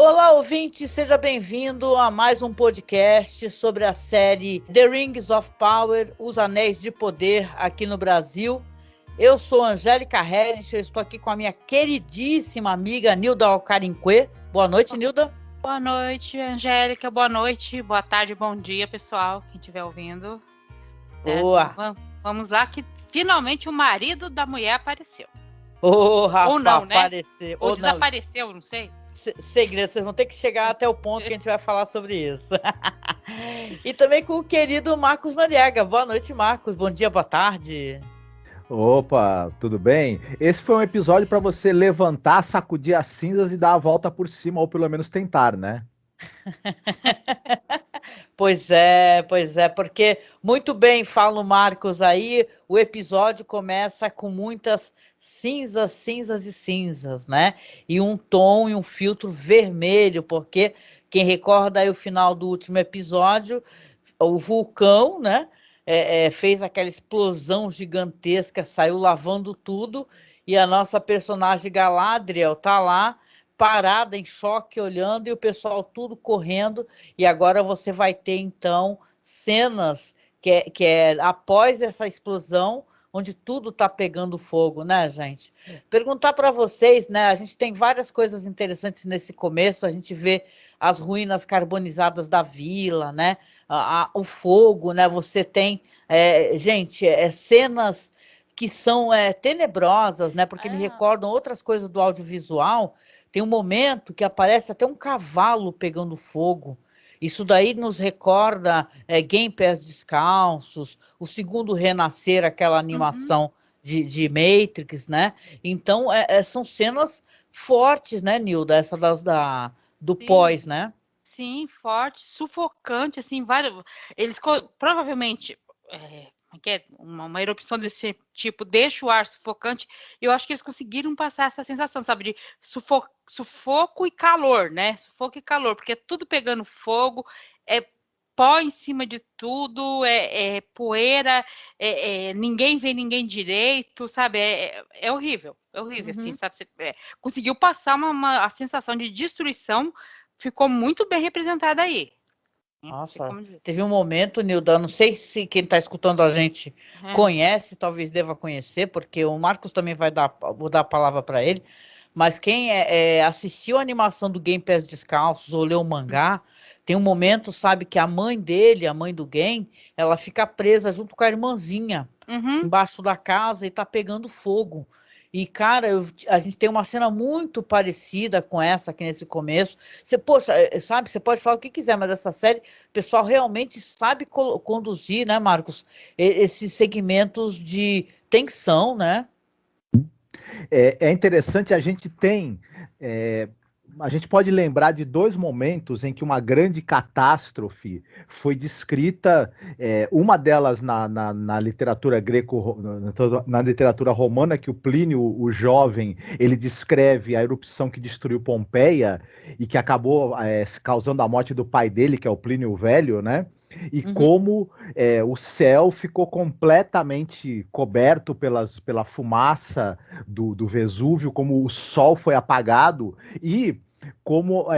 Olá, ouvinte, seja bem-vindo a mais um podcast sobre a série The Rings of Power, Os Anéis de Poder, aqui no Brasil. Eu sou Angélica Hellish, eu estou aqui com a minha queridíssima amiga Nilda Alcarinque. Boa noite, Nilda. Boa noite, Angélica. Boa noite, boa tarde, bom dia, pessoal, quem estiver ouvindo. Boa. Vamos lá, que finalmente o marido da mulher apareceu. Rapaz, ou não, né? Apareceu. Ou desapareceu, não sei. Segredo, vocês vão ter que chegar até o ponto que a gente vai falar sobre isso. E também com o querido Marcos Noriega. Boa noite, Marcos. Bom dia, boa tarde. Opa, tudo bem? Esse foi um episódio para você levantar, sacudir as cinzas e dar a volta por cima, ou pelo menos tentar, né? Pois é, porque muito bem fala o Marcos aí, o episódio começa com muitas cinzas, cinzas e cinzas, né? E um tom e um filtro vermelho, porque quem recorda aí o final do último episódio, o vulcão, né? Fez aquela explosão gigantesca, saiu lavando tudo, e a nossa personagem Galadriel tá lá parada em choque, olhando, e o pessoal tudo correndo, e agora você vai ter, então, cenas que é após essa explosão, onde tudo está pegando fogo, né, gente? Perguntar para vocês, né, a gente tem várias coisas interessantes nesse começo, a gente vê as ruínas carbonizadas da vila, né, o fogo, né, você tem, cenas que são tenebrosas, né, porque me recordam outras coisas do audiovisual. Tem um momento que aparece até um cavalo pegando fogo. Isso daí nos recorda Game Pés Descalços, o segundo Renascer, aquela animação de Matrix, né? Então, são cenas fortes, né, Nilda? Essa do Sim. pós, né? Sim, forte, sufocante, assim, vários. Eles provavelmente. Uma erupção desse tipo deixa o ar sufocante, e eu acho que eles conseguiram passar essa sensação, sabe, de sufoco e calor, né? Sufoco e calor, porque é tudo pegando fogo, é pó em cima de tudo, é poeira, ninguém vê ninguém direito, sabe? É horrível, assim, sabe? Você, conseguiu passar a sensação de destruição, ficou muito bem representada aí. Nossa, teve um momento, Nilda, não sei se quem está escutando a gente conhece, talvez deva conhecer, porque o Marcos também vou dar a palavra para ele, mas quem assistiu a animação do Game Pés Descalços ou leu o mangá, tem um momento, sabe, que a mãe dele, a mãe do Game, ela fica presa junto com a irmãzinha, embaixo da casa, e tá pegando fogo. E, cara, a gente tem uma cena muito parecida com essa aqui nesse começo. Poxa, sabe, você pode falar o que quiser, mas essa série, o pessoal realmente sabe conduzir, né, Marcos? Esses segmentos de tensão, né? É interessante, a gente pode lembrar de dois momentos em que uma grande catástrofe foi descrita, uma delas na literatura na literatura romana, que o Plínio, o jovem, ele descreve a erupção que destruiu Pompeia e que acabou causando a morte do pai dele, que é o Plínio o Velho, né? E como o céu ficou completamente coberto pela fumaça do Vesúvio, como o sol foi apagado e como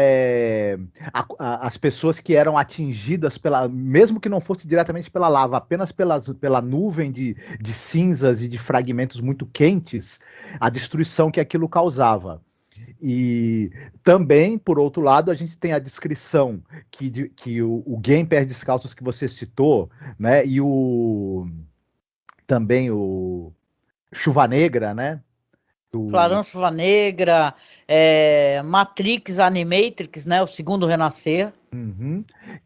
as pessoas que eram atingidas mesmo que não fosse diretamente pela lava, apenas pela nuvem de cinzas e de fragmentos muito quentes, a destruição que aquilo causava. E também, por outro lado, a gente tem a descrição que o Game Pés Descalços que você citou, né? E também o Chuva Negra, né? Clarão Chuva Negra, Matrix Animatrix, né? O segundo Renascer.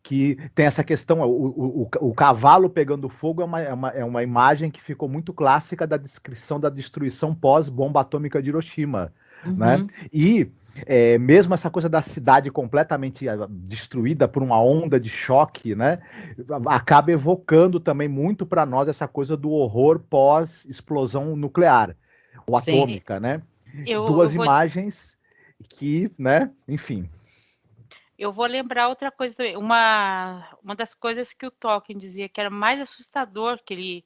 Que tem essa questão, o cavalo pegando fogo é uma imagem que ficou muito clássica da descrição da destruição pós-bomba atômica de Hiroshima, né? E mesmo essa coisa da cidade completamente destruída por uma onda de choque, né? Acaba evocando também muito para nós essa coisa do horror pós-explosão nuclear ou atômica, né? Duas imagens que, né? Enfim. Eu vou lembrar outra coisa também. Uma das coisas que o Tolkien dizia que era mais assustador que ele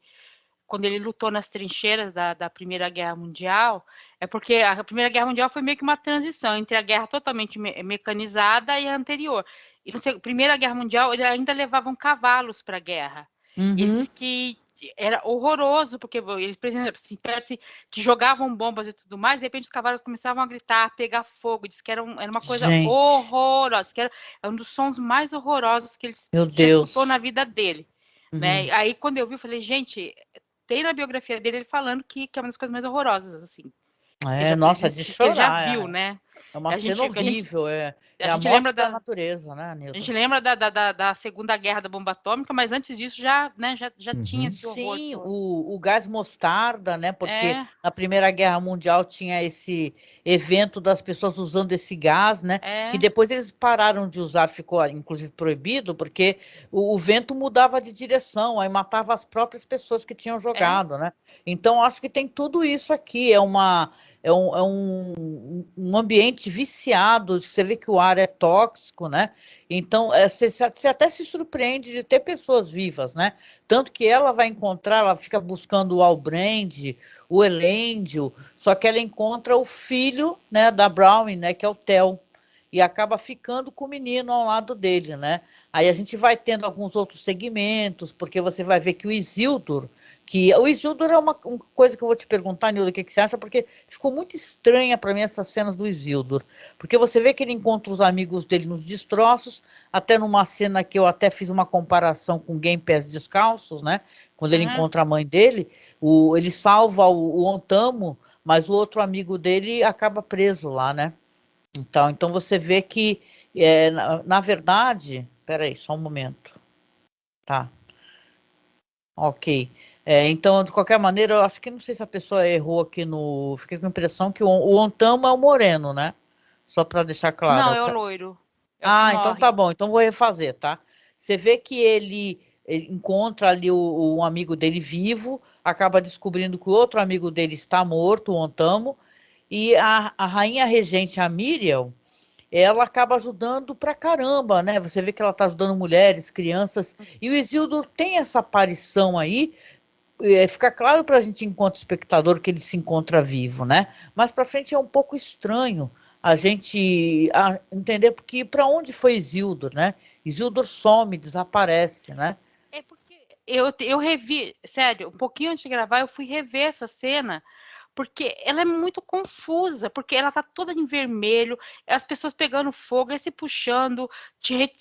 quando ele lutou nas trincheiras da Primeira Guerra Mundial, é porque a Primeira Guerra Mundial foi meio que uma transição entre a guerra totalmente mecanizada e a anterior. E na Primeira Guerra Mundial, eles ainda levavam cavalos para a guerra. Eles que era horroroso, porque eles, por exemplo, assim, que jogavam bombas e tudo mais, de repente os cavalos começavam a gritar, a pegar fogo, diz que era uma coisa horrorosa, que era um dos sons mais horrorosos que ele já escutou na vida dele. Né? Aí quando eu vi, eu falei, gente, tem na biografia dele ele falando que é uma das coisas mais horrorosas, assim. Nossa, de chorar. Que ele já viu, né? É uma cena horrível, a gente morte lembra da natureza, né, Nilton? A gente lembra da Segunda Guerra da Bomba Atômica, mas antes disso já tinha esse horror. Sim, o gás mostarda, né? Porque na Primeira Guerra Mundial tinha esse evento das pessoas usando esse gás, né? Que depois eles pararam de usar, ficou inclusive proibido, porque o vento mudava de direção, aí matava as próprias pessoas que tinham jogado, né? Então acho que tem tudo isso aqui, é um ambiente viciado, você vê que o ar é tóxico, né? Então, você até se surpreende de ter pessoas vivas, né? Tanto que ela vai encontrar, ela fica buscando o Albrand, o Elendil, só que ela encontra o filho, né, da Browning, né, que é o Theo, e acaba ficando com o menino ao lado dele, né? Aí a gente vai tendo alguns outros segmentos, porque você vai ver que o Isildur é uma coisa que eu vou te perguntar, Nilda, o que você acha, porque ficou muito estranha para mim essas cenas do Isildur, porque você vê que ele encontra os amigos dele nos destroços, até numa cena que eu até fiz uma comparação com Game Pés Descalços, né? Quando ele encontra a mãe dele, ele salva o Ontamo, mas o outro amigo dele acaba preso lá, né? Então você vê que, na verdade, peraí, só um momento. Tá. Ok. Então, de qualquer maneira, eu acho que não sei se a pessoa errou aqui no. Fiquei com a impressão que o Ontamo é o moreno, né? Só para deixar claro. Não, é o loiro. Então tá bom. Então vou refazer, tá? Você vê que ele encontra ali um amigo dele vivo, acaba descobrindo que o outro amigo dele está morto, o Ontamo, e a rainha regente, a Miriel, ela acaba ajudando pra caramba, né? Você vê que ela tá ajudando mulheres, crianças, e o Isildur tem essa aparição aí. Fica claro para a gente, enquanto espectador, que ele se encontra vivo, né? Mas para frente é um pouco estranho a gente entender porque para onde foi Isildur, né? Isildur some, desaparece, né? É porque eu revi, sério, um pouquinho antes de gravar, eu fui rever essa cena, porque ela é muito confusa, porque ela tá toda em vermelho, as pessoas pegando fogo, e se puxando,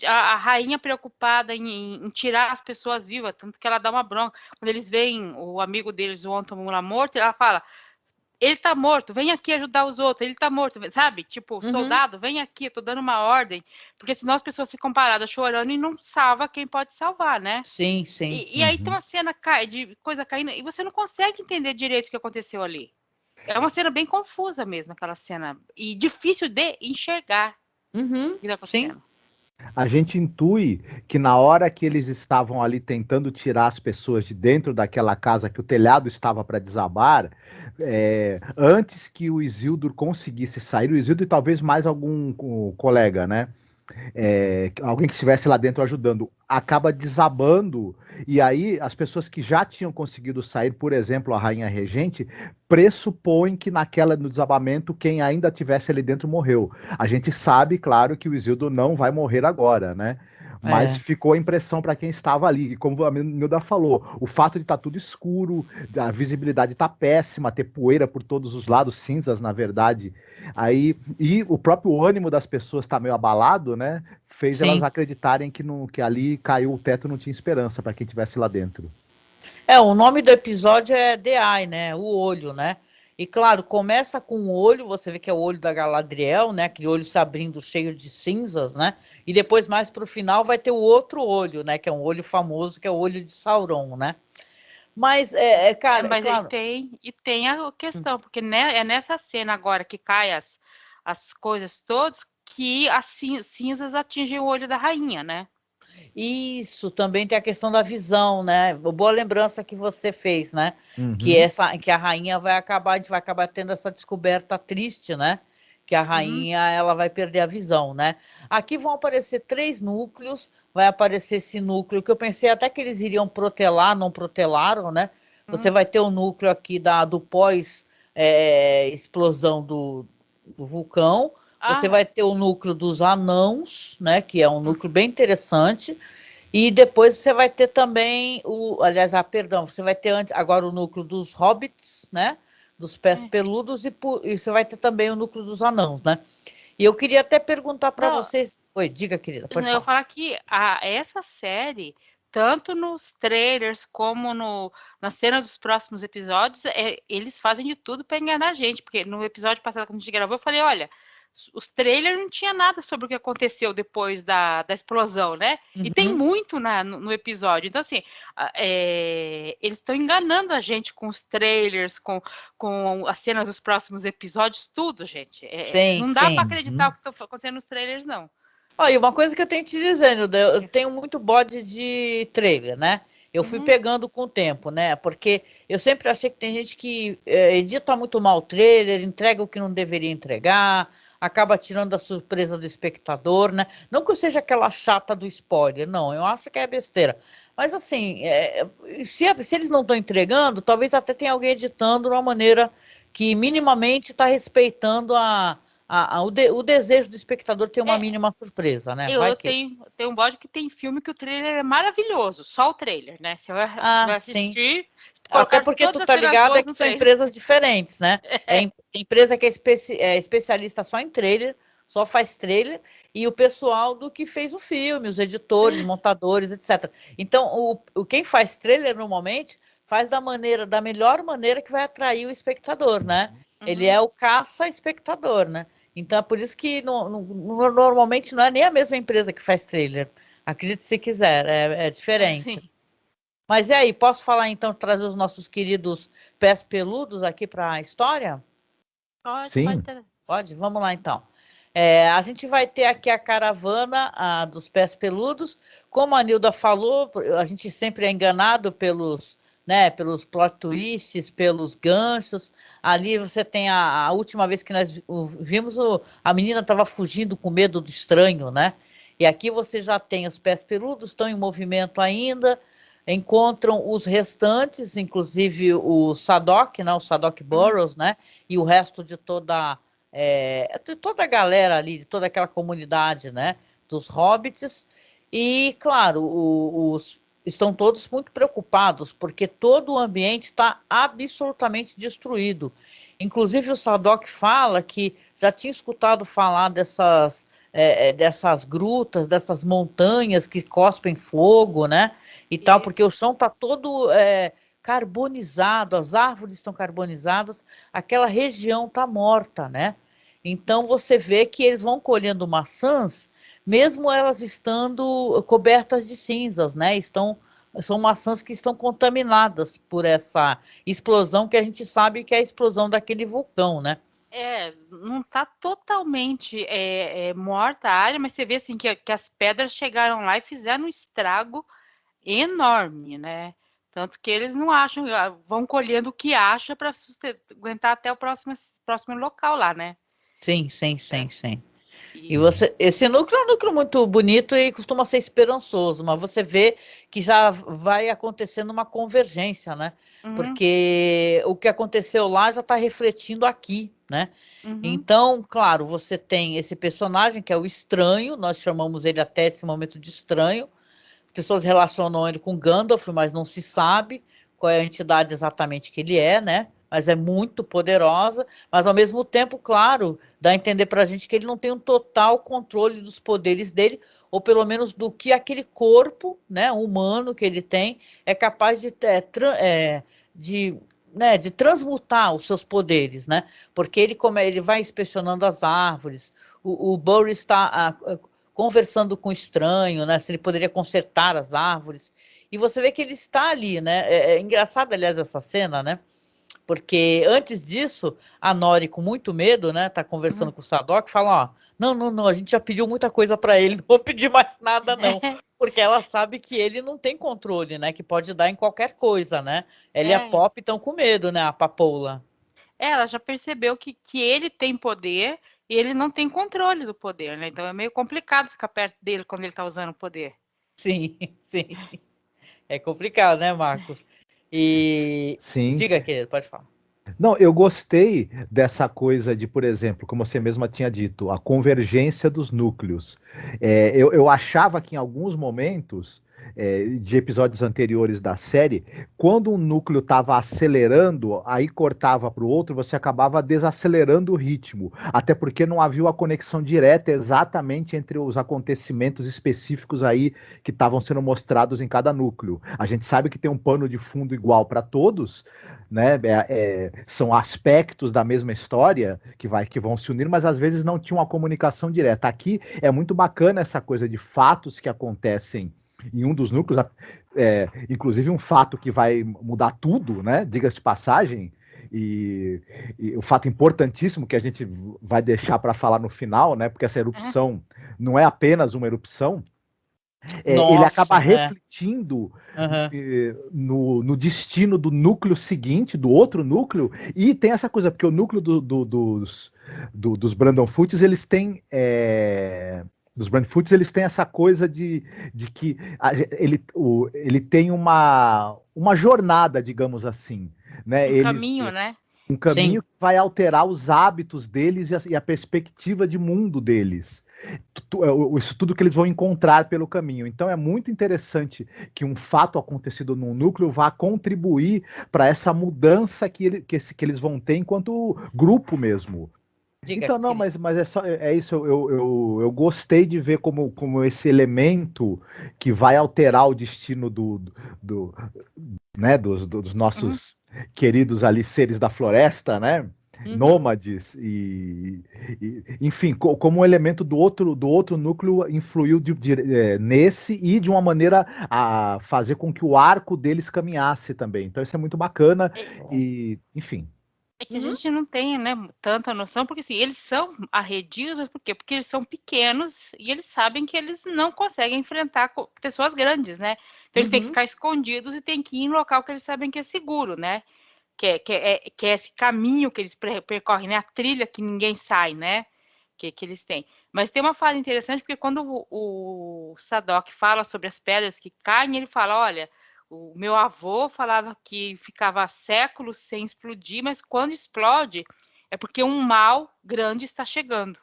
a rainha preocupada em tirar as pessoas vivas, tanto que ela dá uma bronca. Quando eles veem o amigo deles, o Ontamo, lá morto, ela fala, ele tá morto, vem aqui ajudar os outros, ele tá morto, sabe? Tipo, soldado, vem aqui, eu tô dando uma ordem, porque senão as pessoas ficam paradas chorando e não salva quem pode salvar, né? Sim, sim. E aí tem uma cena de coisa caindo e você não consegue entender direito o que aconteceu ali. É uma cena bem confusa mesmo, aquela cena. E difícil de enxergar. Sim. A gente intui que na hora que eles estavam ali tentando tirar as pessoas de dentro daquela casa, que o telhado estava para desabar, antes que o Isildur conseguisse sair, o Isildur e talvez mais algum colega, né? Alguém que estivesse lá dentro ajudando, acaba desabando, e aí as pessoas que já tinham conseguido sair, por exemplo, a Rainha Regente, pressupõem que no desabamento, quem ainda tivesse ali dentro morreu. A gente sabe, claro, que o Isildur não vai morrer agora, né? Mas ficou a impressão para quem estava ali, e como a Nilda falou, o fato de estar tudo escuro, a visibilidade está péssima, ter poeira por todos os lados, cinzas, na verdade, e o próprio ânimo das pessoas está meio abalado, né? Fez elas acreditarem que ali caiu o teto, não tinha esperança para quem estivesse lá dentro. O nome do episódio é The Eye, né? O olho, né? E claro, começa com o olho, você vê que é o olho da Galadriel, né? Aquele olho se abrindo cheio de cinzas, né? E depois, mais para o final, vai ter o outro olho, né? Que é um olho famoso, que é o olho de Sauron, né? Mas, cara, mas claro. E tem a questão, porque é nessa cena agora que cai as coisas todas que as cinzas atingem o olho da rainha, né? Isso, também tem a questão da visão, né? Boa lembrança que você fez, né? Que a rainha a gente vai acabar tendo essa descoberta triste, né? Que a rainha, ela vai perder a visão, né? Aqui vão aparecer 3 núcleos, vai aparecer esse núcleo, que eu pensei até que eles iriam protelar, não protelaram, né? Você vai ter o núcleo aqui do pós-explosão do vulcão. Você vai ter o núcleo dos anãos, né? Que é um núcleo bem interessante. E depois você vai ter também você vai ter agora o núcleo dos hobbits, né? Dos pés peludos e você vai ter também o núcleo dos anãos, né? E eu queria até perguntar para vocês. Oi, diga, querida, pode falar. Eu falar que essa série, tanto nos trailers como na cena dos próximos episódios, eles fazem de tudo para enganar a gente. Porque no episódio passado, quando a gente gravou, eu falei, olha, os trailers não tinha nada sobre o que aconteceu depois da explosão, né? E tem muito no episódio. Então, assim, eles estão enganando a gente com os trailers, com as cenas dos próximos episódios, tudo, gente. Sim, não dá sim. para acreditar o que está acontecendo nos trailers, não. Olha, uma coisa que eu tenho te dizendo, eu tenho muito bode de trailer, né? Eu fui pegando com o tempo, né? Porque eu sempre achei que tem gente que edita muito mal o trailer, entrega o que não deveria entregar, acaba tirando a surpresa do espectador, né? Não que eu seja aquela chata do spoiler, não, eu acho que é besteira. Mas assim, se eles não estão entregando, talvez até tenha alguém editando de uma maneira que minimamente está respeitando o desejo do espectador ter uma mínima surpresa, né? Eu tenho um bode que tem filme que o trailer é maravilhoso, só o trailer, né? Você vai assistir, sim. Até porque tu tá ligado que são empresas diferentes, né? Tem empresa que é especialista só em trailer, só faz trailer, e o pessoal do que fez o filme, os editores, montadores, etc. Então, quem faz trailer normalmente faz da melhor maneira que vai atrair o espectador, né? Ele é o caça-espectador, né? Então é por isso que normalmente não é nem a mesma empresa que faz trailer. Acredite se quiser, é diferente. Sim. Mas e aí, posso falar então, trazer os nossos queridos pés peludos aqui para a história? Pode, Sim. Pode? Vamos lá então. A gente vai ter aqui a caravana dos pés peludos. Como a Nilda falou, a gente sempre é enganado pelos plot twists, pelos ganchos. Ali você tem a última vez que nós vimos, a menina estava fugindo com medo do estranho, né? E aqui você já tem os pés peludos, estão em movimento ainda, encontram os restantes, inclusive o Sadok, né? O Sadok Burrows, né? E o resto de toda a galera ali, de toda aquela comunidade, né? Dos hobbits. E, claro, estão todos muito preocupados, porque todo o ambiente está absolutamente destruído. Inclusive, o Sadok fala que já tinha escutado falar dessas grutas, dessas montanhas que cospem fogo, né? E tal, porque o chão está todo carbonizado, as árvores estão carbonizadas, aquela região está morta, né? Então você vê que eles vão colhendo maçãs, mesmo elas estando cobertas de cinzas, né? São maçãs que estão contaminadas por essa explosão que a gente sabe que é a explosão daquele vulcão, né? Não está totalmente morta a área, mas você vê assim que as pedras chegaram lá e fizeram um estrago enorme, né? Tanto que eles não acham, vão colhendo o que acha para aguentar até o próximo local lá, né? Sim. E esse núcleo é um núcleo muito bonito e costuma ser esperançoso, mas você vê que já vai acontecendo uma convergência, né? Porque o que aconteceu lá já está refletindo aqui, né? Então, claro, você tem esse personagem que é o estranho, nós chamamos ele até esse momento de estranho. As pessoas relacionam ele com Gandalf, mas não se sabe qual é a entidade exatamente que ele é, né? Mas é muito poderosa, mas ao mesmo tempo, claro, dá a entender para a gente que ele não tem um total controle dos poderes dele, ou pelo menos do que aquele corpo, né, humano que ele tem, é capaz de transmutar os seus poderes, né? Porque ele vai inspecionando as árvores, o Burry está conversando com o estranho, né? Se ele poderia consertar as árvores. E você vê que ele está ali, né? É engraçado, aliás, essa cena, né? Porque antes disso, a Nori, com muito medo, né? Tá conversando com o Sadok, fala, ó, não, a gente já pediu muita coisa para ele, não vou pedir mais nada, não. Porque ela sabe que ele não tem controle, né? Que pode dar em qualquer coisa, né? Ela e a Pop estão com medo, né? A Papoula. Ela já percebeu que ele tem poder e ele não tem controle do poder, né? Então é meio complicado ficar perto dele quando ele tá usando o poder. Sim. É complicado, né, Marcos? E Sim. diga, querido, pode falar. Não, eu gostei dessa coisa de, por exemplo, como você mesma tinha dito, a convergência dos núcleos. Eu achava que em alguns momentos de episódios anteriores da série, quando um núcleo estava acelerando, aí cortava para o outro, você acabava desacelerando o ritmo, até porque não havia uma conexão direta exatamente entre os acontecimentos específicos aí que estavam sendo mostrados em cada núcleo. A gente sabe que tem um pano de fundo igual para todos, né? São aspectos da mesma história que vão se unir, mas às vezes não tinha uma comunicação direta. Aqui é muito bacana essa coisa de fatos que acontecem em um dos núcleos, inclusive um fato que vai mudar tudo, né? Diga-se de passagem, e o fato importantíssimo que a gente vai deixar para falar no final, né? Porque essa erupção não é apenas uma erupção. Ele acaba refletindo no destino do núcleo seguinte, do outro núcleo, e tem essa coisa, porque o núcleo dos Brandonfoots, eles têm dos Brandonfoots, eles têm essa coisa de que ele tem uma jornada, digamos assim, né? Caminho, né? Um caminho que vai alterar os hábitos deles e a perspectiva de mundo deles. Isso tudo que eles vão encontrar pelo caminho. Então é muito interessante que um fato acontecido num núcleo vá contribuir para essa mudança que eles vão ter enquanto grupo mesmo. Diga, então, não, mas é isso. Eu gostei de ver como esse elemento que vai alterar o destino né, dos nossos queridos ali seres da floresta, né? Nômades enfim, como um elemento do outro núcleo influiu nesse e de uma maneira a fazer com que o arco deles caminhasse também. Então isso é muito bacana e, enfim. É que a gente não tem, né, tanta noção, porque assim, eles são arredidos, por quê? Porque eles são pequenos e eles sabem que eles não conseguem enfrentar pessoas grandes, né? Então eles têm que ficar escondidos e têm que ir em local que eles sabem que é seguro, né? Que é esse caminho que eles percorrem, né? A trilha que ninguém sai, né? Que eles têm. Mas tem uma fala interessante, porque quando o Sadok fala sobre as pedras que caem, ele fala, olha, o meu avô falava que ficava séculos sem explodir, mas quando explode é porque um mal grande está chegando.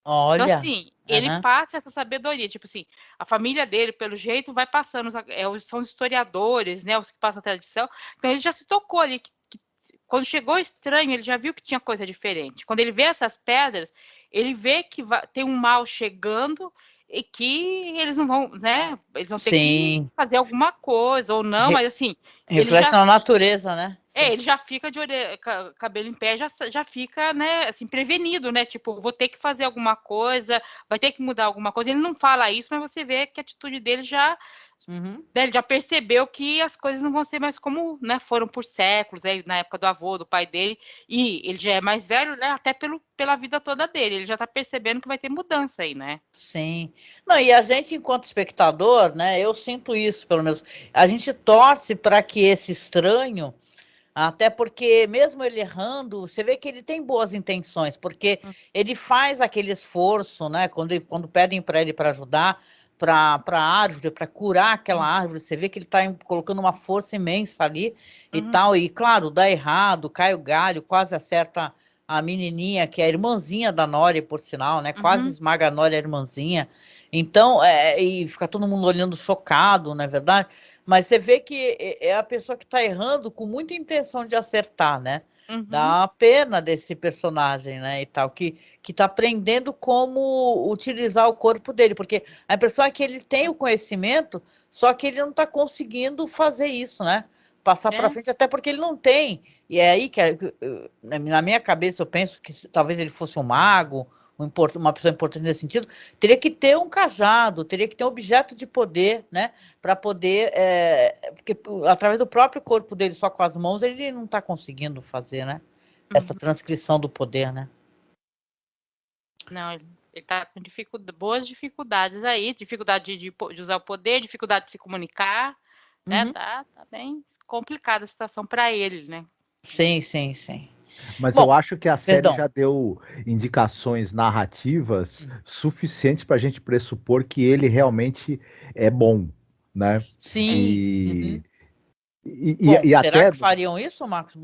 Olha. Então, assim, ele passa essa sabedoria, tipo assim, a família dele, pelo jeito, vai passando, são os historiadores, né, os que passam a tradição, então ele já se tocou ali, que quando chegou estranho, ele já viu que tinha coisa diferente. Quando ele vê essas pedras, ele vê que tem um mal chegando e que eles não vão, né, eles vão ter que fazer alguma coisa, ou não, mas assim... Reflete na natureza, né? ele já fica de cabelo em pé, já fica, né, assim, prevenido, né? Tipo, vou ter que fazer alguma coisa, vai ter que mudar alguma coisa. Ele não fala isso, mas você vê que a atitude dele já... Ele já percebeu que as coisas não vão ser mais como, né, foram por séculos, na época do avô, do pai dele, e ele já é mais velho, né, até pela vida toda dele, ele já está percebendo que vai ter mudança aí, né? Sim. Não, e a gente, enquanto espectador, né, eu sinto isso, pelo menos, a gente torce para que esse estranho, até porque mesmo ele errando, você vê que ele tem boas intenções, porque ele faz aquele esforço, né, quando pedem para ele para ajudar, para a árvore, para curar aquela árvore, você vê que ele está colocando uma força imensa ali e tal, e claro, dá errado, cai o galho, quase acerta a menininha, que é a irmãzinha da Nori, por sinal, né, quase esmaga a Nori, a irmãzinha, então, e fica todo mundo olhando chocado, não é verdade? Mas você vê que é a pessoa que está errando com muita intenção de acertar, né? Dá pena desse personagem, né, e tal, que está aprendendo como utilizar o corpo dele, porque a impressão é que ele tem o conhecimento, só que ele não está conseguindo fazer isso, né? Passar para frente, até porque ele não tem. E é aí que, na minha cabeça, eu penso que talvez ele fosse um mago, uma pessoa importante nesse sentido, teria que ter um cajado, teria que ter um objeto de poder, né? Para poder, porque através do próprio corpo dele, só com as mãos, ele não está conseguindo fazer, né? Essa transcrição do poder, né? Não, ele está com boas dificuldades aí, dificuldade de usar o poder, dificuldade de se comunicar, né? Tá bem complicada a situação para ele, né? Sim. Mas eu acho que a série já deu indicações narrativas suficientes para a gente pressupor que ele realmente é bom, né? Sim. Bom, E será até. que fariam isso, Marcos?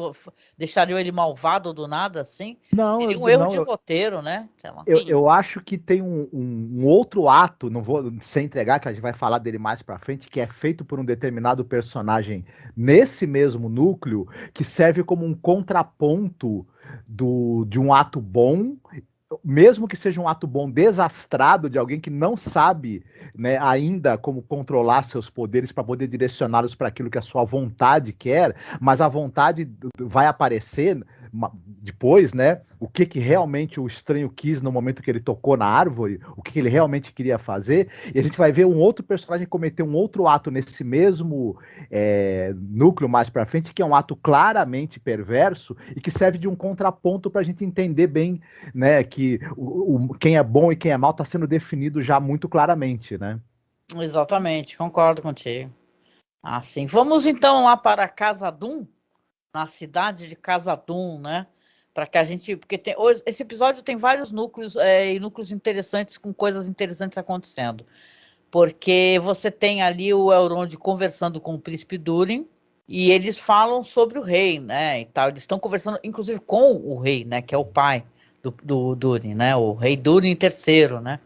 Deixariam ele malvado do nada assim? Não, Seria um erro não, de roteiro, né? Sei lá. Sim. eu acho que tem um outro ato, não vou sem entregar, que a gente vai falar dele mais pra frente, que é feito por um determinado personagem nesse mesmo núcleo, que serve como um contraponto de um ato bom, mesmo que seja um ato bom desastrado de alguém que não sabe, né, ainda como controlar seus poderes para poder direcioná-los para aquilo que a sua vontade quer, mas a vontade vai aparecer depois, né? O que realmente o estranho quis no momento que ele tocou na árvore, o que ele realmente queria fazer, e a gente vai ver um outro personagem cometer um outro ato nesse mesmo núcleo mais para frente, que é um ato claramente perverso e que serve de um contraponto para a gente entender bem, né, que quem é bom e quem é mal está sendo definido já muito claramente, né? Exatamente, concordo contigo. Assim, vamos então lá para Khazad-dûm, na cidade de Khazad-dûm, né? Para que a gente, porque esse episódio tem vários núcleos e núcleos interessantes com coisas interessantes acontecendo, porque você tem ali o Elrond conversando com o príncipe Durin e eles falam sobre o rei, né? E tal, eles estão conversando, inclusive com o rei, né? Que é o pai do Durin, né? O rei Durin III, né?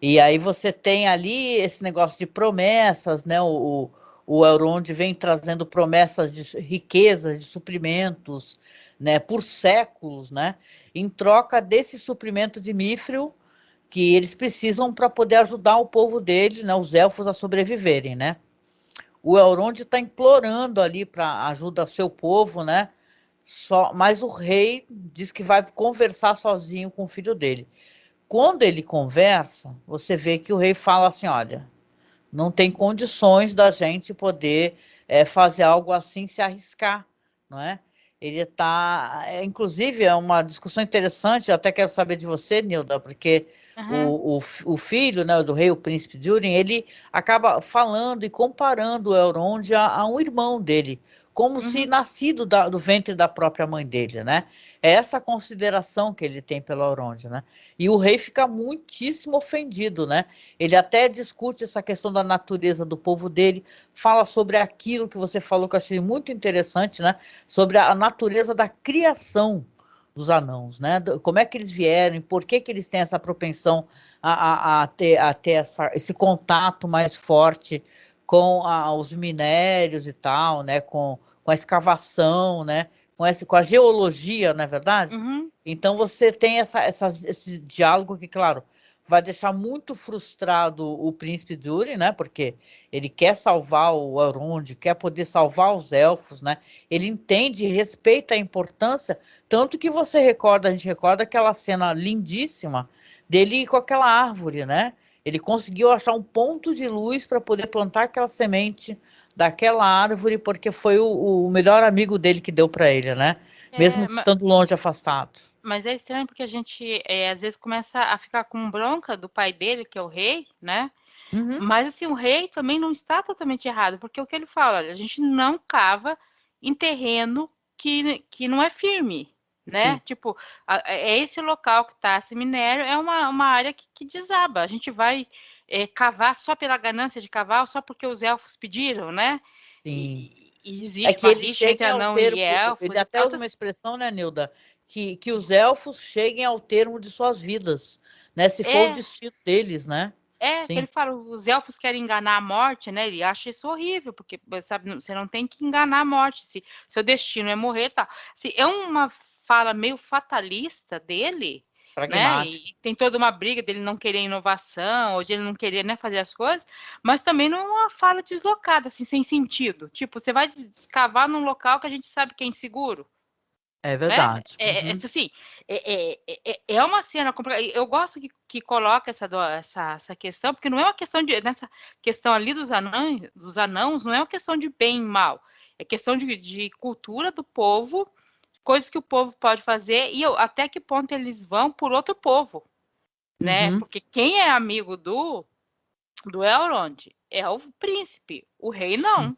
E aí você tem ali esse negócio de promessas, né? O Elrond vem trazendo promessas de riquezas, de suprimentos, né? Por séculos, né? Em troca desse suprimento de Mithril que eles precisam para poder ajudar o povo dele, né? Os elfos a sobreviverem, né? O Elrond está implorando ali para ajuda ao seu povo, né? Mas o rei diz que vai conversar sozinho com o filho dele. Quando ele conversa, você vê que o rei fala assim: olha, não tem condições da gente poder fazer algo assim, se arriscar, não é? Ele está, inclusive, é uma discussão interessante. Eu até quero saber de você, Nilda, porque Uhum. o filho, né, do rei, o príncipe Durin, ele acaba falando e comparando o Elrond a um irmão dele, como se Uhum. nascido do ventre da própria mãe dele, né? É essa consideração que ele tem pelo Elrond, né? E o rei fica muitíssimo ofendido, né? Ele até discute essa questão da natureza do povo dele, fala sobre aquilo que você falou que eu achei muito interessante, né? Sobre a natureza da criação dos anãos, né? Como é que eles vieram, por que que eles têm essa propensão a ter esse contato mais forte com os minérios e tal, né? Com a escavação, né? Com a geologia, não é verdade? Uhum. Então você tem esse diálogo que, claro, vai deixar muito frustrado o príncipe Durin, né? Porque ele quer salvar o Elrond, quer poder salvar os elfos, né? Ele entende e respeita a importância, tanto que a gente recorda aquela cena lindíssima dele com aquela árvore, né? Ele conseguiu achar um ponto de luz para poder plantar aquela semente daquela árvore, porque foi o melhor amigo dele que deu para ele, né? Mesmo É, estando longe, afastado. mas é estranho porque a gente às vezes começa a ficar com bronca do pai dele, que é o rei, né? Uhum. Mas assim, o rei também não está totalmente errado, porque o que ele fala, olha, a gente não cava em terreno que não é firme, né? Sim. Tipo, é esse local que está esse minério, é uma área que desaba. A gente vai cavar só pela ganância de cavar, só porque os elfos pediram, né? Sim. E É existe que uma eles rixa entre cheguem ao anão e termo, ele elfos e até tal. usa uma expressão, né, Nilda, que os elfos cheguem ao termo de suas vidas, né? Se for o É, destino deles, né? que Sim. ele fala, os elfos querem enganar a morte, né? Ele acha isso horrível, porque, sabe, você não tem que enganar a morte, se seu destino é morrer, tá? Assim, é uma fala meio fatalista dele, né? Pragmático. E tem toda uma briga dele não querer inovação, ou de ele não querer, né, fazer as coisas, mas também não é uma fala deslocada, assim, sem sentido. Tipo, você vai escavar num local que a gente sabe que é inseguro, É né? verdade. Uhum. Assim, é uma cena complicada. Eu gosto que coloca essa questão, porque não é uma questão nessa questão ali dos anãos, não é uma questão de bem e mal, é questão de cultura do povo, coisas que o povo pode fazer e até que ponto eles vão por outro povo, né? Uhum. Porque quem é amigo do Elrond é o príncipe, o rei Sim. não,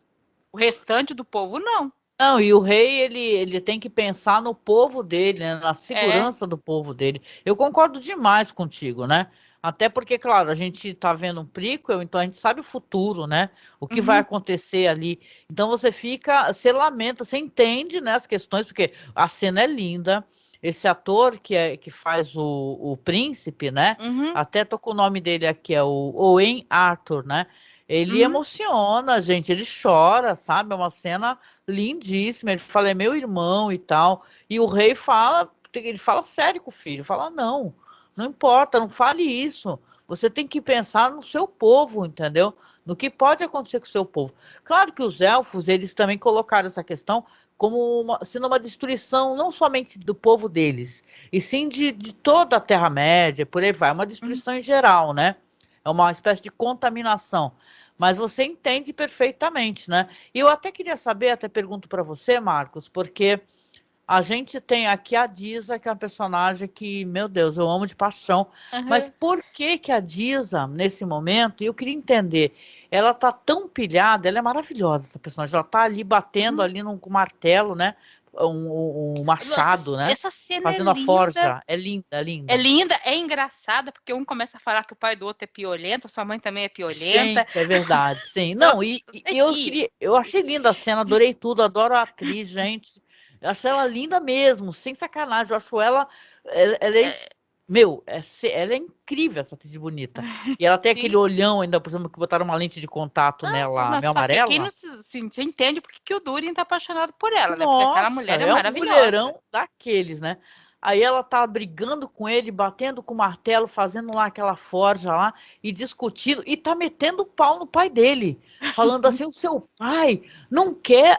o restante do povo não. Não, e o rei, ele tem que pensar no povo dele, né, na segurança do povo dele. Eu concordo demais contigo, né? Até porque, claro, a gente tá vendo um prequel, então a gente sabe o futuro, né? O que vai Uhum, acontecer ali. Então você lamenta, você entende, né, as questões, porque a cena é linda. Esse ator que faz o príncipe, né? uhum, Até tô com o nome dele aqui, é o Owen Arthur, né? Ele uhum. emociona, gente, ele chora, sabe? É uma cena lindíssima. Ele fala, é meu irmão e tal. E o rei fala, ele fala sério com o filho, fala, não, não importa, não fale isso. Você tem que pensar no seu povo, entendeu? No que pode acontecer com o seu povo. Claro que os elfos, eles também colocaram essa questão como sendo uma destruição não somente do povo deles, e sim de toda a Terra-média, por aí vai, uma Uhum. destruição em geral, né? É uma espécie de contaminação. Mas você entende perfeitamente, né? E eu até queria saber, até pergunto para você, Marcos, porque a gente tem aqui a Disa, que é uma personagem que, meu Deus, eu amo de paixão. Mas Aham. por que que a Disa, nesse momento, e eu queria entender, ela tá tão pilhada, ela é maravilhosa, essa personagem, ela tá ali batendo Uhum. ali com martelo, né? Um Nossa, machado, né? essa cena é Fazendo a linda. forja. É linda, é É linda. linda, é engraçada, porque um começa a falar que o pai do outro é piolento, sua mãe também é piolenta. Gente, é verdade, sim. Não, Nossa, e eu e, queria, eu achei linda a cena, adorei tudo, adoro a atriz, gente. Eu achei ela linda mesmo, sem sacanagem. Eu acho ela é, é, meu, ela é incrível, essa atriz bonita. E ela tem aquele sim. olhão ainda, por exemplo, que botaram uma lente de contato Não, nela, nossa, meio só que quem não amarela. se, assim, você entende porque que o Durin tá apaixonado por ela, né? Porque aquela Nossa, mulher é é um maravilhosa. mulherão daqueles, né? Aí ela tá brigando com ele, batendo com o martelo, fazendo lá aquela forja lá e discutindo, e tá metendo o pau no pai dele, falando assim: o seu pai não quer,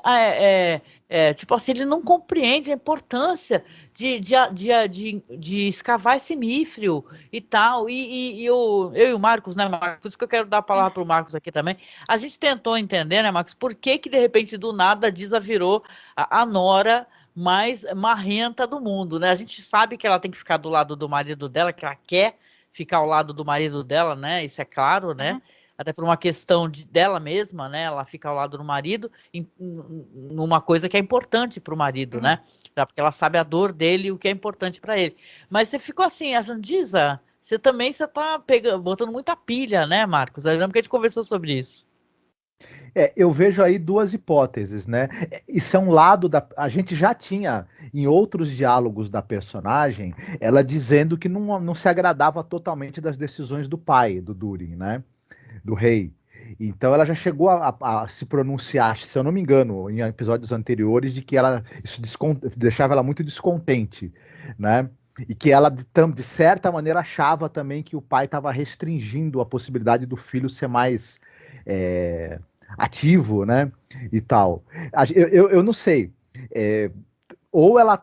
tipo assim, ele não compreende a importância de escavar esse mifril e tal. E eu e o Marcos, né, Marcos? Por isso que eu quero dar a palavra pro Marcos aqui também. A gente tentou entender, né, Marcos, por que que de repente do nada a Disa virou a nora mais marrenta do mundo, né? A gente sabe que ela tem que ficar do lado do marido dela, que ela quer ficar ao lado do marido dela, né? Isso é claro, né? Uhum, Até por uma questão dela mesma, né? Ela fica ao lado do marido numa coisa que é importante para o marido, uhum. né? Porque ela sabe a dor dele e o que é importante para ele. Mas você ficou assim, a Jandisa, você tá botando muita pilha, né, Marcos? Eu lembro que a gente conversou sobre isso. Eu vejo aí duas hipóteses, né? Isso é um lado da. A gente já tinha em outros diálogos da personagem ela dizendo que não se agradava totalmente das decisões do pai, do Durin, né? Do rei. Então ela já chegou a se pronunciar, se eu não me engano, em episódios anteriores, de que isso deixava ela muito descontente, né? E que ela, de certa maneira, achava também que o pai estava restringindo a possibilidade do filho ser mais é, ativo, né? E tal. Eu não sei. É, ou ela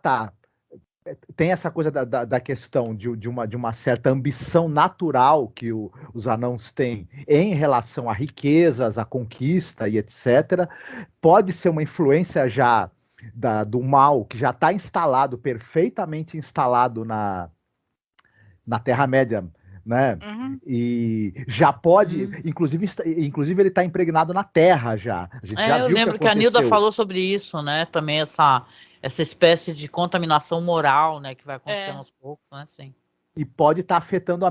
tem essa coisa da questão de uma certa ambição natural que os anãos têm em relação a riquezas, a conquista e etc. Pode ser uma influência já do mal que já está instalado, perfeitamente instalado na Terra-média, né? Uhum. E já pode, Hum. inclusive ele está impregnado na Terra já. A gente já Eu viu o que lembro que a Nilda aconteceu. falou sobre isso, né? Também essa espécie de contaminação moral, né? Que vai acontecendo É, aos poucos, né? Sim. E pode estar afetando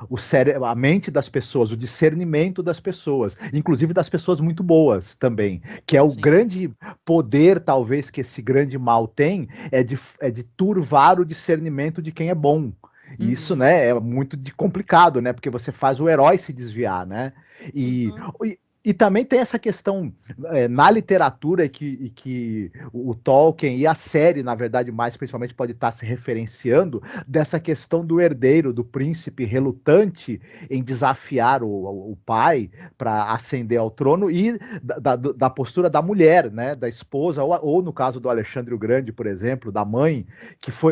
o cérebro, a mente das pessoas, o discernimento das pessoas, inclusive das pessoas muito boas também, que é o Sim. grande poder, talvez, que esse grande mal tem, é de turvar o discernimento de quem é bom. E isso, Uhum. né, é muito complicado, né, porque você faz o herói se desviar, né? E, uhum. e também tem essa questão na literatura que o Tolkien e a série, na verdade, mais principalmente pode estar se referenciando dessa questão do herdeiro, do príncipe relutante em desafiar o pai para ascender ao trono e da postura da mulher, né, da esposa, ou no caso do Alexandre o Grande, por exemplo, da mãe,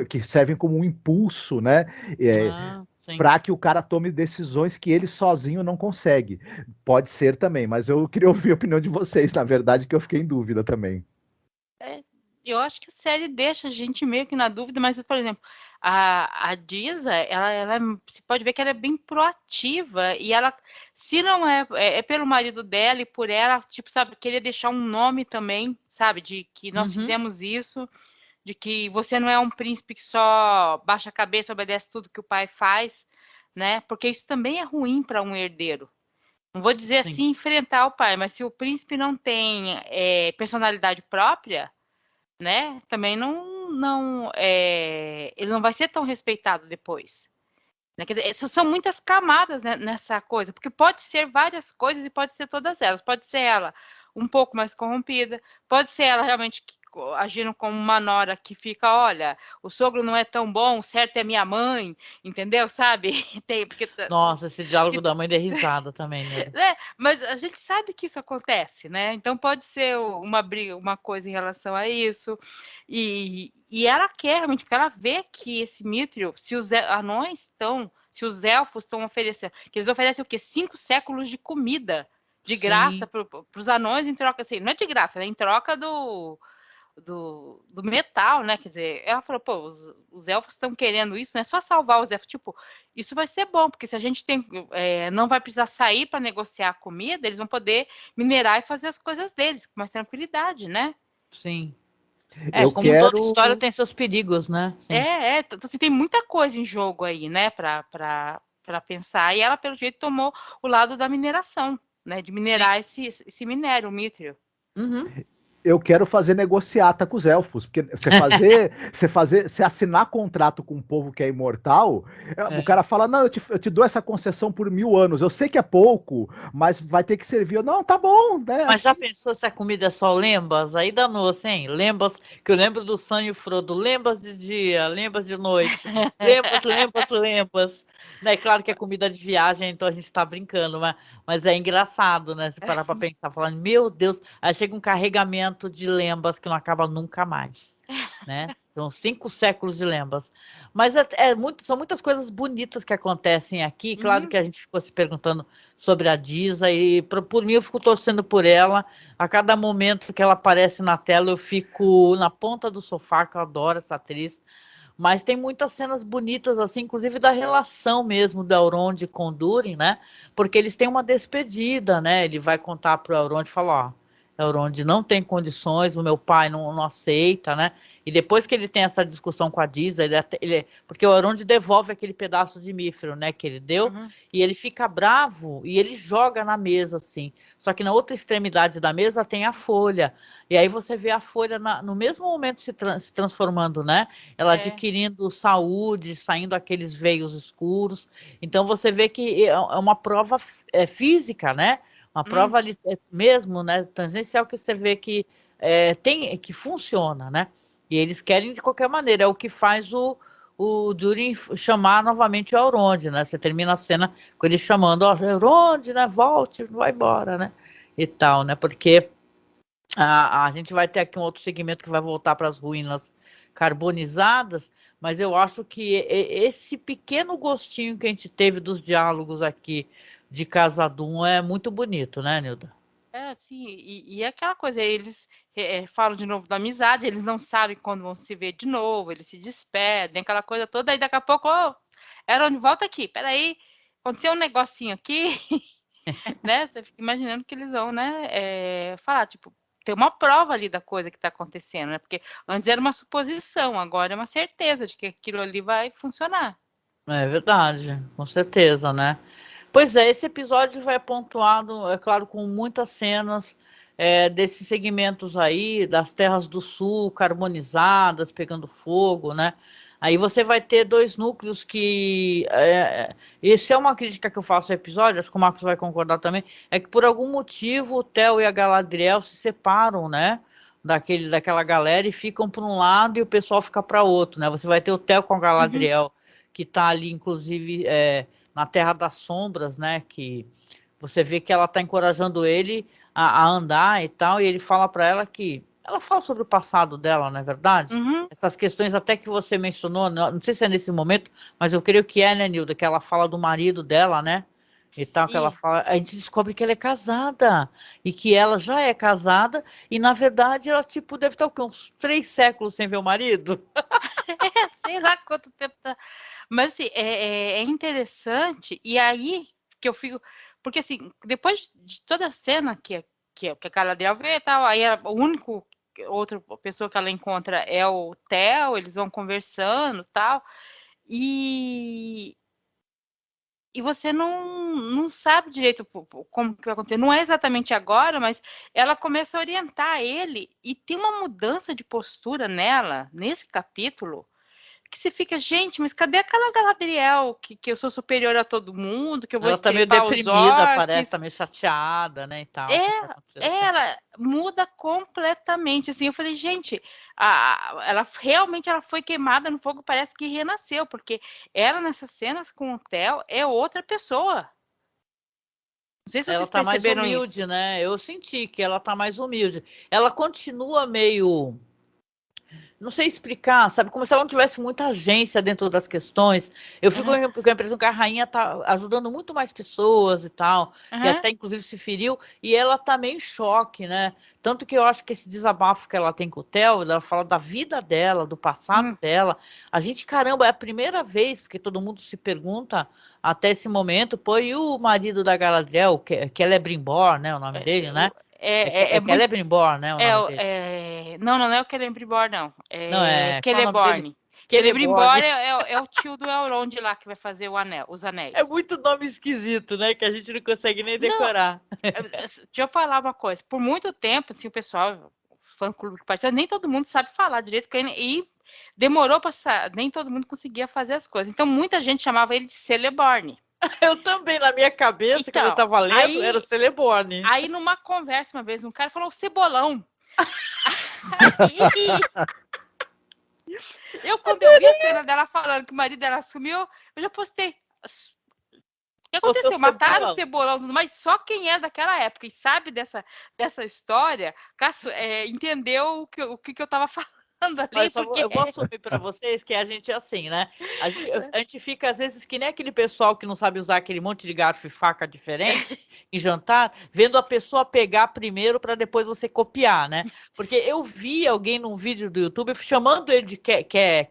que servem como um impulso, né, é, Ah, sim. para que o cara tome decisões que ele sozinho não consegue. Pode ser também, mas eu queria ouvir a opinião de vocês, na verdade, que eu fiquei em dúvida também. É, eu acho que a série deixa a gente meio que na dúvida, mas, por exemplo, A Disa, você pode ver que ela é bem proativa e ela, se não é pelo marido dela e por ela, tipo, sabe, querer deixar um nome também, sabe, de que nós fizemos isso, de que você não é um príncipe que só baixa a cabeça, obedece tudo que o pai faz, né? Porque isso também é ruim para um herdeiro. Não vou dizer assim enfrentar o pai, mas se o príncipe não tem personalidade própria, né? Também ele não vai ser tão respeitado depois. Né? Quer dizer, são muitas camadas, né, nessa coisa, porque pode ser várias coisas e pode ser todas elas. Pode ser ela um pouco mais corrompida, pode ser ela realmente agindo como uma nora que fica, olha, o sogro não é tão bom, o certo é minha mãe, entendeu? Sabe? Nossa, esse diálogo da mãe deu risada também, né? Mas a gente sabe que isso acontece, né? Então pode ser uma briga, uma coisa em relação a isso. E ela quer realmente, porque ela vê que esse Mithril, se os anões estão, se os elfos estão oferecendo, que eles oferecem o quê? 5 séculos de comida de graça para os anões em troca, assim, não é de graça, né? Em troca do metal, né? Quer dizer, ela falou, pô, os elfos estão querendo isso, não é só salvar os elfos, tipo, isso vai ser bom, porque se a gente não vai precisar sair para negociar a comida, eles vão poder minerar e fazer as coisas deles com mais tranquilidade, né? Sim. Eu Como toda quero. história tem seus perigos, né? Sim. Então, assim, tem muita coisa em jogo aí, né, para pensar, e ela, pelo jeito, tomou o lado da mineração, né, de minerar esse minério, o Mithril. Eu quero fazer negociata com os elfos, porque você assinar contrato com um povo que é imortal, o cara fala, não, eu te dou essa concessão por 1000 anos, eu sei que é pouco, mas vai ter que servir. Não, tá bom, né? Mas já pensou se a comida é só lembas? Aí danou-se, hein? Lembas, que eu lembro do Sam e o Frodo, lembas de dia, lembas de noite, lembas. Né? Claro que é comida de viagem, então a gente tá brincando, mas é engraçado, né? Se parar pra pensar, falando, meu Deus, aí chega um carregamento de lembas que não acaba nunca mais, né? São 5 séculos de lembas. Mas são muitas coisas bonitas que acontecem aqui. Claro que a gente ficou se perguntando sobre a Disa e por mim eu fico torcendo por ela. A cada momento que ela aparece na tela eu fico na ponta do sofá, que eu adoro essa atriz. Mas tem muitas cenas bonitas assim, inclusive da relação mesmo do Elrond com o Durin, né? Porque eles têm uma despedida, né? Ele vai contar para o Elrond e falar, ó, Elrond não tem condições, o meu pai não aceita, né? E depois que ele tem essa discussão com a Disa, porque o Elrond devolve aquele pedaço de Mithril, né, que ele deu, e ele fica bravo e ele joga na mesa, assim. Só que na outra extremidade da mesa tem a folha. E aí você vê a folha no mesmo momento se transformando, né? Ela adquirindo saúde, saindo aqueles veios escuros. Então você vê que é uma prova física, né? Uma prova ali mesmo, né? Tangencial que você vê que que funciona, né? E eles querem de qualquer maneira. É o que faz o Durin chamar novamente o Elrond, né? Você termina a cena com ele chamando, ó, Elrond, né? Volte, vai embora, né? E tal, né? Porque a gente vai ter aqui um outro segmento que vai voltar para as ruínas carbonizadas, mas eu acho que esse pequeno gostinho que a gente teve dos diálogos aqui de Khazad-dûm é muito bonito, né, Nilda? Sim, e aquela coisa, eles falam de novo da amizade, eles não sabem quando vão se ver de novo, eles se despedem, aquela coisa toda, aí daqui a pouco, Aaron, volta aqui, peraí, aconteceu um negocinho aqui, né? Você fica imaginando que eles vão, né, falar, tipo, tem uma prova ali da coisa que está acontecendo, né? Porque antes era uma suposição, agora é uma certeza de que aquilo ali vai funcionar. É verdade, com certeza, né? Pois é, esse episódio vai pontuado, é claro, com muitas cenas desses segmentos aí, das terras do sul, carbonizadas, pegando fogo, né? Aí você vai ter dois núcleos que. Isso é uma crítica que eu faço ao episódio, acho que o Marcos vai concordar também, é que por algum motivo o Theo e a Galadriel se separam, né? Daquela galera e ficam para um lado e o pessoal fica para outro, né? Você vai ter o Theo com a Galadriel, que está ali, inclusive, na Terra das Sombras, né? Que você vê que ela está encorajando ele a andar e tal, e ele fala para ela que ela fala sobre o passado dela, não é verdade? Essas questões até que você mencionou, não sei se é nesse momento, mas eu creio que é, né, Nilda? Que ela fala do marido dela, né? E tal, que ela fala, a gente descobre que ela é casada e que ela já é casada e na verdade ela tipo deve estar o quê? Uns 3 séculos sem ver o marido. sei lá quanto tempo tá. Mas assim, é interessante, e aí que eu fico. Porque assim, depois de toda a cena que a Galadriel vê e tal, aí o único outra pessoa que ela encontra é o Theo, eles vão conversando e tal. E você não sabe direito como que vai acontecer. Não é exatamente agora, mas ela começa a orientar ele e tem uma mudança de postura nela, nesse capítulo, que você fica, gente, mas cadê aquela Galadriel que eu sou superior a todo mundo, que eu vou Ela tá meio estrepar os deprimida, parece, orcs? tá meio chateada, né, e tal. O que tá acontecendo assim? Ela muda completamente, assim, eu falei, gente, ela realmente ela foi queimada no fogo, parece que renasceu, porque ela nessas cenas com o Theo é outra pessoa. Não sei se Ela vocês tá mais perceberam isso. humilde, né? Eu senti que ela tá mais humilde. Ela continua meio, não sei explicar, sabe? Como se ela não tivesse muita agência dentro das questões. Eu fico Uhum, com a impressão que a rainha tá ajudando muito mais pessoas e tal, que uhum, até inclusive se feriu, e ela tá meio em choque, né? Tanto que eu acho que esse desabafo que ela tem com o Theo, ela fala da vida dela, do passado uhum, dela. A gente, caramba, é a primeira vez, porque todo mundo se pergunta até esse momento, pô, e o marido da Galadriel, que é Celebrimbor, né? O nome dele, né? é É muito. Celebrimbor, né? O nome dele. Não é o Celebrimbor, não. Não, É qual é o nome dele? Celeborn. Celeborn. Celebrimbor é o tio do Elrond lá que vai fazer os É anéis. muito nome esquisito, né? Que a gente não consegue nem Não, decorar. deixa eu falar uma coisa. Por muito tempo, assim, o pessoal, os fã-clube que participa, nem todo mundo sabe falar direito, e demorou para nem todo mundo conseguia fazer as coisas. Então, muita gente chamava ele de Celeborn. Eu também, na minha cabeça, quando eu Então, tava lendo, era o Celeborn. aí numa conversa uma vez, um cara falou Cebolão. Aí, quando eu vi a cena dela falando que o marido dela sumiu, eu já postei. O que O seu aconteceu? Mataram o Cebolão. Cebolão, mas só quem é daquela época e sabe dessa história, entendeu o que eu tava falando ali, Mas porque eu vou assumir para vocês que a gente é assim, né? A gente fica, às vezes, que nem aquele pessoal que não sabe usar aquele monte de garfo e faca diferente em jantar, vendo a pessoa pegar primeiro para depois você copiar, né? Porque eu vi alguém num vídeo do YouTube chamando ele de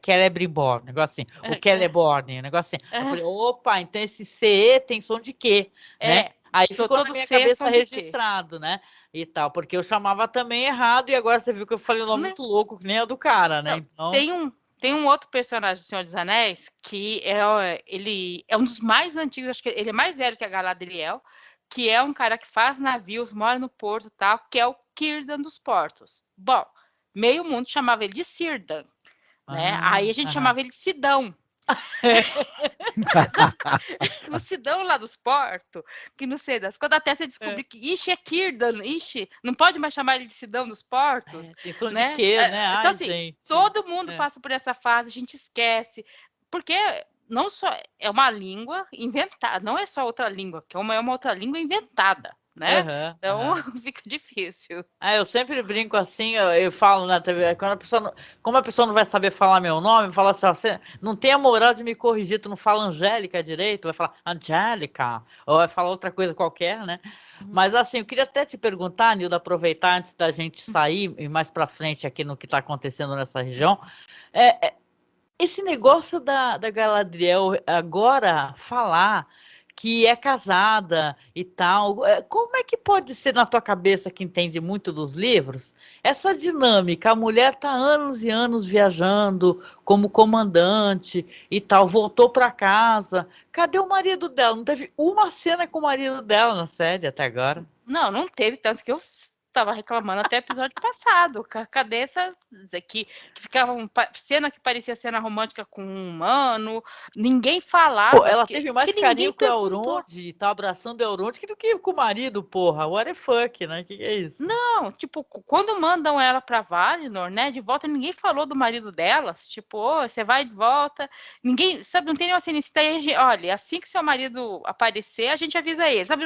Celebrimbor, negócio assim, o Celeborn, negócio assim. Eu falei, opa, então esse CE tem som de quê, né? Aí ficou na todo minha C cabeça são de quê? registrado, né? E tal, porque eu chamava também errado e agora você viu que eu falei um nome Né? muito louco, que nem é do cara, né? Não, Então, tem um outro personagem do Senhor dos Anéis que ele é um dos mais antigos, acho que ele é mais velho que a Galadriel, que é um cara que faz navios, mora no porto e tal, que é o Círdan dos Portos. Bom, meio mundo chamava ele de Círdan, né? Aí a gente chamava ele de Sidão. O Sidão lá dos portos, que não sei das quando até você descobrir que é Círdan, não pode mais chamar ele de Sidão dos portos, tem som de né? quê, né? Então, Ai, assim, gente. todo mundo É. passa por essa fase, a gente esquece, porque não só é uma língua inventada, não é só outra língua, que é uma outra língua inventada, né? Aham, Então aham. fica difícil. Eu sempre brinco assim, eu falo na TV, quando a pessoa como a pessoa não vai saber falar meu nome, fala assim, ó, você não tem a moral de me corrigir, tu não fala Angélica direito, vai falar Angélica, ou vai falar outra coisa qualquer, né? Mas assim, eu queria até te perguntar, Nilda, aproveitar antes da gente sair e mais para frente aqui no que está acontecendo nessa região, esse negócio da Galadriel agora falar que é casada e tal, como é que pode ser na tua cabeça que entende muito dos livros, essa dinâmica? A mulher tá anos e anos viajando como comandante e tal, voltou para casa. Cadê o marido dela? Não teve uma cena com o marido dela na série até agora. Não teve, tanto que eu estava reclamando até episódio passado. Cadê essa que ficava cena que parecia cena romântica com um humano, ninguém Pô, falava, ela porque, teve porque mais ninguém carinho com o perguntou. Elrond e tá abraçando o Elrond do que com o marido, porra. What the fuck, né? Que é isso? Não, tipo, quando mandam ela pra Valinor, né, de volta, ninguém falou do marido delas, tipo, oh, você vai de volta, ninguém, sabe, não tem nenhuma cena, olha, assim que seu marido aparecer, a gente avisa ele, sabe,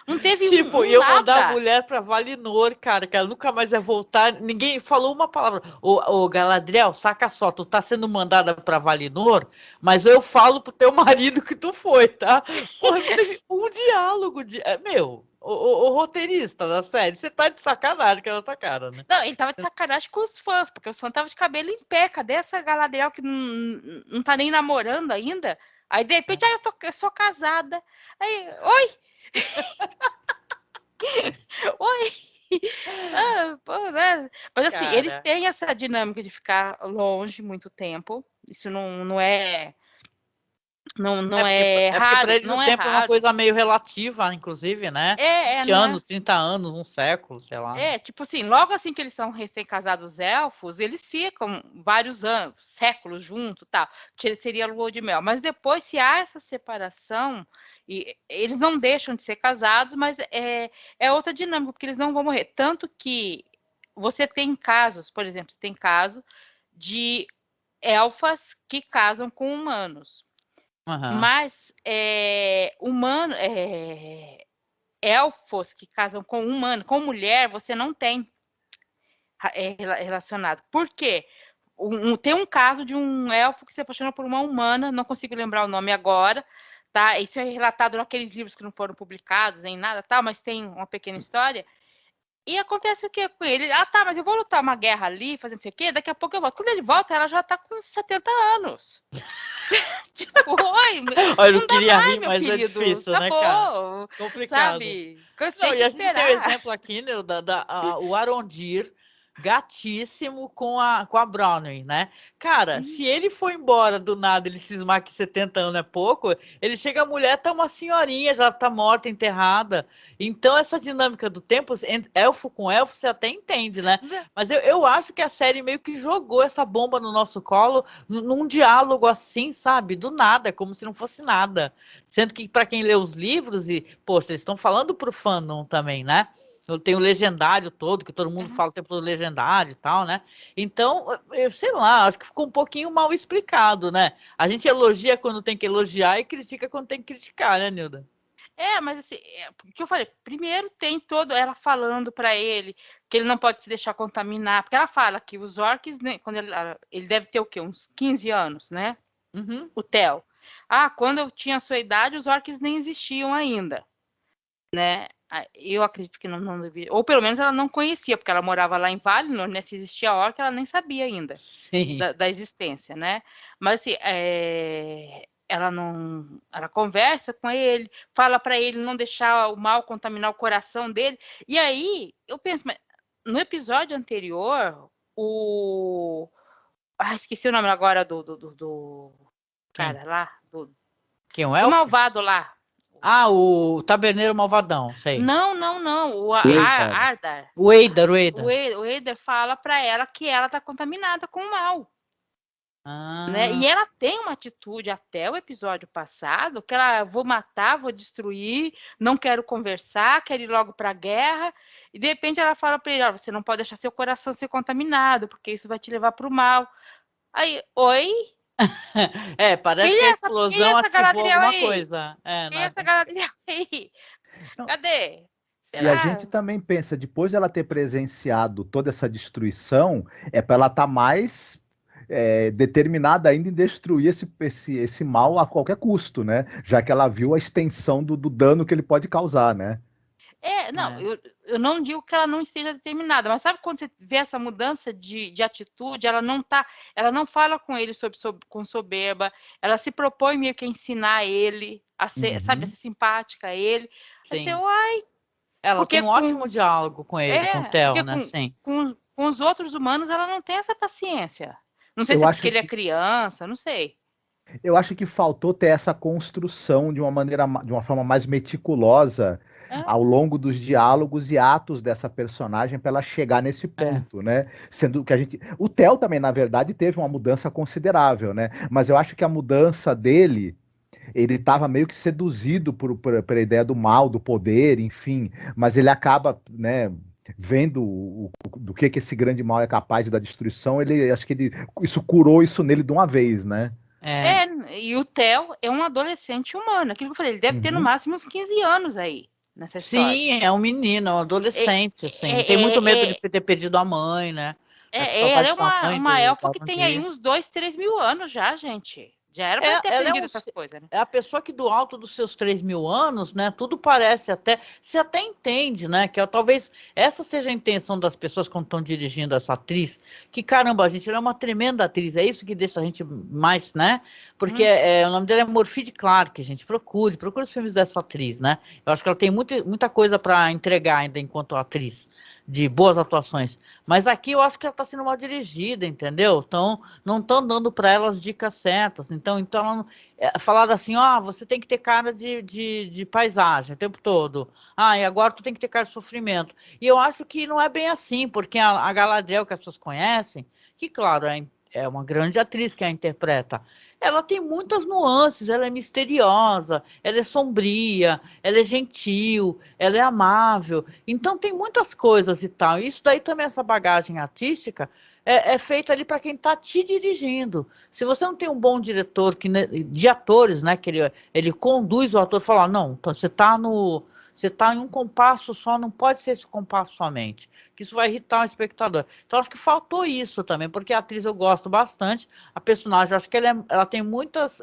não teve Tipo, um eu mandar a nada. mulher pra Valinor Valinor, cara, que ela nunca mais vai voltar. Ninguém falou uma palavra. Ô, Galadriel, saca só, tu tá sendo mandada pra Valinor, mas eu falo pro teu marido que tu foi, tá? Porra, não teve um diálogo de. O roteirista da série, você tá de sacanagem com essa cara, né? Não, ele tava de sacanagem com os fãs, porque os fãs estavam de cabelo em pé. Cadê essa Galadriel que não tá nem namorando ainda? Aí, de repente, eu sou casada. Aí, oi! Oi! Pô, né? Mas assim, eles Cara. têm essa dinâmica de ficar longe muito tempo. Isso não é. Não É é porque para raro, eles o não é tempo é uma raro. coisa meio relativa, inclusive, né? 20 Não é. anos, 30 anos, um século, sei lá. Tipo assim, logo assim que eles são recém-casados elfos, eles ficam vários anos, séculos juntos, tal. Seria lua de mel. Mas depois, se há essa separação, e eles não deixam de ser casados, mas é outra dinâmica, porque eles não vão morrer. Tanto que você tem casos, por exemplo, tem caso de elfas que casam com humanos. Uhum. Mas elfos que casam com humano, com mulher, você não tem relacionado. Por quê? Tem um caso de um elfo que se apaixonou por uma humana, não consigo lembrar o nome agora, tá? Isso é relatado naqueles livros que não foram publicados, nem nada, tá? Mas tem uma pequena história. E acontece o que com ele? Ah, tá, mas eu vou lutar uma guerra ali, fazendo não sei o quê, daqui a pouco eu volto. Quando ele volta, ela já tá com 70 anos. Tipo, oi, Olha, eu não dá queria mais, rir, meu mas é querido. difícil, né, cara? Acabou. Complicado. Sabe? Não, Cansei de e a gente tem o esperar. exemplo aqui, né, o Arondir, gatíssimo com a Bronwyn, né? Cara, se ele for embora do nada, ele cismar que 70 anos é pouco, ele chega, a mulher tá uma senhorinha, já tá morta, enterrada. Então, essa dinâmica do tempo, elfo com elfo, você até entende, né? Mas eu acho que a série meio que jogou essa bomba no nosso colo, num diálogo assim, sabe? Do nada, como se não fosse nada. Sendo que, para quem lê os livros, e, poxa, eles estão falando pro fandom também, né? Tem o legendário todo, que todo mundo fala o tempo do legendário e tal, né? Então, eu sei lá, acho que ficou um pouquinho mal explicado, né? A gente elogia quando tem que elogiar e critica quando tem que criticar, né, Nilda? Mas assim, o que eu falei, primeiro tem todo ela falando para ele que ele não pode se deixar contaminar, porque ela fala que os orcs, né, quando ele deve ter o quê? Uns 15 anos, né? Uhum. O Theo. Quando eu tinha a sua idade, os orcs nem existiam ainda, né? Eu acredito que não devia, ou pelo menos ela não conhecia, porque ela morava lá em Valinor, né? Se existia orc, ela nem sabia ainda da existência, né? Mas assim, ela conversa com ele, fala para ele não deixar o mal contaminar o coração dele. E aí eu penso, mas no episódio anterior, esqueci o nome agora do cara lá, Quem, o do elfo? malvado lá. O taberneiro malvadão, sei. Não, o Ardar. O Eidar. O Eider fala para ela que ela tá contaminada com o mal. Né? E ela tem uma atitude até o episódio passado que ela, vou matar, vou destruir, não quero conversar, quero ir logo para a guerra, e de repente ela fala para ele, você não pode deixar seu coração ser contaminado, porque isso vai te levar para o mal. Aí, oi? Parece que a explosão ativou alguma coisa. Quem é essa Galadriel aí? Cadê? E a gente também pensa, depois dela ter presenciado toda essa destruição, para ela estar mais determinada ainda em destruir esse mal a qualquer custo, né? Já que ela viu a extensão do dano que ele pode causar, né? Eu não digo que ela não esteja determinada, mas sabe quando você vê essa mudança de atitude, ela não fala com ele com soberba, ela se propõe meio que a ensinar ele a ser, sabe, a ser simpática a ele. Sim. Assim, uai. Ela tem um ótimo diálogo com ele, com o Theo, né? Sim. Com os outros humanos, ela não tem essa paciência. Não sei se é porque ele é criança, não sei. Eu acho que faltou ter essa construção de uma forma mais meticulosa ao longo dos diálogos e atos dessa personagem para ela chegar nesse ponto, né? Sendo que o Theo também, na verdade, teve uma mudança considerável, né? Mas eu acho que a mudança dele, ele estava meio que seduzido pela ideia do mal, do poder, enfim, mas ele acaba, né, vendo do que esse grande mal é capaz da destruição, acho que isso curou isso nele de uma vez, né? E o Theo é um adolescente humano, aquilo que eu falei, ele deve ter no máximo uns 15 anos aí. nessa história. Sim, é um menino, é um adolescente, assim. Tem muito medo de É, ter perdido a mãe, né? É com ela saudade é da mãe, uma elfa da que tem aí Arondir. uns 2, 3 mil anos já, gente. Já era para ter Ela é, aprendido essas coisas, né? é a pessoa que do alto dos seus 3.000 anos, né? Tudo parece até. Você até entende, né? Que talvez essa seja a intenção das pessoas quando estão dirigindo essa atriz. Que caramba, gente, ela é uma tremenda atriz. É isso que deixa a gente mais, né? Porque o nome dela é Morfydd Clark, gente. Procure os filmes dessa atriz, né? Eu acho que ela tem muita coisa para entregar ainda enquanto atriz. De boas atuações. Mas aqui eu acho que ela está sendo mal dirigida, entendeu? Então, não estão dando para ela as dicas certas. Então ela falaram assim, você tem que ter cara de paisagem o tempo todo. E agora tu tem que ter cara de sofrimento. E eu acho que não é bem assim, porque a Galadriel que as pessoas conhecem, que claro, é uma grande atriz que a interpreta, ela tem muitas nuances, ela é misteriosa, ela é sombria, ela é gentil, ela é amável. Então tem muitas coisas e tal. Isso daí também, essa bagagem artística, é feita ali para quem está te dirigindo. Se você não tem um bom diretor de atores, né, que ele conduz o ator, fala, não, então você está em um compasso só, não pode ser esse compasso somente, que isso vai irritar o espectador. Então acho que faltou isso também, porque a atriz eu gosto bastante, a personagem, acho que ela tem muitas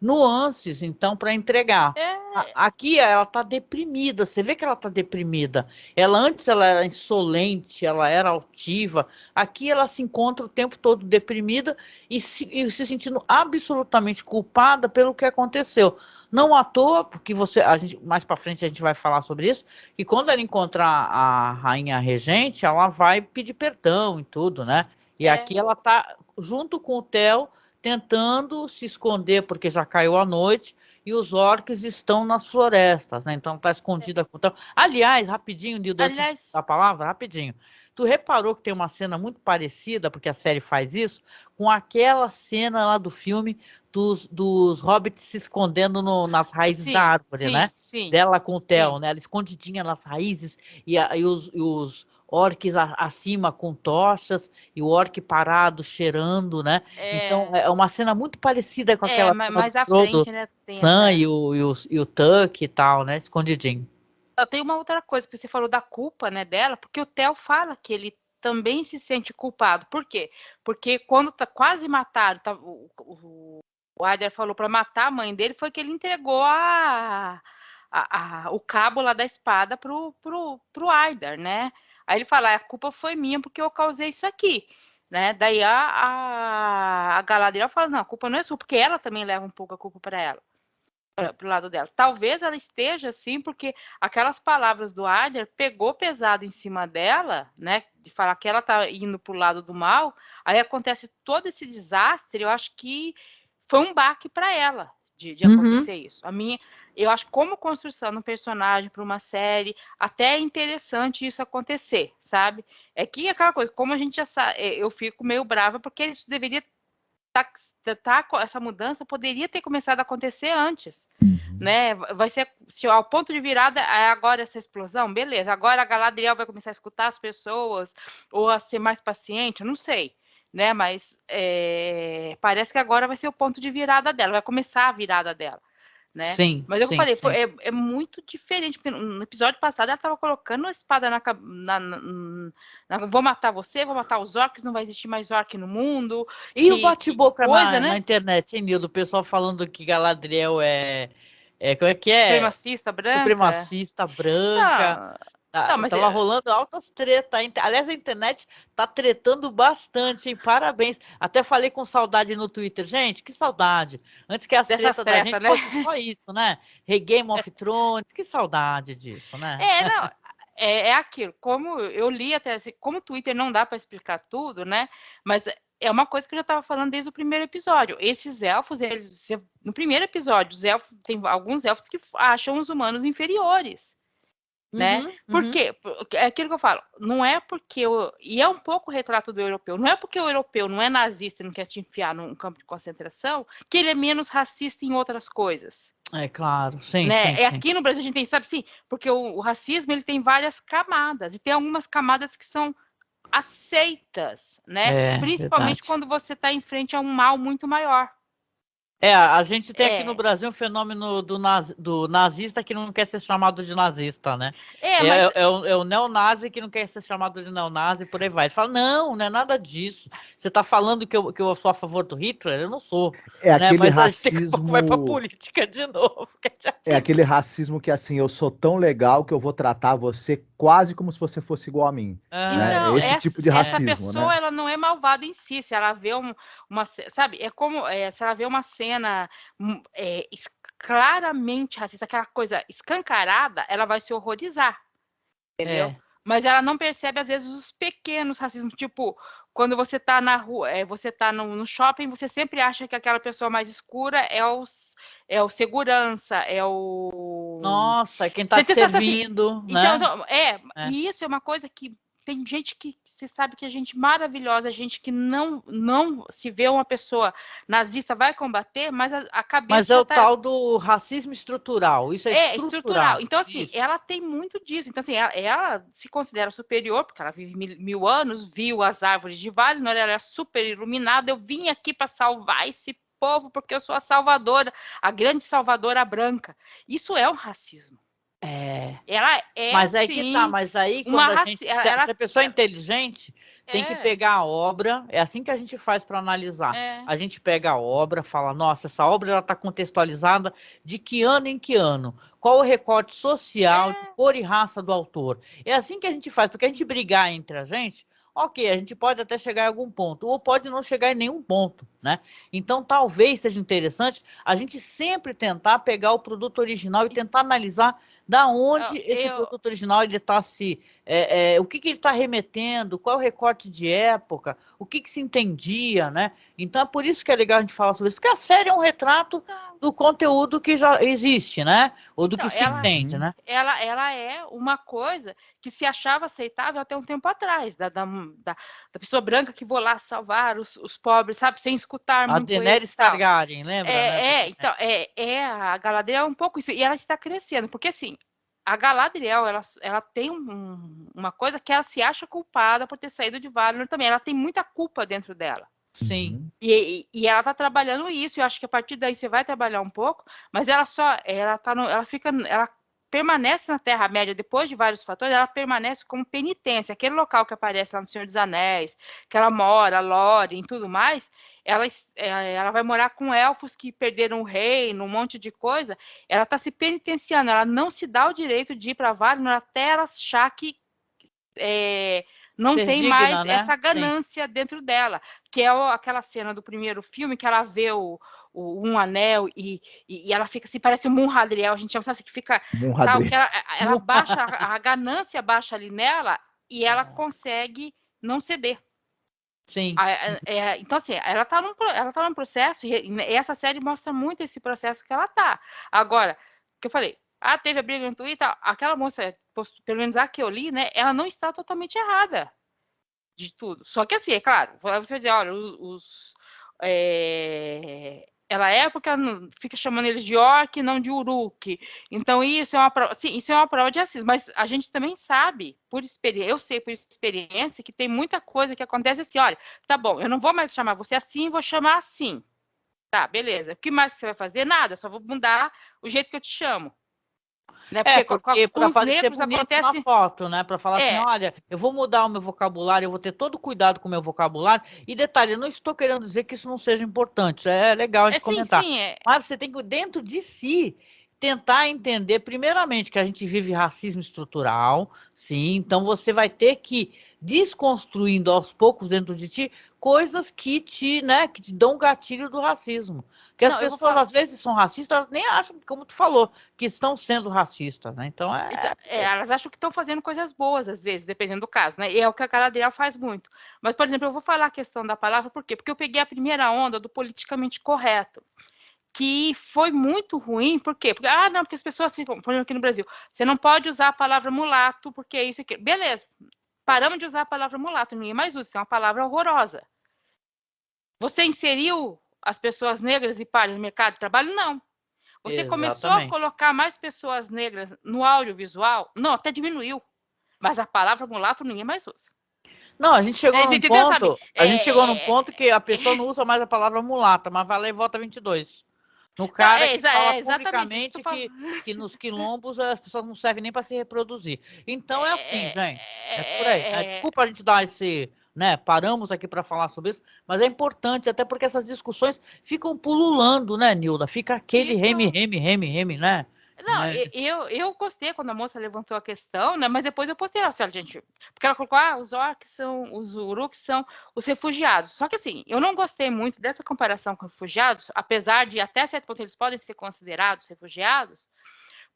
nuances, então, para entregar. É, Aqui ela está deprimida, você vê que ela está deprimida. Antes ela era insolente, ela era altiva. Aqui ela se encontra o tempo todo deprimida e se sentindo absolutamente culpada pelo que aconteceu. Não à toa, porque mais para frente a gente vai falar sobre isso, que quando ela encontrar a rainha regente, ela vai pedir perdão e tudo, né? E é, aqui ela está junto com o Theo tentando se esconder porque já caiu a noite e os orcs estão nas florestas, né? Então está escondida com o Theo. Aliás, rapidinho, Nildo, antes de dar aliás, a palavra, rapidinho. Tu reparou que tem uma cena muito parecida, porque a série faz isso, com aquela cena lá do filme dos hobbits se escondendo nas raízes da sim, árvore, né? sim, sim, Dela com o Theo, sim. né? Ela escondidinha nas raízes e os orcs acima com tochas e o orc parado cheirando, né? Então É, é uma cena muito parecida com aquela cena do mais à Frodo, frente, né, tem Sam essa. e o Tuck e tal, né? Escondidinho. Tem uma outra coisa que você falou da culpa, né, dela, porque o Theo fala que ele também se sente culpado. Por quê? Porque quando tá quase matado, o Adler falou para matar a mãe dele, foi que ele entregou o cabo lá da espada pro Aidar, né? Aí ele fala, a culpa foi minha porque eu causei isso aqui, né? Daí a Galadriel fala, não, a culpa não é sua, porque ela também leva um pouco a culpa para ela. Pro lado dela. Talvez ela esteja assim, porque aquelas palavras do Adler pegou pesado em cima dela, né? De falar que ela tá indo pro lado do mal, aí acontece todo esse desastre. Eu acho que foi um baque para ela de Uhum. acontecer isso. Eu acho que como construção do personagem para uma série, até é interessante isso acontecer, sabe? É que aquela coisa, como a gente já sabe, eu fico meio brava porque isso deveria essa mudança poderia ter começado a acontecer antes, né? Vai ser se ao ponto de virada é agora essa explosão, beleza? Agora a Galadriel vai começar a escutar as pessoas ou a ser mais paciente, eu não sei, né? Mas parece que agora vai ser o ponto de virada dela, vai começar a virada dela, né? Sim, Mas eu sim, falei, sim. é muito diferente, porque no episódio passado ela estava colocando a espada vou matar você, vou matar os orcs, não vai existir mais orc no mundo, E o que bate-boca coisa, na né? internet, hein, Nildo? O pessoal falando que Galadriel como é que é? Supremacista branca. Supremacista branca. Não, não, mas Tava rolando altas tretas. Aliás, a internet tá tretando bastante, hein? Parabéns. Até falei com saudade no Twitter. Gente, que saudade. Antes que as dessas tretas da tretas, gente né? fosse só isso, né? Game of Thrones. Que saudade disso, né? Não, é aquilo. Como eu li até assim, como o Twitter não dá para explicar tudo, né? Mas é uma coisa que eu já estava falando desde o primeiro episódio. Esses elfos, no primeiro episódio, tem alguns elfos que acham os humanos inferiores. Né? Uhum, Por uhum. quê? É aquilo que eu falo, não é porque e é um pouco o retrato do europeu, não é porque o europeu não é nazista e não quer te enfiar num campo de concentração, que ele é menos racista em outras coisas. É claro. Sim, Né? sim, sim. Aqui no Brasil a gente tem, sabe assim, porque o racismo ele tem várias camadas, e tem algumas camadas que são aceitas, né? É Principalmente verdade. quando você está em frente a um mal muito maior. A gente tem aqui no Brasil um fenômeno do nazista que não quer ser chamado de nazista, né? Mas... É o neonazi que não quer ser chamado de neonazi, por aí vai. Ele fala, não é nada disso. Você está falando que eu sou a favor do Hitler? Eu não sou. É né? aquele Mas a gente daqui a pouco vai para racismo. política de novo. É aquele racismo que, assim, eu sou tão legal que eu vou tratar você quase como se você fosse igual a mim. Né? É Então, esse tipo de essa racismo, pessoa, né? ela não é malvada em si. Se ela vê sabe, se ela vê uma cena claramente racista, aquela coisa escancarada, ela vai se horrorizar, entendeu? Mas ela não percebe, às vezes, os pequenos racismos, tipo, quando você tá na rua, você tá no shopping, você sempre acha que aquela pessoa mais escura é o segurança, é o... Nossa, é quem está te servindo, assim, né? Então, e isso é uma coisa que tem gente que você sabe que é gente maravilhosa, gente que não se vê uma pessoa nazista vai combater, mas a cabeça Mas é o tal do racismo estrutural, isso é estrutural. Então, assim, isso. ela tem muito disso. Então, assim, ela se considera superior, porque ela vive mil anos, viu as árvores de Valinor, ela é super iluminada. Eu vim aqui para salvar esse povo, porque eu sou a salvadora, a grande salvadora branca. Isso é um racismo. Ela é, mas aí que tá, sim, mas aí quando se a pessoa é inteligente, tem que pegar a obra, é assim que a gente faz para analisar. A gente pega a obra, fala, nossa, essa obra ela está contextualizada de que ano em que ano? Qual o recorte social, de cor e raça do autor? É assim que a gente faz, porque a gente brigar entre a gente, ok, a gente pode até chegar em algum ponto, ou pode não chegar em nenhum ponto, né? Então, talvez seja interessante a gente sempre tentar pegar o produto original e tentar analisar da onde esse produto original ele está o que ele está remetendo, qual é o recorte de época, o que se entendia, né? Então é por isso que é legal a gente falar sobre isso, porque a série é um retrato do conteúdo que já existe, né? Ou do que se entende, né? Ela é uma coisa que se achava aceitável até um tempo atrás, da pessoa branca que vou lá salvar os pobres, sabe? Sem escutar muito eles. A Daenerys Targaryen, lembra? Então, a Galadriel é um pouco isso, e ela está crescendo, porque assim, a Galadriel, ela tem uma coisa que ela se acha culpada por ter saído de Valinor também, ela tem muita culpa dentro dela. Sim. E ela tá trabalhando isso, eu acho que a partir daí você vai trabalhar um pouco, mas ela permanece na Terra-média depois de vários fatores, ela permanece como penitência, aquele local que aparece lá no Senhor dos Anéis, que ela mora, Lórien e tudo mais, ela vai morar com elfos que perderam o reino, um monte de coisa, ela está se penitenciando, ela não se dá o direito de ir para Valinor até ela achar que não ser tem digna, mais né? essa ganância dentro dela, que é aquela cena do primeiro filme que ela vê um anel e ela fica assim, parece um Munhadriel, a gente chama, sabe, que fica tal, que ela baixa, a ganância baixa ali nela e ela consegue não ceder. Sim. Então, assim, ela tá num processo, e essa série mostra muito esse processo que ela tá. Agora, que eu falei, teve a briga no Twitter, aquela moça, pelo menos a que eu li, né, ela não está totalmente errada de tudo. Só que assim, é claro, você vai dizer, olha, ela é porque ela fica chamando eles de orc, não de uruk. Então isso é uma prova, sim, isso é uma prova de racismo, mas a gente também sabe, por experiência, eu sei por experiência que tem muita coisa que acontece assim, olha, tá bom, eu não vou mais chamar você assim, vou chamar assim. Tá, beleza. O que mais você vai fazer? Nada, só vou mudar o jeito que eu te chamo. Né? Porque para parecer bonito acontece... na foto, né? Para falar assim, olha, eu vou mudar o meu vocabulário, eu vou ter todo cuidado com o meu vocabulário. E detalhe, eu não estou querendo dizer que isso não seja importante, é legal a gente comentar. Mas você tem que, dentro de si, tentar entender, primeiramente, que a gente vive racismo estrutural, sim, então você vai ter que desconstruindo aos poucos dentro de ti coisas que te dão gatilho do racismo. Porque as pessoas, às vezes, são racistas, elas nem acham, como tu falou, que estão sendo racistas, né? Então, elas acham que estão fazendo coisas boas, às vezes, dependendo do caso, né? E é o que a Galadriel faz muito. Mas, por exemplo, eu vou falar a questão da palavra, por quê? Porque eu peguei a primeira onda do politicamente correto, que foi muito ruim, por quê? Porque, não, porque as pessoas ficam, por exemplo, aqui no Brasil, você não pode usar a palavra mulato, porque é isso aqui. Beleza, paramos de usar a palavra mulato, ninguém mais usa, isso é uma palavra horrorosa. Você inseriu as pessoas negras e pardas no mercado de trabalho? Não. Você começou a colocar mais pessoas negras no audiovisual? Não, até diminuiu. Mas a palavra mulato ninguém mais usa. Não, a gente chegou num ponto que a pessoa não usa mais a palavra mulata, mas vai lá e vota 22. No cara É, que fala exatamente publicamente que nos quilombos as pessoas não servem nem para se reproduzir. Então é assim, gente. É por aí. Desculpa a gente dar esse, né? Paramos aqui para falar sobre isso, mas é importante, até porque essas discussões ficam pululando, né, Nilda? Fica aquele reme, né? Não, eu gostei quando a moça levantou a questão, né? Mas depois eu postei, assim, gente, porque ela colocou, os orcs são, os uruks são os refugiados. Só que assim, eu não gostei muito dessa comparação com refugiados, apesar de até certo ponto eles podem ser considerados refugiados,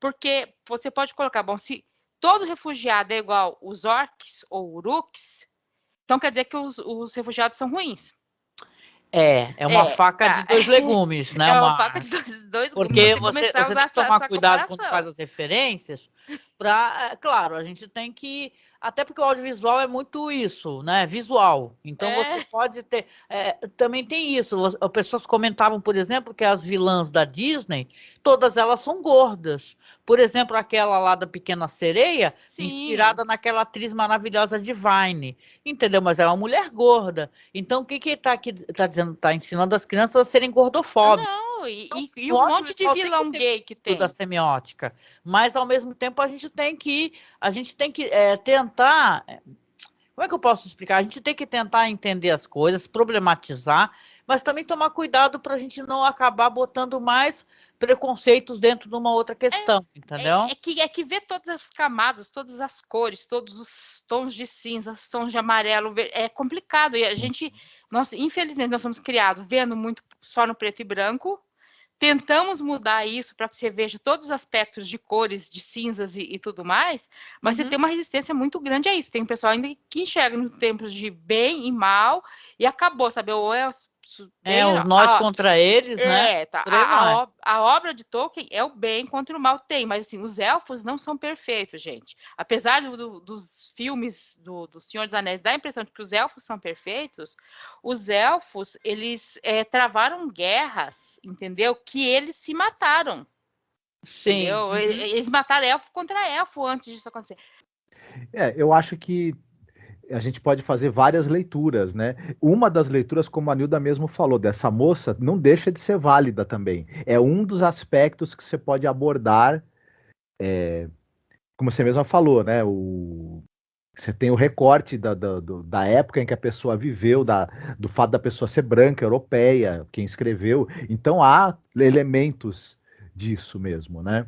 porque você pode colocar, bom, se todo refugiado é igual os orcs ou uruks, então quer dizer que os refugiados são ruins. É uma faca de dois legumes, né? É uma faca de dois gumes. Porque Você você começar a usar tem que tomar essa cuidado quando faz comparação. as referências, para, claro, a gente tem que, até porque o audiovisual é muito isso, né? Visual. Então você pode ter, também tem isso. As pessoas comentavam, por exemplo, que as vilãs da Disney, todas elas são gordas. Por exemplo, aquela lá da Pequena Sereia, Sim. inspirada naquela atriz maravilhosa Divine, entendeu? Mas ela é uma mulher gorda. Então o que que tá aqui tá dizendo? Tá ensinando as crianças a serem gordofóbicas. Não, Então, e o um monte de audiovisual tem que vilão ter gay que estudo da tem. semiótica, mas ao mesmo tempo a gente tem que tentar. Como é que eu posso explicar? A gente tem que tentar entender as coisas, problematizar, mas também tomar cuidado para a gente não acabar botando mais preconceitos dentro de uma outra questão, entendeu? É que ver todas as camadas, todas as cores, todos os tons de cinza, os tons de amarelo, é complicado. E a gente, infelizmente, nós somos criados vendo muito só no preto e branco. Tentamos mudar isso para que você veja todos os aspectos de cores, de cinzas e tudo mais, mas você tem uma resistência muito grande a isso. Tem um pessoal ainda que enxerga nos tempos de bem e mal e acabou, sabe? Ou bem, Os nós contra eles, né? tá. Por aí vai. A obra de Tolkien é o bem contra o mal, tem, mas assim, os elfos não são perfeitos, gente. Apesar dos filmes do Senhor dos Anéis dar a impressão de que os elfos são perfeitos, os elfos, eles travaram guerras, entendeu? Que eles se mataram. Sim. Entendeu? Eles mataram elfo contra elfo antes disso acontecer. Eu acho que a gente pode fazer várias leituras, né? Uma das leituras, como a Nilda mesmo falou, dessa moça, não deixa de ser válida também. É um dos aspectos que você pode abordar, como você mesma falou, né? Você tem o recorte da época em que a pessoa viveu, do fato da pessoa ser branca, europeia, quem escreveu. Então há elementos disso mesmo, né?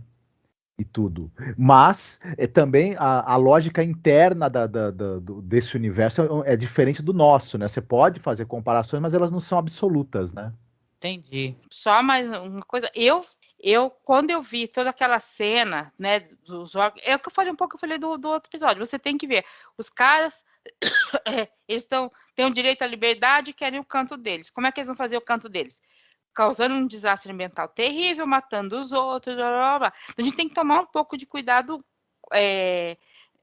E tudo. Mas também a lógica interna desse universo é diferente do nosso, né? Você pode fazer comparações, mas elas não são absolutas, né? Entendi. Só mais uma coisa, quando eu vi toda aquela cena, né, dos órgãos, é o que eu falei um pouco, eu falei do outro episódio, você tem que ver, os caras, eles têm o direito à liberdade e querem o canto deles. Como é que eles vão fazer o canto deles? Causando um desastre ambiental terrível, matando os outros, blá, blá, blá. Então, a gente tem que tomar um pouco de cuidado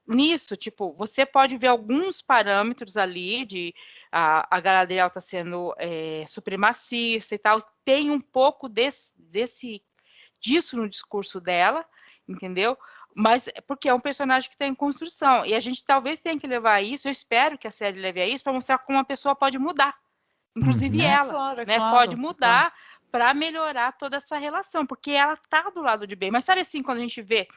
nisso, tipo, você pode ver alguns parâmetros ali de a Galadriel está sendo supremacista e tal, tem um pouco disso no discurso dela, entendeu? Mas porque é um personagem que está em construção, e a gente talvez tenha que levar isso, eu espero que a série leve a isso, para mostrar como a pessoa pode mudar, inclusive ela, né, pode mudar para melhorar toda essa relação, porque ela tá do lado de bem, mas sabe assim, quando a gente vê,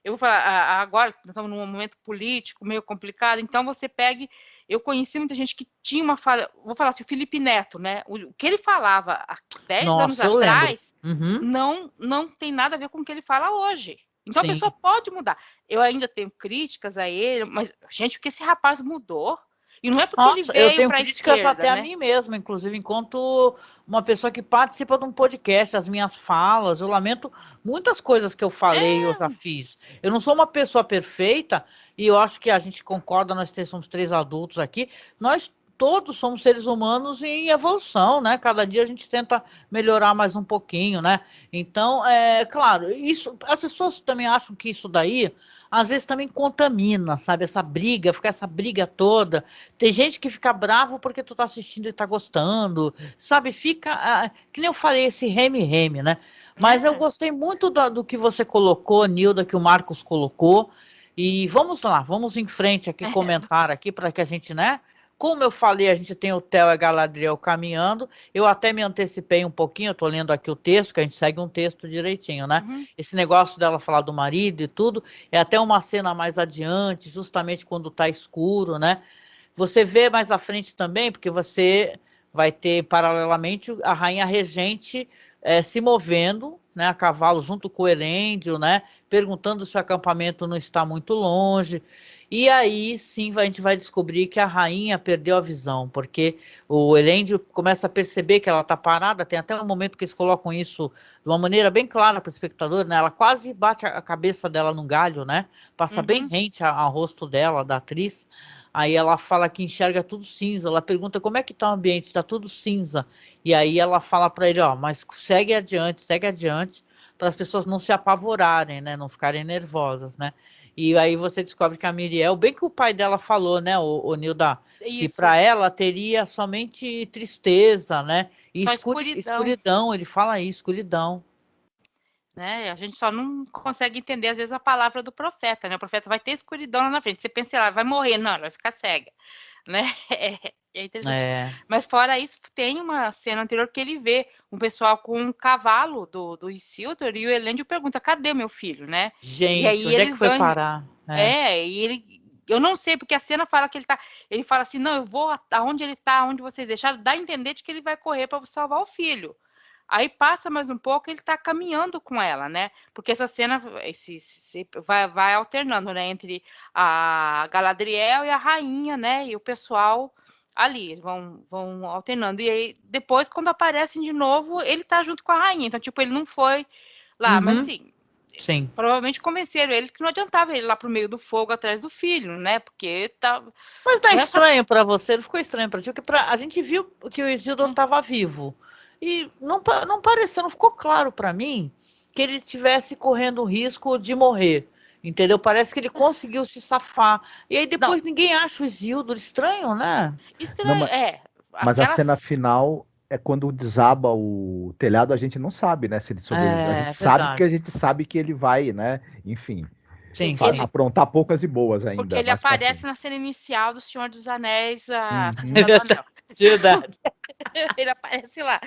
eu vou falar, agora estamos num momento político meio complicado, então você pega, eu conheci muita gente que tinha uma fala, vou falar assim, o Felipe Neto, né, o que ele falava há 10 anos atrás, não tem nada a ver com o que ele fala hoje. Então a pessoa pode mudar. Eu ainda tenho críticas a ele, mas, gente, o que esse rapaz mudou? E não é porque ele veio eu tenho para a críticas esquerda, até né? a mim mesma, inclusive, enquanto uma pessoa que participa de um podcast, as minhas falas, eu lamento muitas coisas que eu falei, eu já fiz. Eu não sou uma pessoa perfeita, e eu acho que a gente concorda, nós somos 3 adultos aqui, nós todos somos seres humanos em evolução, né? Cada dia a gente tenta melhorar mais um pouquinho, né? Então, claro, isso, as pessoas também acham que isso daí às vezes também contamina, sabe? Fica essa briga toda. Tem gente que fica bravo porque tu tá assistindo e tá gostando, sabe? Fica, que nem eu falei, esse reme-reme, né? Mas eu gostei muito do que você colocou, Nilda, que o Marcos colocou. E vamos lá, vamos em frente aqui, comentar aqui, para que a gente, né, Como eu falei, a gente tem o Theo e a Galadriel caminhando. Eu até me antecipei um pouquinho, eu estou lendo aqui o texto, que a gente segue um texto direitinho, né? Uhum. Esse negócio dela falar do marido e tudo, é até uma cena mais adiante, justamente quando está escuro, né? Você vê mais à frente também, porque você vai ter, paralelamente, a rainha regente se movendo, né, a cavalo junto com o Elêndio, né, perguntando se o acampamento não está muito longe. E aí sim a gente vai descobrir que a rainha perdeu a visão, porque o Elêndio começa a perceber que ela está parada. Tem até um momento que eles colocam isso de uma maneira bem clara para o espectador, né? Ela quase bate a cabeça dela num galho, né? Passa bem rente ao rosto dela, da atriz. Aí ela fala que enxerga tudo cinza. Ela pergunta como é que está o ambiente, está tudo cinza. E aí ela fala para ele, ó, mas segue adiante, para as pessoas não se apavorarem, né, não ficarem nervosas, né? E aí você descobre que a Miriel, bem que o pai dela falou, né, o Nilda, que Isso, para ela teria somente tristeza, né? E só escuridão, escuridão, ele fala isso, escuridão. né? A gente só não consegue entender, às vezes, a palavra do profeta, né? O profeta vai ter escuridão lá na frente. Você pensa, ela vai morrer, não, ela vai ficar cega, né? É interessante. É. Mas fora isso, tem uma cena anterior que ele vê um pessoal com um cavalo do Isildur e o Elêndio pergunta, cadê meu filho, né? E Gente, aí onde é que eles foi dão... parar? E ele... Eu não sei, porque a cena fala que ele fala assim, não, eu vou aonde ele tá, onde vocês deixaram, dá a entender de que ele vai correr para salvar o filho. Aí passa mais um pouco, ele tá caminhando com ela, né? Porque essa cena vai alternando, né? Entre a Galadriel e a rainha, né? E o pessoal ali, eles vão alternando. E aí, depois, quando aparecem de novo, ele tá junto com a rainha. Então, tipo, ele não foi lá. Mas, Uhum, assim, sim. provavelmente convenceram ele que não adiantava ele ir lá pro meio do fogo atrás do filho, né? Porque tá... Mas não é o resto... estranho para você? Não ficou estranho para ti? Porque a gente viu que o Isildur estava vivo. E não pareceu, não ficou claro para mim que ele estivesse correndo o risco de morrer. Entendeu? Parece que ele conseguiu se safar. E aí Não, depois ninguém acha o Isildur estranho, né? Não, estranho, mas a aquelas... cena final é quando desaba o telhado, a gente não sabe, né, se ele sobreviveu. A gente É sabe porque verdade. a gente sabe que ele vai, né, enfim, Sim, sim. aprontar poucas e boas Porque ainda, ele mais pra aparece frente. na cena inicial do Senhor dos Anéis, a É Uhum. Sociedade do verdade. Anel. Verdade. Ele aparece lá,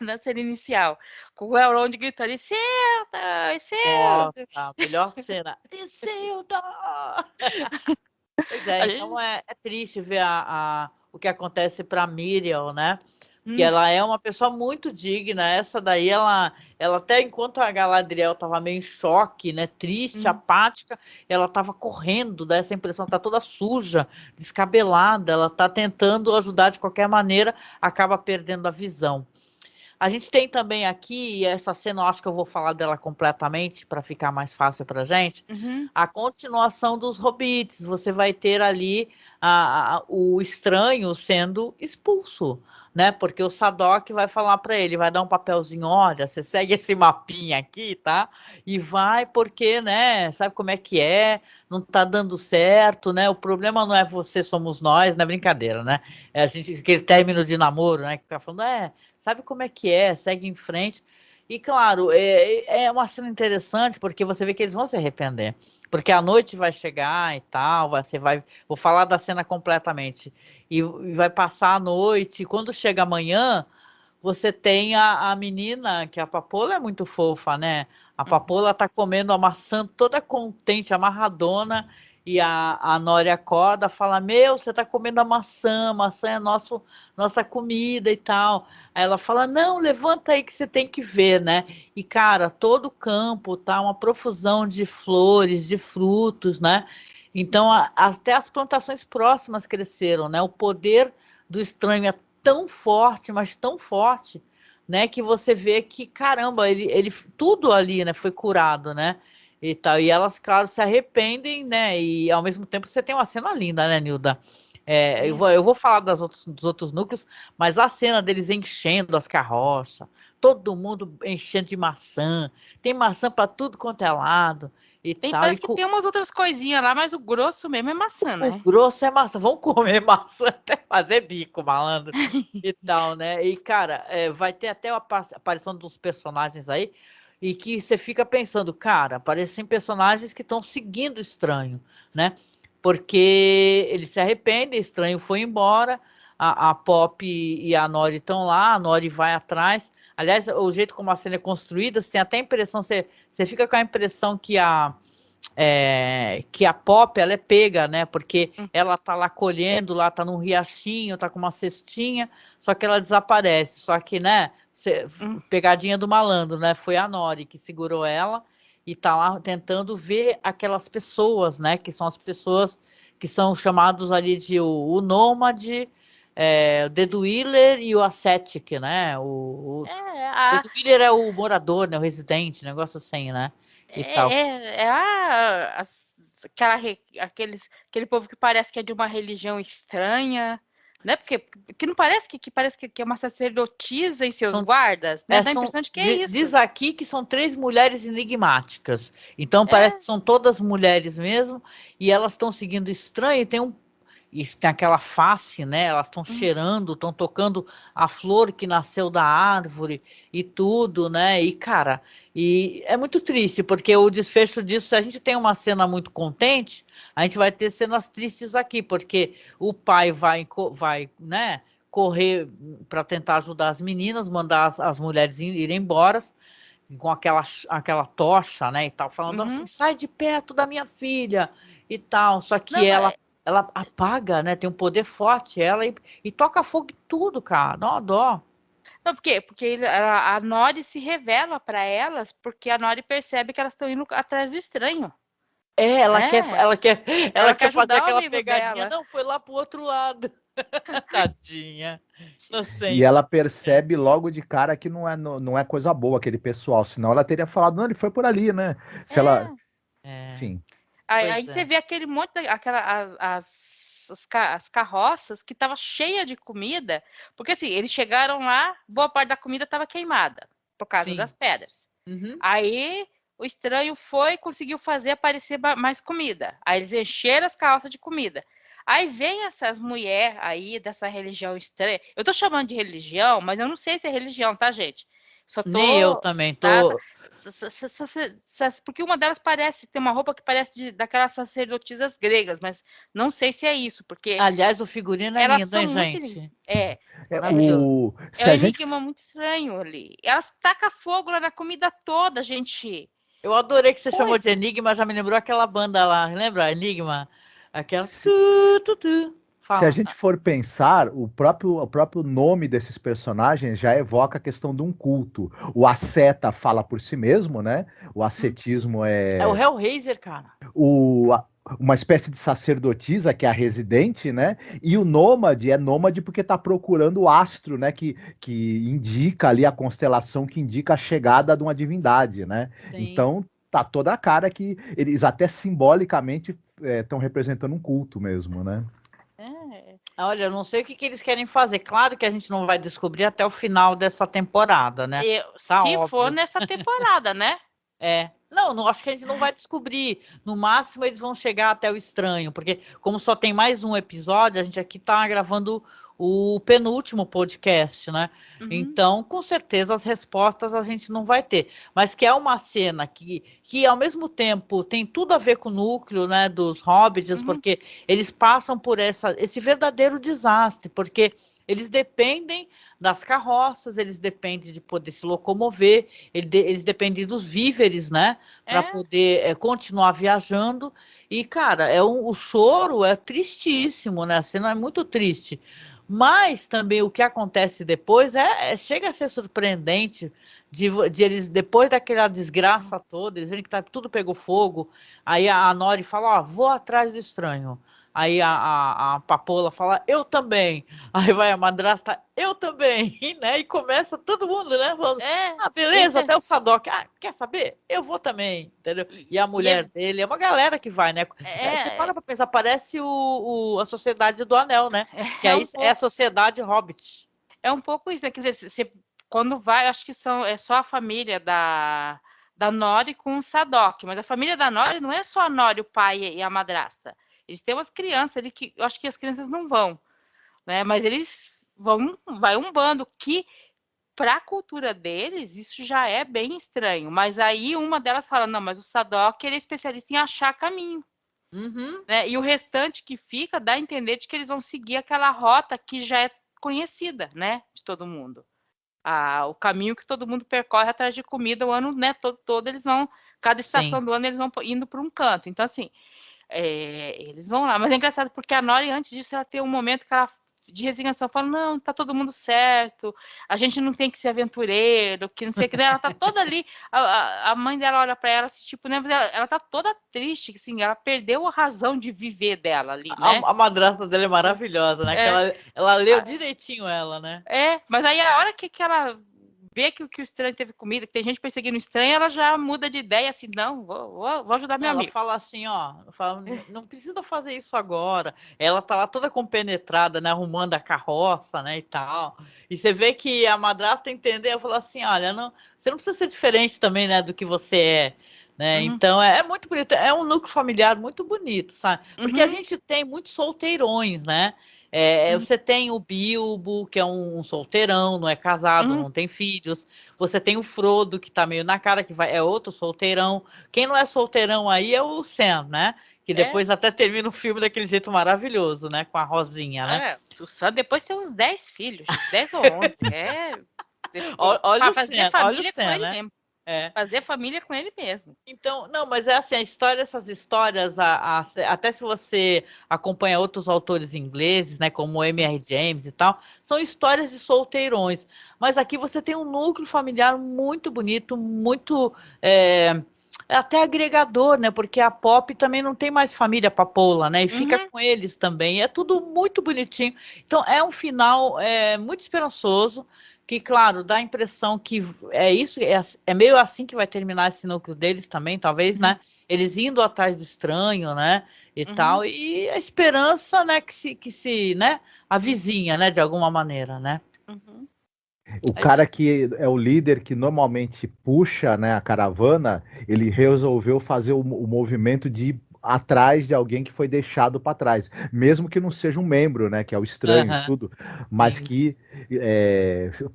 na cena inicial, com o Elrond gritando, Isilda, Isilda. Nossa, melhor cena. Isildur! Pois é, A então gente... é triste ver o que acontece para Miriam, né? Porque Hum, ela é uma pessoa muito digna. Essa daí, ela até enquanto a Galadriel estava meio em choque, né? Triste, hum. apática, ela estava correndo, dá essa impressão, tá toda suja, descabelada. Ela tá tentando ajudar de qualquer maneira, acaba perdendo a visão. A gente tem também aqui, e essa cena eu acho que eu vou falar dela completamente para ficar mais fácil para gente, Uhum. a continuação dos hobbits. Você vai ter ali o estranho sendo expulso, né? Porque o Sadok vai falar para ele, vai dar um papelzinho, olha, você segue esse mapinha aqui, tá? E vai porque, né? Sabe como é que é? Não tá dando certo, né? O problema não é você, somos nós, não é brincadeira, né? É a gente, aquele término de namoro, né? Que fica falando, sabe como é que é? Segue em frente. E claro, é uma cena interessante porque você vê que eles vão se arrepender. Porque a noite vai chegar e tal, vou falar da cena completamente. E vai passar a noite, e quando chega amanhã, você tem a menina, que a Papola é muito fofa, né? A Uhum. Papola tá comendo a maçã toda contente, amarradona, e a Nória acorda, fala: Meu, você tá comendo a maçã é nossa comida e tal. Aí ela fala: Não, levanta aí que você tem que ver, né? E cara, todo o campo tá uma profusão de flores, de frutos, né? Então, até as plantações próximas cresceram, né? O poder do estranho é tão forte, mas tão forte, né, que você vê que, caramba, ele tudo ali, né, foi curado, né, e tal. E elas, claro, se arrependem, né, e ao mesmo tempo você tem uma cena linda, né, Nilda? Eu vou falar dos outros núcleos, mas a cena deles enchendo as carroças, todo mundo enchendo de maçã, tem maçã para tudo quanto é lado e tal. Parece que tem umas outras coisinhas lá, mas o grosso mesmo é maçã, O né? grosso é maçã. Vamos comer maçã até fazer bico, malandro. E tal, né? E, cara, vai ter até a aparição dos personagens aí. E que você fica pensando, cara, parecem personagens que estão seguindo o estranho, né? porque ele se arrepende, o estranho foi embora, a Pop e a Nori estão lá, a Nori vai atrás. Aliás, o jeito como a cena é construída, você tem até a impressão, você fica com a impressão que a Pop ela é pega, né? Porque ela tá lá colhendo, lá tá num riachinho, tá com uma cestinha, só que ela desaparece. Só que, né? Pegadinha do malandro, né? Foi a Nori que segurou ela e tá lá tentando ver aquelas pessoas, né? Que são as pessoas que são chamados ali de o Nômade, o Dedo Wheeler e o Ascetic, né? O Dedo Wheeler é o morador, né? O residente, negócio assim, né? E tal. Aquele povo que parece que é de uma religião estranha, né? Porque não parece que parece que é uma sacerdotisa e seus guardas, né? Dá a impressão de que é isso. Diz aqui que são 3 mulheres enigmáticas. Então parece que são todas mulheres mesmo, e elas estão seguindo estranho, e tem aquela face, né? Elas estão cheirando, estão tocando a flor que nasceu da árvore e tudo, né? E, cara, e é muito triste, porque o desfecho disso, se a gente tem uma cena muito contente, a gente vai ter cenas tristes aqui, porque o pai vai, né, correr para tentar ajudar as meninas, mandar as mulheres irem embora, com aquela tocha, né, e tal, falando assim, sai de perto da minha filha, e tal, só que ela apaga, né? Tem um poder forte, ela e toca fogo em tudo, cara. Dá uma dó. Não, por quê? Porque a Nori se revela para elas, porque a Nori percebe que elas estão indo atrás do estranho. Ela quer fazer aquela pegadinha. Dela. Não, foi lá pro outro lado. Tadinha. E ela percebe logo de cara que não é coisa boa aquele pessoal, senão ela teria falado, não, ele foi por ali, né? Se ela. Enfim. Aí você vê aquele monte, as carroças que tava cheia de comida, porque assim, eles chegaram lá, boa parte da comida estava queimada, por causa das pedras. Aí o estranho conseguiu fazer aparecer mais comida. Aí eles encheram as carroças de comida. Aí vem essas mulheres aí dessa religião estranha. Eu tô chamando de religião, mas eu não sei se é religião, tá, gente? Nem eu também tô. Porque uma delas tem uma roupa que parece daquelas sacerdotisas gregas, mas não sei se é isso, porque. Aliás, o figurino é lindo, hein, gente? É um gente... enigma muito estranho ali. Elas tacam fogo lá na comida toda, gente. Eu adorei que você chamou de Enigma, já me lembrou aquela banda lá, lembra? Enigma? Aquela. Se a gente for pensar, o próprio nome desses personagens já evoca a questão de um culto. O asceta fala por si mesmo, né? O ascetismo é o Hellraiser, cara. Uma espécie de sacerdotisa, que é a residente, né? E o nômade é nômade porque está procurando o astro, né? Que indica ali a constelação que indica a chegada de uma divindade, né? Sim. Então tá toda a cara que eles até simbolicamente estão representando um culto mesmo, né? Olha, eu não sei o que eles querem fazer. Claro que a gente não vai descobrir até o final dessa temporada, né? Se for nessa temporada, né? Não, acho que a gente não vai descobrir. No máximo, eles vão chegar até o estranho, porque como só tem mais um episódio, a gente aqui tá gravando o penúltimo podcast, né? Então, com certeza, as respostas a gente não vai ter. Mas que é uma cena que ao mesmo tempo, tem tudo a ver com o núcleo, né, dos Hobbits, porque eles passam por esse verdadeiro desastre, porque eles dependem das carroças, eles dependem de poder se locomover, eles dependem dos víveres, né, para poder continuar viajando. E, cara, o choro é tristíssimo, né? A cena é muito triste. Mas também o que acontece depois chega a ser surpreendente de eles, depois daquela desgraça toda, eles verem que tudo pegou fogo. Aí a Nori fala, vou atrás do estranho. Aí a Papola fala, eu também. Aí vai a madrasta, eu também, né? E começa todo mundo, né? Falando, beleza, até o Sadok. Quer saber? Eu vou também, entendeu? E a mulher dele, é uma galera que vai, né? Você para pra pensar, parece a Sociedade do Anel, né? Que aí é a Sociedade Hobbit. É um pouco isso, né? Quer dizer, quando vai, acho que é só a família da Nori com o Sadok, mas a família da Nori não é só a Nori, o pai e a madrasta. Eles têm umas crianças ali que eu acho que as crianças não vão, né? Mas eles vai um bando que, para a cultura deles, isso já é bem estranho. Mas aí uma delas fala, não, mas o Sadok ele é especialista em achar caminho. Uhum. né? E o restante que fica dá a entender de que eles vão seguir aquela rota que já é conhecida, né, de todo mundo. O caminho que todo mundo percorre atrás de comida o ano, né, todo eles vão, cada estação Sim. do ano eles vão indo para um canto. Então, assim, eles vão lá. Mas é engraçado porque a Nori, antes disso, ela tem um momento que ela de resignação, fala, não, tá todo mundo certo, a gente não tem que ser aventureiro, que não sei o que, ela tá toda ali, a mãe dela olha para ela, assim, tipo, né, ela tá toda triste, assim, ela perdeu a razão de viver dela ali, né? A madrasta dele é maravilhosa, né? Que É, ela leu direitinho ela, né? mas aí a hora que ela vê que o estranho teve comida, que tem gente perseguindo o estranho, ela já muda de ideia, assim, não, vou ajudar meu Ela amigo. fala assim, ó, fala, não precisa fazer isso agora. Ela tá lá toda compenetrada, né, arrumando a carroça, né, e tal. E você vê que a madrasta entendeu, fala assim, olha, você não precisa ser diferente também, né, do que você é, né? Uhum, Então é muito bonito, é um núcleo familiar muito bonito, sabe? Porque a uhum, gente tem muitos solteirões, né? uhum, Você tem o Bilbo, que é um solteirão, não é casado, uhum. não tem filhos. Você tem o Frodo, que tá meio na cara, é outro solteirão. Quem não é solteirão aí é o Sam, né? Que É, depois até termina o filme daquele jeito maravilhoso, né? Com a Rosinha, né? o Sam depois tem uns 10 filhos, gente, 10 ou 11. Olha o Fazer Sam, olha o família com Sam, ele né? mesmo. É. Fazer família com ele mesmo. Então, não, mas é assim, a história, essas histórias, até se você acompanha outros autores ingleses, né, como o M.R. James e tal, são histórias de solteirões. Mas aqui você tem um núcleo familiar muito bonito, muito até agregador, né? Porque a Pop também não tem mais família papoula, né? E fica Uhum, com eles também. É tudo muito bonitinho. Então é um final muito esperançoso que, claro, dá a impressão que é isso, é meio assim que vai terminar esse núcleo deles também, talvez, uhum, né? Eles indo atrás do estranho, né? E uhum, tal, e a esperança, né, que se, né, avizinha, né, de alguma maneira, né? uhum. O É isso. cara que é o líder que normalmente puxa, né, a caravana, ele resolveu fazer o movimento de ir atrás de alguém que foi deixado para trás, mesmo que não seja um membro, né, que é o estranho e Aham, tudo, mas sim. que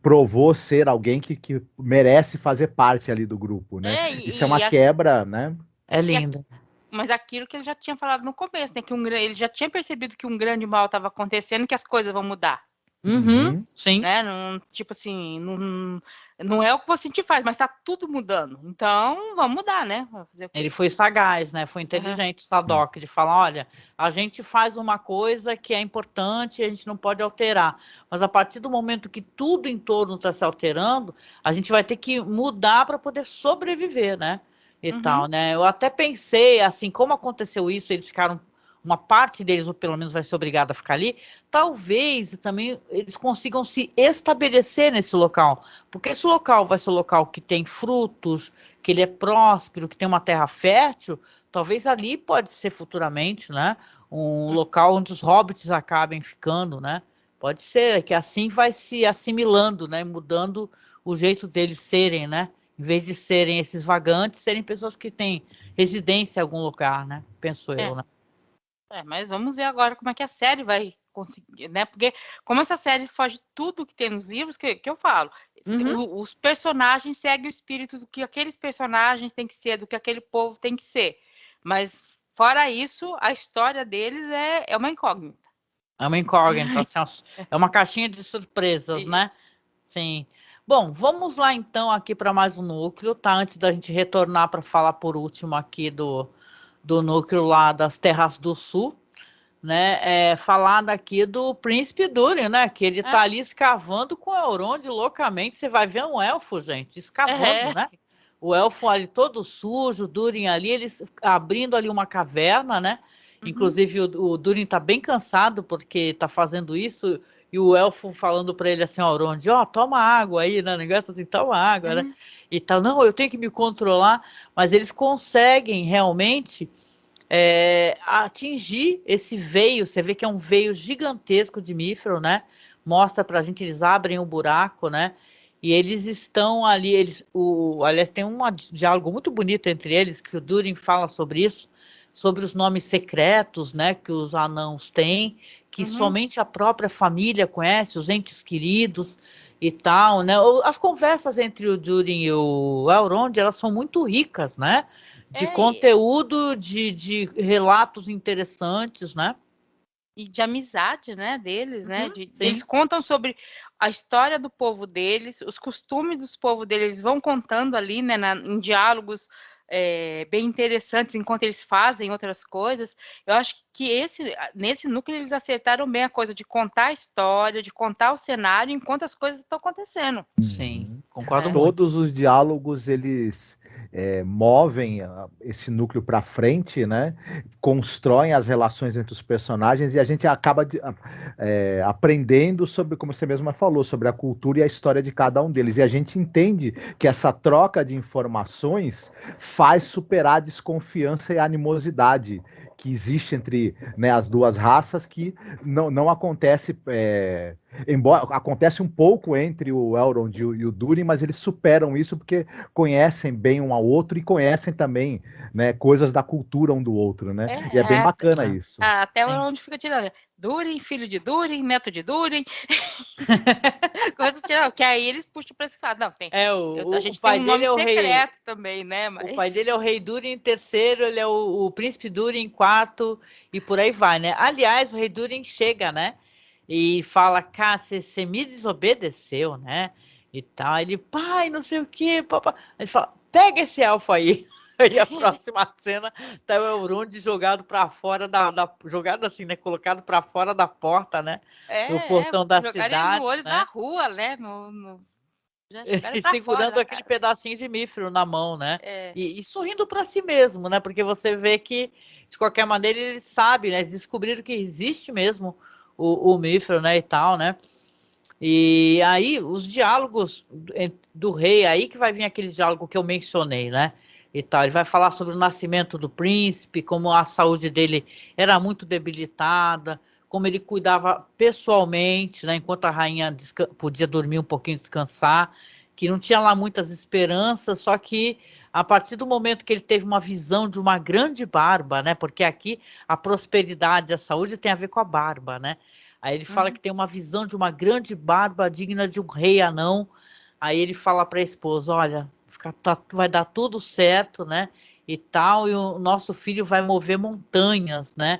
provou ser alguém que merece fazer parte ali do grupo, né? É, Isso é uma quebra, né? É e lindo. mas aquilo que ele já tinha falado no começo, né? Que ele já tinha percebido que um grande mal estava acontecendo, que as coisas vão mudar, Uhum, Uhum. sim. né? Não, tipo assim, não é o que você te faz, mas está tudo mudando. Então, vamos mudar, né? Vai fazer o Ele quê? foi sagaz, né? Foi Aham, inteligente, o Sadoc, de falar: olha, a gente faz uma coisa que é importante e a gente não pode alterar. Mas a partir do momento que tudo em torno está se alterando, a gente vai ter que mudar para poder sobreviver, né? E uhum, tal, né? Eu até pensei, assim, como aconteceu isso, eles ficaram. Uma parte deles, ou pelo menos vai ser obrigada a ficar ali, talvez também eles consigam se estabelecer nesse local. Porque esse local vai ser um local que tem frutos, que ele é próspero, que tem uma terra fértil, talvez ali pode ser futuramente, né? Um local onde os hobbits acabem ficando, né? Pode ser que assim vai se assimilando, né? Mudando o jeito deles serem, né? Em vez de serem esses vagantes, serem pessoas que têm residência em algum lugar, né? Penso eu, é, né? mas vamos ver agora como é que a série vai conseguir, né? Porque como essa série foge tudo que tem nos livros, que eu falo, Uhum. os personagens seguem o espírito do que aqueles personagens têm que ser, do que aquele povo tem que ser. Mas fora isso, a história deles é uma incógnita. É uma incógnita, assim, é uma caixinha de surpresas, né? Isso. Sim. Bom, vamos lá então aqui para mais um núcleo, tá? Antes da gente retornar para falar por último aqui do núcleo lá das Terras do Sul, né? Falar daqui do Príncipe Durin, né? Que ele tá É, ali escavando com o Elrond loucamente. Você vai ver um elfo, gente, escavando, é. né? O elfo ali todo sujo, o Durin ali, eles abrindo ali uma caverna, né? Uhum, Inclusive o Durin tá bem cansado porque tá fazendo isso e o elfo falando para ele assim, ó, Elrond, ó, toma água aí, né? O negócio assim, toma água, né? uhum, E tal, não, eu tenho que me controlar, mas eles conseguem realmente atingir esse veio. Você vê que é um veio gigantesco de Mithril, né? Mostra pra gente, eles abrem o buraco, né? E eles estão ali, aliás, tem um diálogo muito bonito entre eles, que o Durin fala sobre isso, sobre os nomes secretos, né, que os anãos têm, que uhum, somente a própria família conhece, os entes queridos e tal, né? As conversas entre o Durin e o Elrond, elas são muito ricas, né? de conteúdo, de relatos interessantes, né? E de amizade, né, deles, né? Sim. Eles contam sobre a história do povo deles, os costumes dos povos deles, eles vão contando ali, né, em diálogos bem interessantes, enquanto eles fazem outras coisas. Eu acho que nesse núcleo eles acertaram bem a coisa de contar a história, de contar o cenário, enquanto as coisas estão acontecendo. Sim, concordo muito. Todos os diálogos, eles movem esse núcleo para frente, né? Constroem as relações entre os personagens e a gente acaba aprendendo sobre, como você mesma falou, sobre a cultura e a história de cada um deles. E a gente entende que essa troca de informações faz superar a desconfiança e a animosidade que existe entre, né, as duas raças, que não acontece, embora acontece um pouco entre o Elrond e o Durin, mas eles superam isso porque conhecem bem um ao outro e conhecem também, né, coisas da cultura um do outro, né? E é bem bacana isso. Até onde fica tirando. Durin, filho de Durin, neto de Durin. Coisa tirando, que aí eles puxam para esse lado. Não, tem. A gente tem um nome secreto também, né? Mas... O pai dele é o rei Durin em terceiro, ele é o príncipe Durin em quarto, e por aí vai, né? Aliás, o rei Durin chega, né? E fala, cara, você me desobedeceu, né? E tal. Ele, pai, não sei o quê, papai. Ele fala, pega esse elfo aí. E a próxima cena tá o Elrond jogado para fora jogado assim, né? Colocado para fora da porta, né? No portão da cidade. No olho da rua, né? E segurando aquele pedacinho de mithril na mão, né? E sorrindo para si mesmo, né? Porque você vê que, de qualquer maneira, ele sabe, né? Eles descobriram que existe mesmo o mithril, né? E tal, né? E aí, os diálogos do rei, aí que vai vir aquele diálogo que eu mencionei, né? E tal. Ele vai falar sobre o nascimento do príncipe, como a saúde dele era muito debilitada, como ele cuidava pessoalmente, né, enquanto a rainha podia dormir um pouquinho, descansar, que não tinha lá muitas esperanças, só que a partir do momento que ele teve uma visão de uma grande barba, né, porque aqui a prosperidade, a saúde tem a ver com a barba, né? Aí ele fala que tem uma visão de uma grande barba digna de um rei anão. Aí ele fala para a esposa, olha, vai dar tudo certo, né? E tal, e o nosso filho vai mover montanhas, né?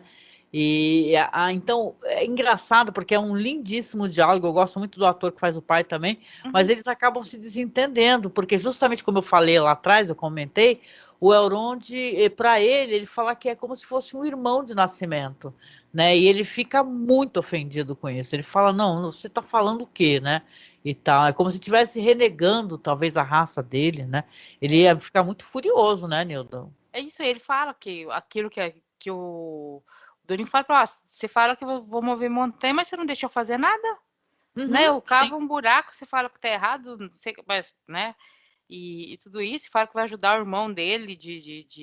Então é engraçado porque é um lindíssimo diálogo. Eu gosto muito do ator que faz o pai também, mas eles acabam se desentendendo, porque justamente como eu falei lá atrás, eu comentei, o Elrond, para ele fala que é como se fosse um irmão de nascimento, né? E ele fica muito ofendido com isso. Ele fala, não, você está falando o quê, né? E tal. É como se estivesse renegando talvez a raça dele, né? Ele ia ficar muito furioso, né, Nildo? É isso, ele fala que aquilo que o Durin fala, você fala que eu vou mover montanha, mas você não deixa eu fazer nada, né? Eu cavo um buraco, você fala que tá errado, não sei, mas, né? E tudo isso, fala que vai ajudar o irmão dele de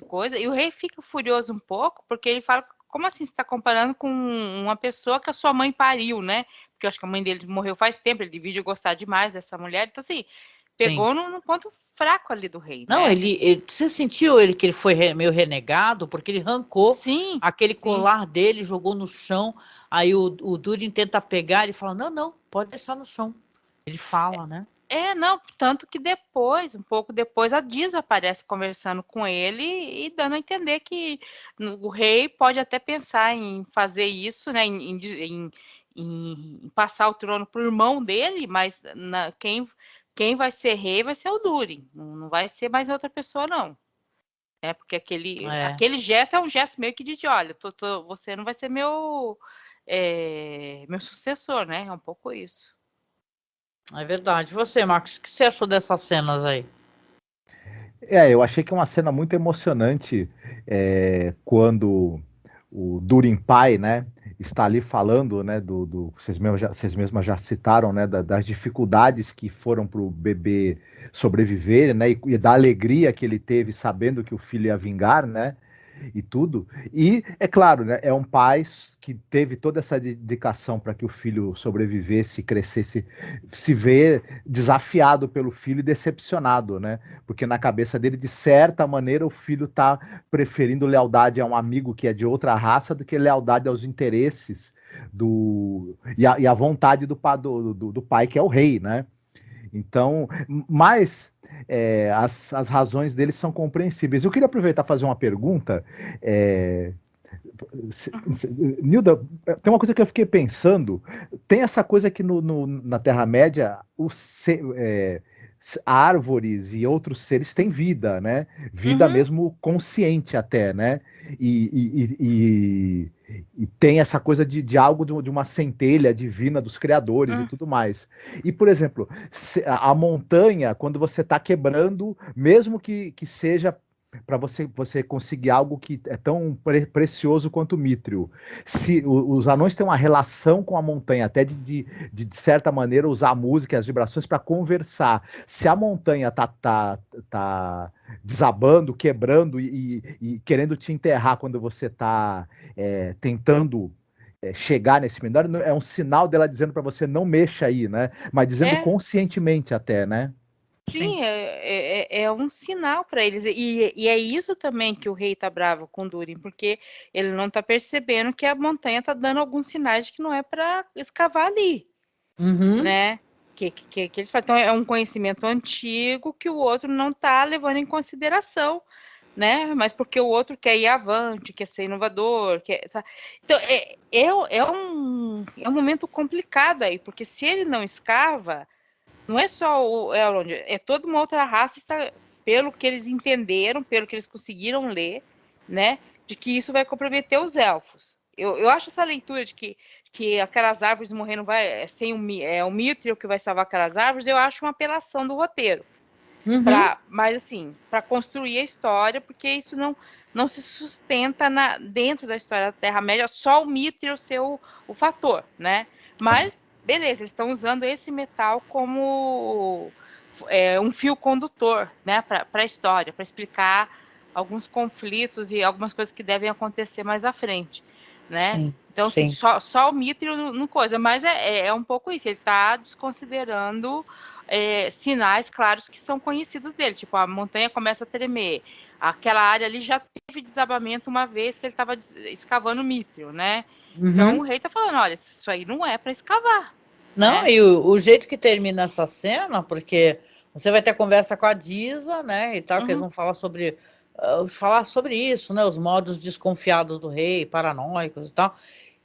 coisa. E o rei fica furioso um pouco, porque ele fala, como assim você está comparando com uma pessoa que a sua mãe pariu, né? Porque eu acho que a mãe dele morreu faz tempo, ele divide gostar demais dessa mulher. Então, assim, pegou num ponto fraco ali do rei. Não, né? Você sentiu que ele foi meio renegado, porque ele arrancou aquele colar dele, jogou no chão. Aí o Durin tenta pegar, ele fala, não, pode deixar no chão. Ele fala, né? Não, tanto que depois, um pouco depois, a Diz aparece conversando com ele e dando a entender que o rei pode até pensar em fazer isso, né, em passar o trono para o irmão dele, mas quem vai ser rei vai ser o Durin, não vai ser mais outra pessoa, não. Porque aquele gesto é um gesto meio que de olha, você não vai ser meu sucessor, né? É um pouco isso. É verdade. Você, Marcos, o que você achou dessas cenas aí? Eu achei que é uma cena muito emocionante quando o Durin pai, né, está ali falando, né, vocês mesmas já citaram, né, das dificuldades que foram para o bebê sobreviver, né, e da alegria que ele teve sabendo que o filho ia vingar, né, e tudo. E, é claro, né, é um pai que teve toda essa dedicação para que o filho sobrevivesse, crescesse, se vê desafiado pelo filho e decepcionado, né? Porque na cabeça dele, de certa maneira, o filho está preferindo lealdade a um amigo que é de outra raça do que lealdade aos interesses e a vontade do pai, que é o rei, né? Então, mas as razões deles são compreensíveis. Eu queria aproveitar e fazer uma pergunta. Nilda, tem uma coisa que eu fiquei pensando. Tem essa coisa que na Terra-média árvores e outros seres têm vida, né? Vida mesmo consciente até, né? E tem essa coisa de algo de uma centelha divina dos criadores e tudo mais. E, por exemplo, a montanha, quando você está quebrando, mesmo que seja para você conseguir algo que é tão precioso quanto o mítrio. Se os anões têm uma relação com a montanha, até de certa maneira usar a música e as vibrações para conversar. Se a montanha tá desabando, quebrando e querendo te enterrar quando você está tentando chegar nesse menor, é um sinal dela dizendo para você não mexa aí, né? Mas dizendo conscientemente até, né? Sim, é um sinal para eles. E é isso também que o rei tá bravo com Durin, porque ele não tá percebendo que a montanha tá dando alguns sinais de que não é para escavar ali, né? Que eles falam. Então, é um conhecimento antigo que o outro não tá levando em consideração, né? Mas porque o outro quer ir avante, quer ser inovador, tá? Então, é um momento complicado aí, porque se ele não escava, não é só o Elrond, é toda uma outra raça, está, pelo que eles entenderam, pelo que eles conseguiram ler, né, de que isso vai comprometer os elfos. Eu acho essa leitura de que aquelas árvores morrendo sem o Mithril que vai salvar aquelas árvores, eu acho uma apelação do roteiro. Mas assim, para construir a história, porque isso não se sustenta dentro da história da Terra-média, só o Mithril ser o fator, né? Mas beleza, eles estão usando esse metal como um fio condutor, né, para a história, para explicar alguns conflitos e algumas coisas que devem acontecer mais à frente, né? Sim, então, sim. Assim, só o Mithril não coisa, mas é um pouco isso, ele está desconsiderando sinais claros que são conhecidos dele, tipo, a montanha começa a tremer, aquela área ali já teve desabamento uma vez que ele estava escavando Mithril, né? Então o rei tá falando, olha, isso aí não é para escavar. Não, né? e o jeito que termina essa cena, porque você vai ter conversa com a Disa, né, e tal, que eles vão falar sobre isso, né, os modos desconfiados do rei, paranoicos e tal.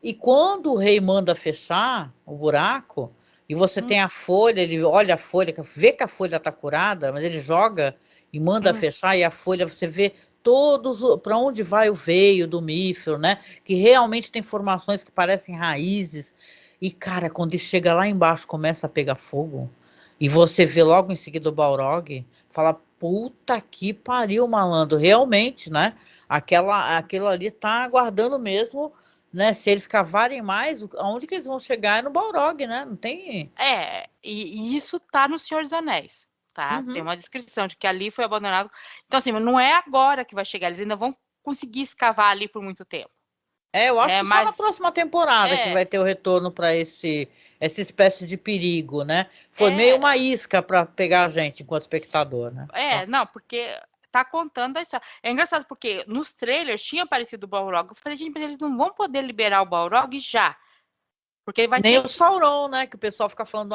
E quando o rei manda fechar o buraco, e você tem a folha, ele olha a folha, vê que a folha está curada, mas ele joga e manda fechar, e a folha você vê para onde vai o veio do Mithril, né? Que realmente tem formações que parecem raízes. E, cara, quando ele chega lá embaixo, começa a pegar fogo, e você vê logo em seguida o Balrog, fala, puta que pariu, malandro, realmente, né? Aquilo ali tá aguardando mesmo, né? Se eles cavarem mais, aonde que eles vão chegar é no Balrog, né? Não tem... E isso tá no Senhor dos Anéis, tá? Tem uma descrição de que ali foi abandonado. Então, assim, não é agora que vai chegar, eles ainda vão conseguir escavar ali por muito tempo. Eu acho que só na próxima temporada que vai ter o retorno para essa espécie de perigo, né? Foi meio uma isca para pegar a gente enquanto espectador, né? Não, porque tá contando a história. É engraçado porque nos trailers tinha aparecido o Balrog. Eu falei, gente, mas eles não vão poder liberar o Balrog já. Porque vai Nem ter o Sauron, né? Que o pessoal fica falando,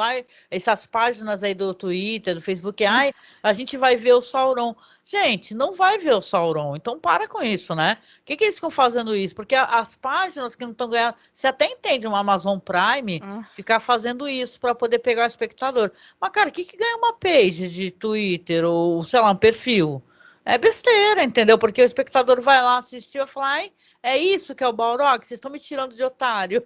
essas páginas aí do Twitter, do Facebook, a gente vai ver o Sauron. Gente, não vai ver o Sauron, então para com isso, né? O que eles ficam fazendo isso? Porque as páginas que não estão ganhando, você até entende uma Amazon Prime ficar fazendo isso para poder pegar o espectador. Mas, cara, o que ganha uma page de Twitter ou, sei lá, um perfil? É besteira, entendeu? Porque o espectador vai lá assistir e fala, é isso que é o Balrog? Vocês estão me tirando de otário.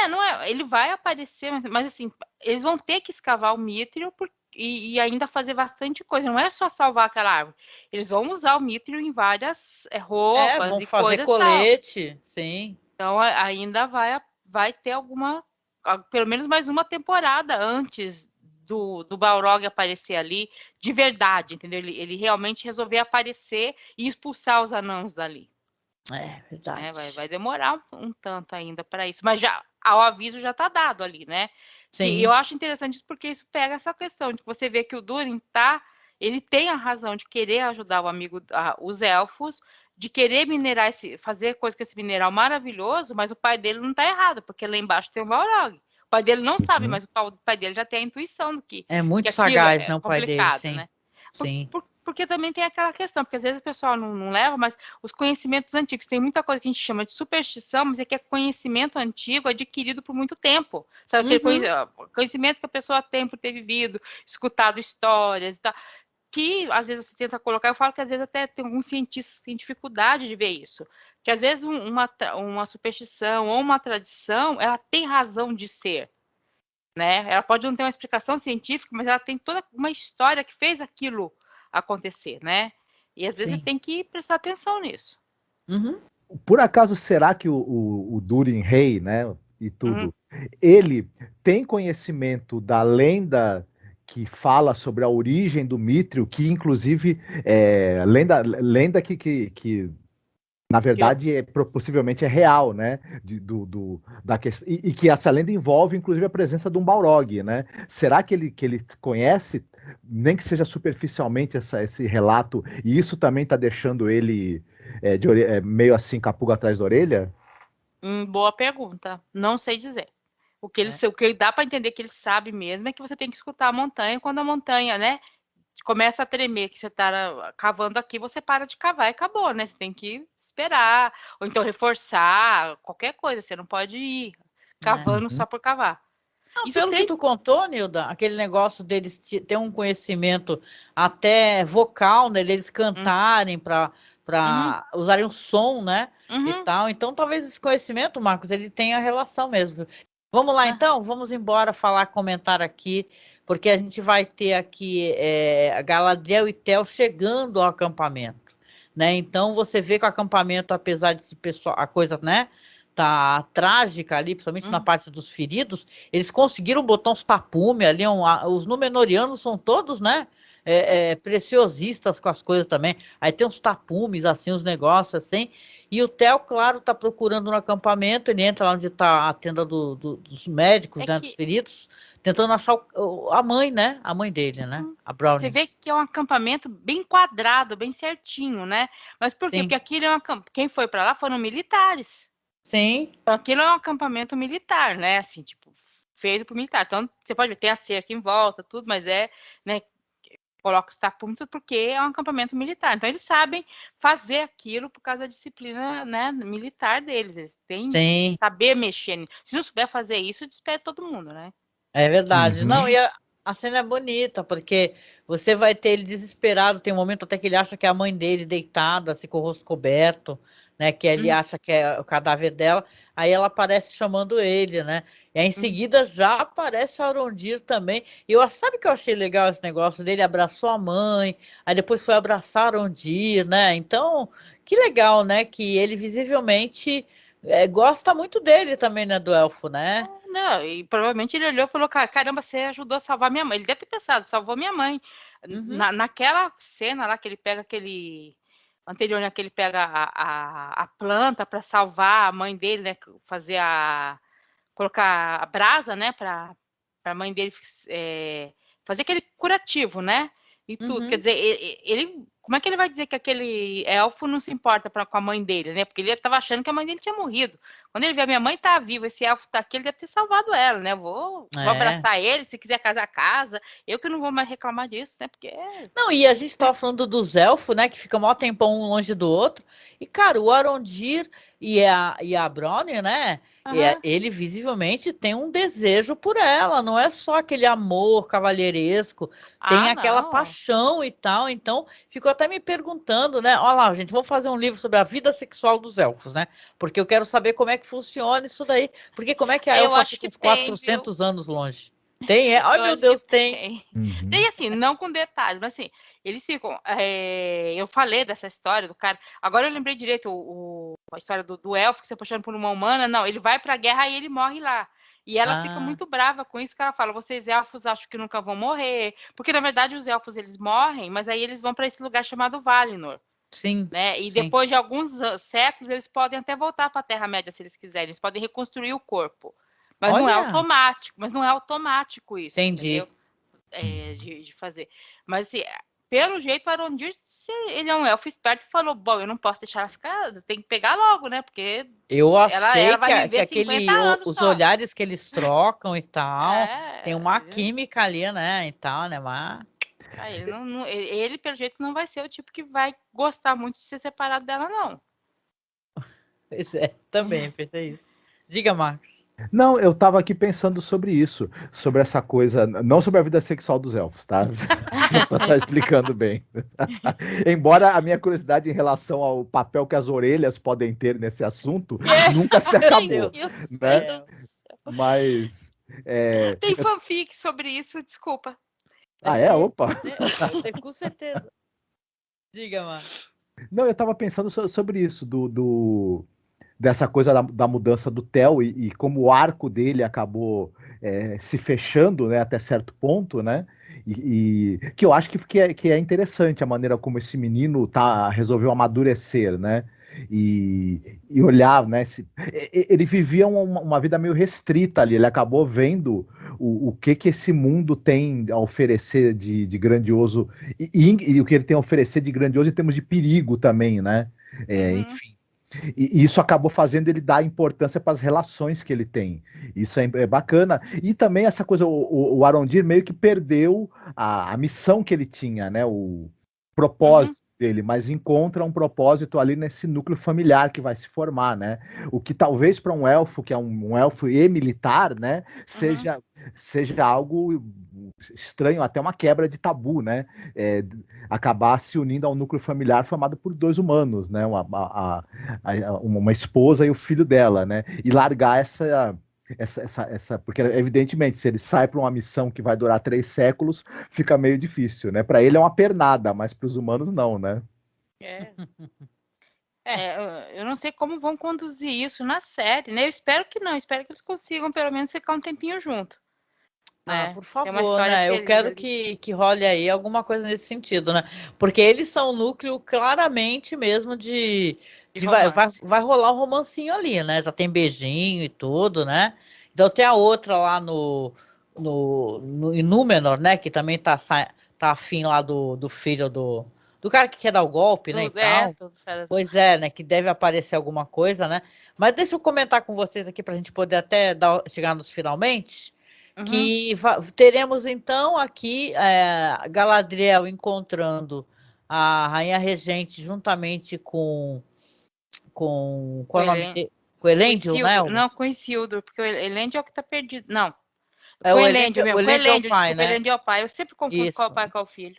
Não é, ele vai aparecer, mas assim, eles vão ter que escavar o Mithril e ainda fazer bastante coisa. Não é só salvar aquela árvore. Eles vão usar o Mithril em várias roupas Vão e fazer coisas colete, sim. Então ainda vai ter pelo menos mais uma temporada antes do Balrog aparecer ali de verdade, entendeu? Ele realmente resolver aparecer e expulsar os anãos dali. Verdade. Vai demorar um tanto ainda para isso, mas já o aviso já está dado ali, né? Sim. E eu acho interessante isso porque isso pega essa questão de que você vê que o Durin ele tem a razão de querer ajudar os elfos, de querer minerar fazer coisa com esse mineral maravilhoso, mas o pai dele não está errado, porque lá embaixo tem o Balrog. O pai dele não sabe, mas o pai dele já tem a intuição do que É muito aquilo sagaz, é né, o pai dele, complicado, sim. né? Sim. Porque também tem aquela questão, porque às vezes o pessoal não leva, mas os conhecimentos antigos, tem muita coisa que a gente chama de superstição, mas é que é conhecimento antigo adquirido por muito tempo. Sabe, aquele conhecimento que a pessoa tem por ter vivido, escutado histórias e tal, que às vezes você tenta colocar, eu falo que às vezes até tem alguns cientistas que têm dificuldade de ver isso. Que às vezes uma superstição ou uma tradição, ela tem razão de ser. Né? Ela pode não ter uma explicação científica, mas ela tem toda uma história que fez aquilo acontecer, né? E às vezes você tem que prestar atenção nisso. Por acaso, será que o Durin Rei, né, e tudo, ele tem conhecimento da lenda que fala sobre a origem do Mithril, que inclusive lenda que na verdade, possivelmente é real, né? E que essa lenda envolve, inclusive, a presença de um Balrog, né? Será que ele conhece, nem que seja superficialmente, esse relato, e isso também está deixando ele meio assim, com a pulga atrás da orelha? Boa pergunta. Não sei dizer. O que dá para entender que ele sabe mesmo é que você tem que escutar a montanha, quando a montanha, né? Começa a tremer, que você está cavando aqui, você para de cavar e acabou, né? Você tem que esperar, ou então reforçar, qualquer coisa. Você não pode ir cavando só por cavar. Não, pelo que tu contou, Nilda, aquele negócio deles ter um conhecimento até vocal, né? Eles cantarem para usarem o som, né? E tal. Então, talvez esse conhecimento, Marcos, ele tenha relação mesmo. Vamos lá, então? Vamos embora comentar aqui, porque a gente vai ter aqui a Galadriel e Tel chegando ao acampamento, né? Então, você vê que o acampamento, apesar de pessoal, a coisa, né? Tá trágica ali, principalmente na parte dos feridos, eles conseguiram botar uns tapume ali, os Númenóreanos são todos, né, preciosistas com as coisas também, aí tem uns tapumes, assim, uns negócios assim, e o Theo, claro, tá procurando no acampamento, ele entra lá onde tá a tenda dos médicos, né, dos feridos, tentando achar a mãe, né, a mãe dele, né, a Brownie. Você vê que é um acampamento bem quadrado, bem certinho, né, mas por quê? Porque aquilo quem foi para lá foram militares. Sim. Então, aquilo é um acampamento militar, né? Assim, tipo, feito por militar. Então, você pode ver, tem a cerca em volta, tudo, mas né? Coloca os tapumes porque é um acampamento militar. Então, eles sabem fazer aquilo por causa da disciplina, né, militar deles. Eles têm que saber mexer. Se não souber fazer isso, despede todo mundo, né? É verdade. Não, e a cena é bonita, porque você vai ter ele desesperado, tem um momento até que ele acha que é a mãe dele deitada, assim, com o rosto coberto, né, que ele acha que é o cadáver dela, aí ela aparece chamando ele, né, e aí em seguida já aparece a Arondir também, e sabe que eu achei legal esse negócio dele, abraçou a mãe, aí depois foi abraçar a Arondir, né, então, que legal, né, que ele visivelmente gosta muito dele também, né, do elfo, né. Não, e provavelmente ele olhou e falou, caramba, você ajudou a salvar minha mãe. Ele deve ter pensado, salvou minha mãe. Naquela cena lá que ele pega anterior, né, que ele pega a planta para salvar a mãe dele, né, colocar a brasa, né, para a mãe dele fazer aquele curativo, né, e tudo. Quer dizer, ele, como é que ele vai dizer que aquele elfo não se importa com a mãe dele, né, porque ele estava achando que a mãe dele tinha morrido. Quando ele vê a minha mãe tá viva, esse elfo tá aqui, ele deve ter salvado ela, né, vou abraçar ele, se quiser casar, casa, eu que não vou mais reclamar disso, né, porque... Não, e a gente tava falando dos elfos, né, que fica mó tempão um longe do outro, e cara, o Arondir e a Brownie, né, ele visivelmente tem um desejo por ela, não é só aquele amor cavalheiresco, tem aquela paixão e tal, então ficou até me perguntando, né, olha lá, gente, vamos fazer um livro sobre a vida sexual dos elfos, né, porque eu quero saber como é que funciona isso daí, porque como é que a elfa fica uns 400 anos longe? Tem, ai meu Deus, tem. Tem assim, não com detalhes, mas assim, eles ficam. Eu falei dessa história do cara. Agora eu lembrei direito a história do elfo que se apaixona por uma humana. Não, ele vai pra guerra e ele morre lá. E ela fica muito brava com isso, que ela fala: vocês elfos acham que nunca vão morrer. Porque na verdade os elfos eles morrem, mas aí eles vão para esse lugar chamado Valinor. Sim. Né? E depois de alguns séculos eles podem até voltar para a Terra-média se eles quiserem. Eles podem reconstruir o corpo. Mas não é automático isso, entendi. Entendeu? De fazer. Mas assim, pelo jeito, o Arondir, ele é um elfo esperto e falou, bom, eu não posso deixar ela ficar, tem que pegar logo, né? Porque eu achei ela vai viver 50 anos os só. olhares que eles trocam e tal, tem uma química ali, né? E tal, né? Mas... Ele, pelo jeito, não vai ser o tipo que vai gostar muito de ser separado dela, não. Pois é, também pensei isso. Diga, Marcos. Não, eu estava aqui pensando sobre isso, sobre essa coisa, não sobre a vida sexual dos elfos, tá? Só para estar explicando bem. Embora a minha curiosidade em relação ao papel que as orelhas podem ter nesse assunto nunca se acabou, né? Mas tem fanfic sobre isso, desculpa. Opa! Com certeza. Diga, mano. Não, eu estava pensando sobre isso, dessa coisa da mudança do Theo e como o arco dele acabou se fechando, né, até certo ponto, né? E que eu acho que é interessante a maneira como esse menino resolveu amadurecer, né? E olhar, né? Ele vivia uma vida meio restrita ali, ele acabou vendo o que esse mundo tem a oferecer de grandioso e o que ele tem a oferecer de grandioso em termos de perigo também, né? Enfim. E isso acabou fazendo ele dar importância para as relações que ele tem. Isso é bacana. E também essa coisa, o Arondir meio que perdeu a missão que ele tinha, né? O propósito dele, mas encontra um propósito ali nesse núcleo familiar que vai se formar, né? O que talvez para um elfo, que é um elfo e militar, né? Seja algo estranho, até uma quebra de tabu, né? Acabar se unindo ao núcleo familiar formado por dois humanos, né? Uma esposa e o filho dela, né? E largar essa porque evidentemente se ele sai para uma missão que vai durar 3 séculos, fica meio difícil, né? Para ele é uma pernada, mas para os humanos não, né? Eu não sei como vão conduzir isso na série, né? Eu espero que não, espero que eles consigam pelo menos ficar um tempinho junto. Né? Por favor, né? Eu quero que role aí alguma coisa nesse sentido, né? Porque eles são o núcleo claramente mesmo de vai rolar um romancinho ali, né? Já tem beijinho e tudo, né? Então tem a outra lá no em Númenor, né? Que também tá afim lá do filho do cara que quer dar o golpe, né? E tal. Pois é, né? Que deve aparecer alguma coisa, né? Mas deixa eu comentar com vocês aqui para a gente poder até chegar nos finalmente. Que teremos então aqui Galadriel encontrando a Rainha Regente juntamente com qual é o nome dele? Com Elendil, né? Não, com Isildur, porque o Elendil é o que tá perdido. Não. Com o Elendil mesmo. O Elendil é o pai, né? O Elendil é o pai. Eu sempre confundo qual é o pai e qual é o filho.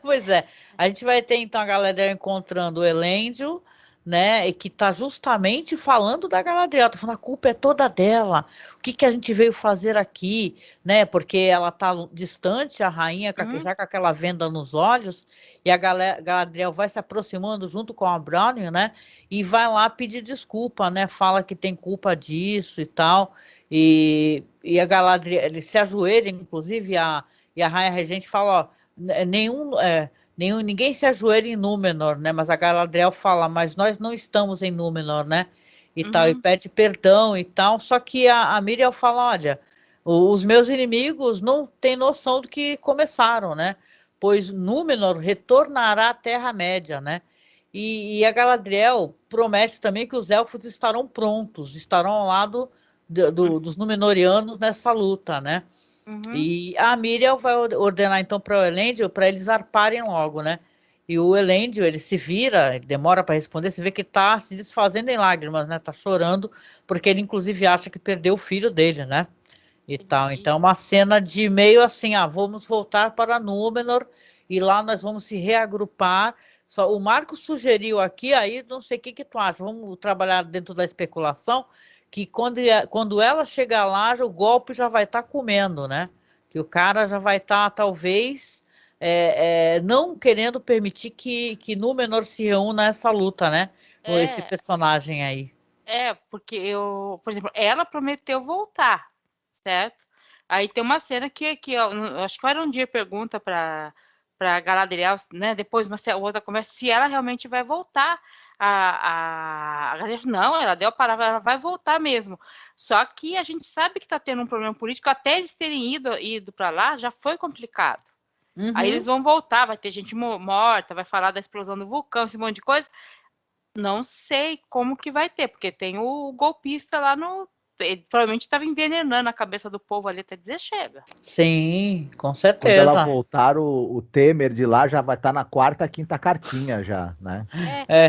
Pois é. A gente vai ter então a Galadriel encontrando o Elendil, né? E que tá justamente falando da Galadriel, tá falando a culpa é toda dela. O que a gente veio fazer aqui, né? Porque ela tá distante, a rainha, já com aquela venda nos olhos, e a Galadriel vai se aproximando junto com a Brownie, né? E vai lá pedir desculpa, né? Fala que tem culpa disso e tal. E a Galadriel, ele se ajoelha, inclusive, e a rainha regente fala, ó, ninguém se ajoelha em Númenor, né? Mas a Galadriel fala, mas nós não estamos em Númenor, né? E tal, e pede perdão e tal. Só que a Miriel fala, olha, os meus inimigos não têm noção do que começaram, né? Pois Númenor retornará à Terra-média, né? E a Galadriel promete também que os elfos estarão prontos, estarão ao lado dos Númenóreanos nessa luta, né? E a Miriel vai ordenar então para o Elendil para eles zarparem logo, né? E o Elendil, ele se vira, ele demora para responder, você vê que está se desfazendo em lágrimas, né? Tá chorando, porque ele inclusive acha que perdeu o filho dele, né? E tal. Então, uma cena de meio assim, vamos voltar para Númenor e lá nós vamos se reagrupar. Só o Marcos sugeriu aqui, aí não sei o que tu acha, vamos trabalhar dentro da especulação, que quando ela chegar lá, o golpe já vai estar comendo, né? Que o cara já vai estar, talvez, não querendo permitir que Númenor se reúna a essa luta, né? Com esse personagem aí. Porque por exemplo, ela prometeu voltar, certo? Aí tem uma cena que eu acho que o Arondir pergunta para Galadriel, né? Depois uma outra conversa, se ela realmente vai voltar. A Galadriel, não, ela deu a palavra, ela vai voltar mesmo. Só que a gente sabe que está tendo um problema político, até eles terem ido para lá já foi complicado. Aí eles vão voltar, vai ter gente morta, vai falar da explosão do vulcão, esse monte de coisa. Não sei como que vai ter, porque tem o golpista lá ele provavelmente estava envenenando a cabeça do povo ali até dizer chega. Sim, com Quando certeza. ela voltar, o Temer de lá já vai estar na quarta, quinta cartinha já, né?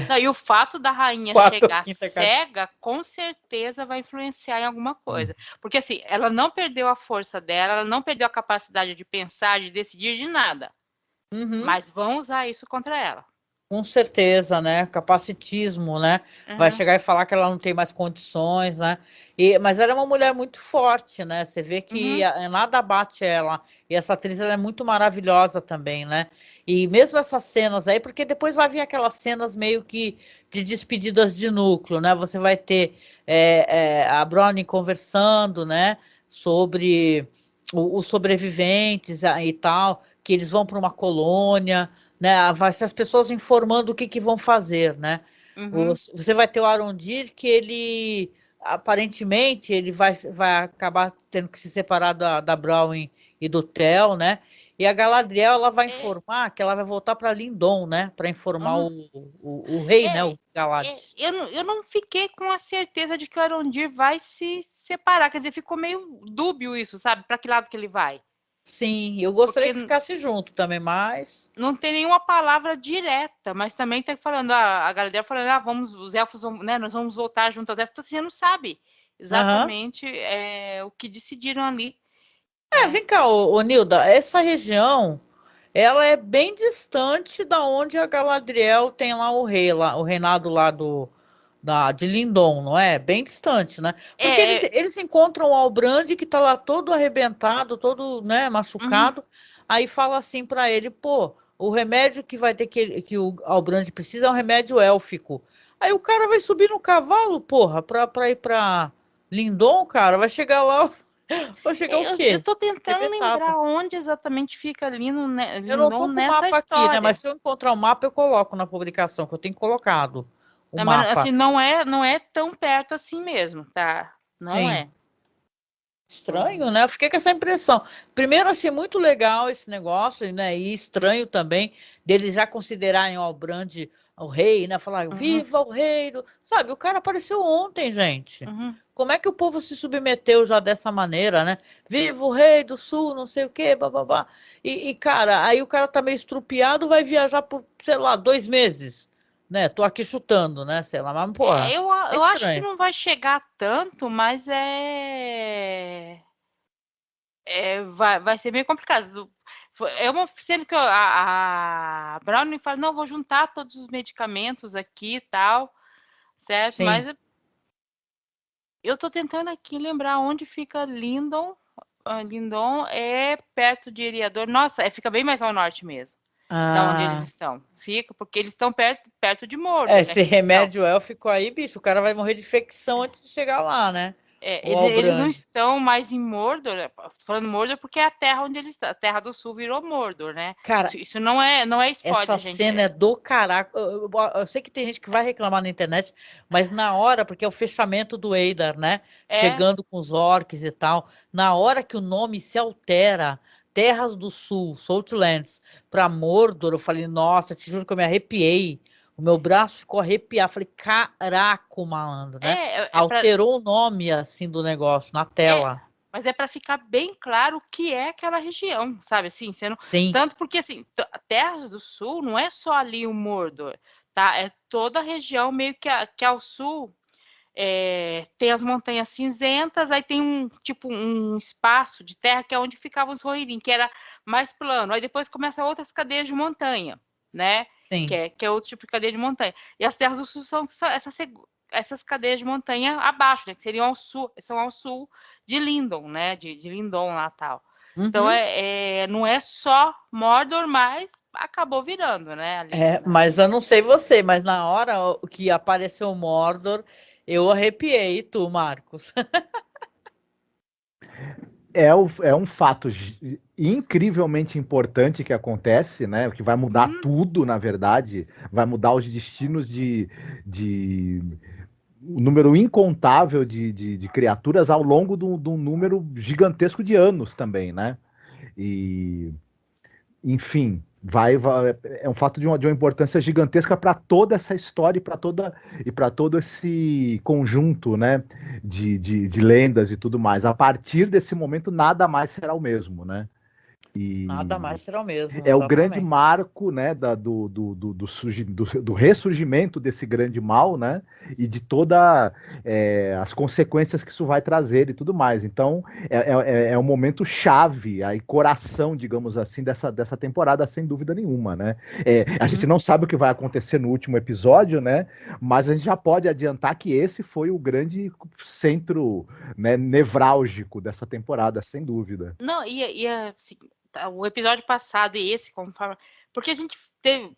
Não, e o fato da rainha Quarta ou chegar quinta cartinha. cega, com certeza vai influenciar em alguma coisa. Porque assim, ela não perdeu a força dela, ela não perdeu a capacidade de pensar, de decidir, de nada. Uhum. Mas vão usar isso contra ela. Com certeza, né? Capacitismo, né? Vai chegar e falar que ela não tem mais condições, né? Mas ela é uma mulher muito forte, né? Você vê que nada bate ela. E essa atriz ela é muito maravilhosa também, né? E mesmo essas cenas aí, porque depois vai vir aquelas cenas meio que de despedidas de núcleo, né? Você vai ter a Brownie conversando, né? Sobre os sobreviventes e tal, que eles vão para uma colônia, né? Vai ser as pessoas informando o que vão fazer, né? Você vai ter o Arondir que ele aparentemente ele vai acabar tendo que se separar da Brownie e do Theo, né? E a Galadriel ela vai informar que ela vai voltar para Lindon, né? Para informar o rei, né? O Galadriel. Eu não fiquei com a certeza de que o Arondir vai se separar. Quer dizer, ficou meio dúbio isso, sabe? Para que lado que ele vai? Sim, eu gostaria Porque que ficasse junto também, mas não tem nenhuma palavra direta, mas também tá falando, a Galadriel falando, os elfos vão, né? Nós vamos voltar junto aos elfos. Você não sabe exatamente o que decidiram ali. Vem cá, ô Nilda, essa região, ela é bem distante da onde a Galadriel tem lá o rei, lá, o reinado lá de Lindon, não é? Bem distante, né? Porque eles encontram o Halbrand que tá lá todo arrebentado, todo, né, machucado, aí fala assim para ele, pô, o remédio que vai ter que o Halbrand precisa é um remédio élfico. Aí o cara vai subir no cavalo, porra, pra ir pra Lindon, cara, vai chegar lá... Vai chegar o quê? Eu tô tentando lembrar onde exatamente fica Eu não tô Lindon com o nessa mapa aqui, né? história. Mas se eu encontrar o mapa, eu coloco na publicação, que eu tenho colocado o Não, mas, mapa. assim, não é tão perto assim mesmo, tá? Não Sim. é. Estranho, né? Eu fiquei com essa impressão. Primeiro, achei muito legal esse negócio, né? E estranho também deles já considerarem o Halbrand o rei, né? Falar, viva o rei! Sabe, o cara apareceu ontem, gente. Como é que o povo se submeteu já dessa maneira, né? Viva o rei do sul, não sei o quê, bababá. Cara, aí o cara tá meio estrupiado, vai viajar por, sei lá, 2 meses, né? Tô aqui chutando, né? Sei lá, mas, porra, Eu acho que não vai chegar tanto, mas vai ser meio complicado. Sendo que a Brownie fala, não, vou juntar todos os medicamentos aqui e tal, certo? Sim. Mas eu tô tentando aqui lembrar onde fica Lindon. Lindon é perto de Eriador. Nossa, fica bem mais ao norte mesmo, da onde eles estão. Fica, porque eles estão perto de Mordor. Esse remédio élfico aí, bicho, o cara vai morrer de infecção antes de chegar lá, né? Eles não estão mais em Mordor, falando Mordor porque é a terra onde eles estão. A Terra do Sul virou Mordor, né? Cara, isso não é spoiler, essa gente. cena é do caraca. Eu sei que tem gente que vai reclamar na internet, mas na hora, porque é o fechamento do Eidar, né? Chegando com os orcs e tal. Na hora que o nome se altera, Terras do Sul, Saltlands, para Mordor, eu falei, nossa, te juro que eu me arrepiei. O meu braço ficou arrepiado. Falei, caraca, malandro, né? Alterou o nome, assim, do negócio na tela. Mas é para ficar bem claro o que é aquela região, sabe? Assim, Sim. Tanto porque, assim, Terras do Sul não é só ali o Mordor, tá? É toda a região meio que ao sul. Tem as montanhas cinzentas, aí tem um espaço de terra que é onde ficavam os Rohirrim, que era mais plano. Aí depois começa outras cadeias de montanha, né? Sim. Que é outro tipo de cadeia de montanha. E as terras do sul são essas cadeias de montanha abaixo, né? Que são ao sul de Lindon, né? De Lindon lá tal. Então não é só Mordor, mas acabou virando, né? Ali, mas eu não sei você, mas na hora que apareceu o Mordor, eu arrepiei. E tu, Marcos? É um fato incrivelmente importante que acontece, né? Que vai mudar tudo, na verdade. Vai mudar os destinos de um número incontável de criaturas ao longo de um número gigantesco de anos também, né? E, enfim, É um fato de uma importância gigantesca para toda essa história e para todo esse conjunto, né, de lendas e tudo mais. A partir desse momento, nada mais será o mesmo, né? Nada E mais será o mesmo, é o grande exatamente. marco, né, do ressurgimento desse grande mal, né, e de todas as consequências que isso vai trazer e tudo mais. Então, é um momento chave, aí coração, digamos assim, dessa temporada, sem dúvida nenhuma, né. A gente não sabe o que vai acontecer no último episódio, né, mas a gente já pode adiantar que esse foi o grande centro, né, nevrálgico dessa temporada, sem dúvida. Não, assim, o episódio passado e esse, porque a gente teve,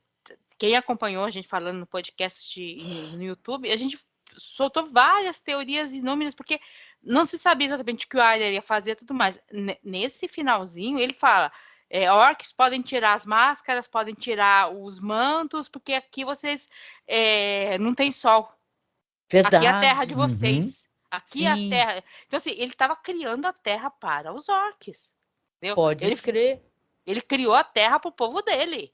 quem acompanhou a gente falando no podcast e no YouTube, a gente soltou várias teorias inúmeras, porque não se sabia exatamente o que o Arya ia fazer e tudo mais. Nesse finalzinho, ele fala, orcs podem tirar as máscaras, podem tirar os mantos, porque aqui vocês não tem sol. Aqui é a terra de Verdade. vocês. Aqui é a Sim, terra. Então, assim, ele estava criando a terra para os orcs. Entendeu? pode escrever. Ele criou a terra para o povo dele.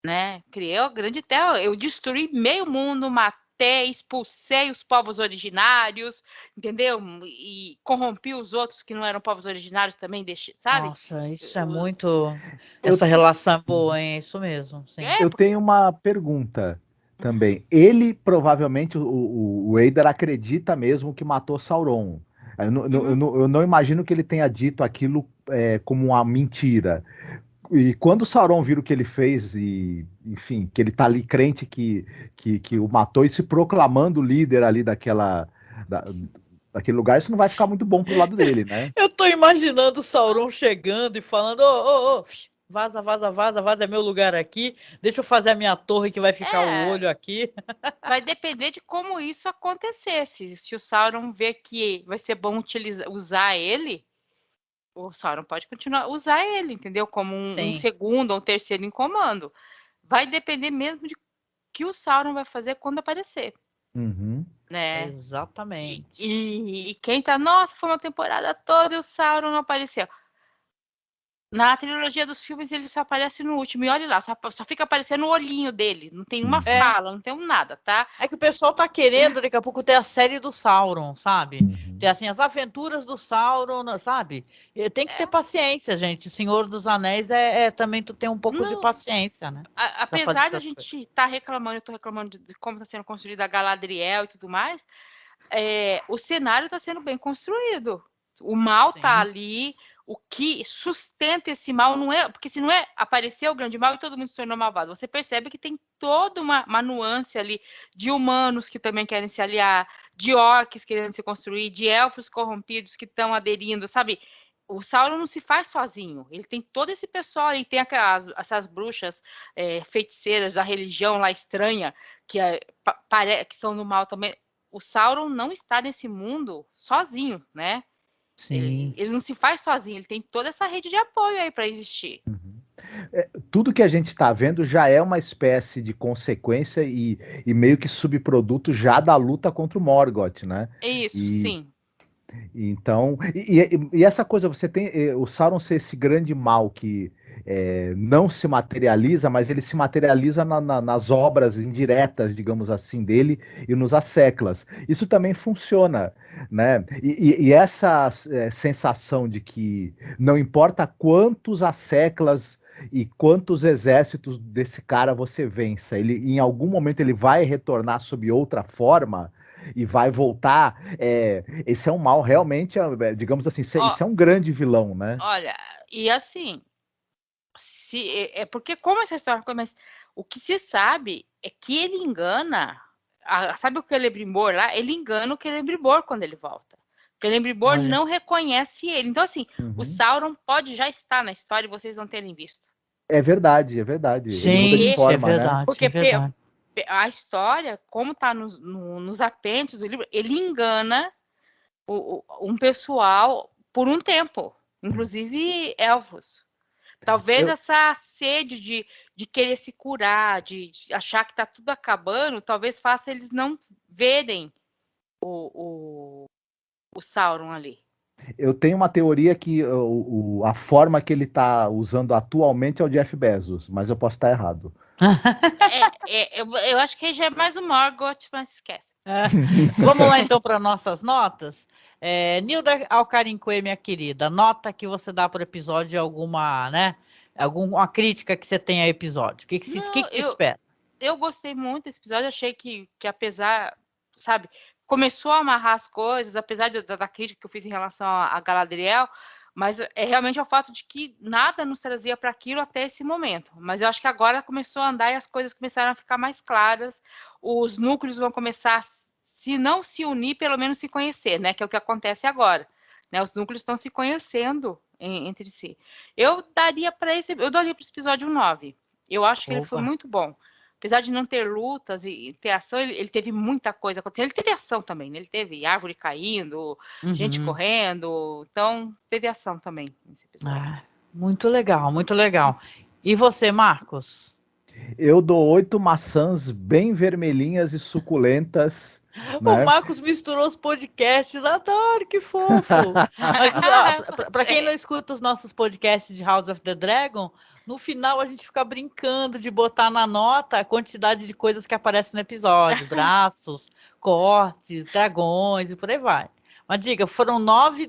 Né? Criei a grande terra. Eu destruí meio mundo, matei, expulsei os povos originários, entendeu? E corrompi os outros que não eram povos originários também, sabe? Nossa, isso é muito. Eu, Essa relação é boa, hein? É isso mesmo, sim. É, eu tenho uma pergunta também. Ele provavelmente, o Eidar acredita mesmo que matou Sauron. Eu não imagino que ele tenha dito aquilo como uma mentira. E quando o Sauron vira o que ele fez, e, enfim, que ele tá ali crente que o matou e se proclamando líder ali da- daquele lugar, isso não vai ficar muito bom pro lado dele, né? Eu tô imaginando o Sauron chegando e falando: ô, ô, ô, vaza, vaza, vaza, vaza, é meu lugar aqui. Deixa eu fazer a minha torre que vai ficar o olho aqui. vai depender de como isso acontecesse. Se o Sauron vê que vai ser bom usar ele, o Sauron pode continuar a usar ele, entendeu? Como um Sim, segundo ou um terceiro em comando. Vai depender mesmo de que o Sauron vai fazer quando aparecer, Uhum. né? exatamente. E quem tá, nossa, foi uma temporada toda e o Sauron não apareceu. Na trilogia dos filmes ele só aparece no último. E olha lá, só fica aparecendo o olhinho dele. Não tem uma É, fala, não tem um nada, tá? é que o pessoal tá querendo daqui a pouco ter a série do Sauron, sabe? Ter Uhum. assim, as aventuras do Sauron, sabe? E tem que ter É, paciência, gente. Senhor dos Anéis também tu tem um pouco de não, paciência, né? Pra fazer apesar da essas coisas. gente estar reclamando, eu tô reclamando de como está sendo construída a Galadriel e tudo mais, o cenário está sendo bem construído. O mal está Sim, ali, o que sustenta esse mal não é. Porque se não é aparecer o grande mal e todo mundo se tornou malvado, você percebe que tem toda uma nuance ali de humanos que também querem se aliar, de orcs querendo se construir, de elfos corrompidos que estão aderindo, sabe? O Sauron não se faz sozinho, ele tem todo esse pessoal, ele tem essas bruxas feiticeiras da religião lá estranha, que, que são do mal também. O Sauron não está nesse mundo sozinho, né? sim. Ele não se faz sozinho, ele tem toda essa rede de apoio aí para existir. Uhum. Tudo que a gente está vendo já é uma espécie de consequência e meio que subproduto já da luta contra o Morgoth, né? Isso, E sim. então, e essa coisa, você tem o Sauron ser esse grande mal que não se materializa, mas ele se materializa nas obras indiretas, digamos assim, dele e nos asseclas. Isso também funciona, né? E essa sensação de que não importa quantos asseclas e quantos exércitos desse cara você vença, ele em algum momento ele vai retornar sob outra forma e vai voltar. Esse é um mal realmente, digamos assim, Ó, isso é um grande vilão, né? olha, e assim, porque como essa história começa, o que se sabe é que ele engana, sabe o Celebrimbor lá? Ele engana o Celebrimbor quando ele volta. O Celebrimbor Olha. não reconhece ele. Então, assim, o Uhum. Sauron pode já estar na história e vocês não terem visto. É verdade, é verdade. Ele muda de Porque, Gente, é forma, né? verdade, é porque verdade. a história, como está nos apêndices do livro, ele engana um pessoal por um tempo, inclusive elfos. Talvez Eu, essa sede de querer se curar, de achar que está tudo acabando, talvez faça eles não verem o Sauron ali. Eu tenho uma teoria que a forma que ele está usando atualmente é o Jeff Bezos, mas eu posso estar errado. Eu acho que já é mais o Morgoth, mas esquece. Vamos lá então para nossas notas. Nilda Alcarinque, minha querida, nota que você dá para o episódio, alguma, né? Alguma crítica que você tem ao episódio? O que te espera? Eu gostei muito desse episódio, achei que apesar, sabe, começou a amarrar as coisas, apesar da crítica que eu fiz em relação a Galadriel, mas é realmente o fato de que nada nos trazia para aquilo até esse momento. Mas eu acho que agora começou a andar e as coisas começaram a ficar mais claras, os núcleos vão começar, se não se unir, pelo menos se conhecer, né? Que é o que acontece agora. Né? Os núcleos estão se conhecendo entre si. Eu daria para esse episódio 9. Eu acho que ele foi muito bom. Apesar de não ter lutas e ter ação, ele teve muita coisa acontecendo. Ele teve ação também, né? Ele teve árvore caindo, gente correndo. Então, teve ação também nesse episódio. Muito legal, muito legal. E você, Marcos? Eu dou 8 maçãs bem vermelhinhas e suculentas. Né? O Marcos misturou os podcasts, adoro, que fofo. Mas para quem não escuta os nossos podcasts de House of the Dragon, no final a gente fica brincando de botar na nota a quantidade de coisas que aparecem no episódio, braços, cortes, dragões e por aí vai. Mas diga, foram 9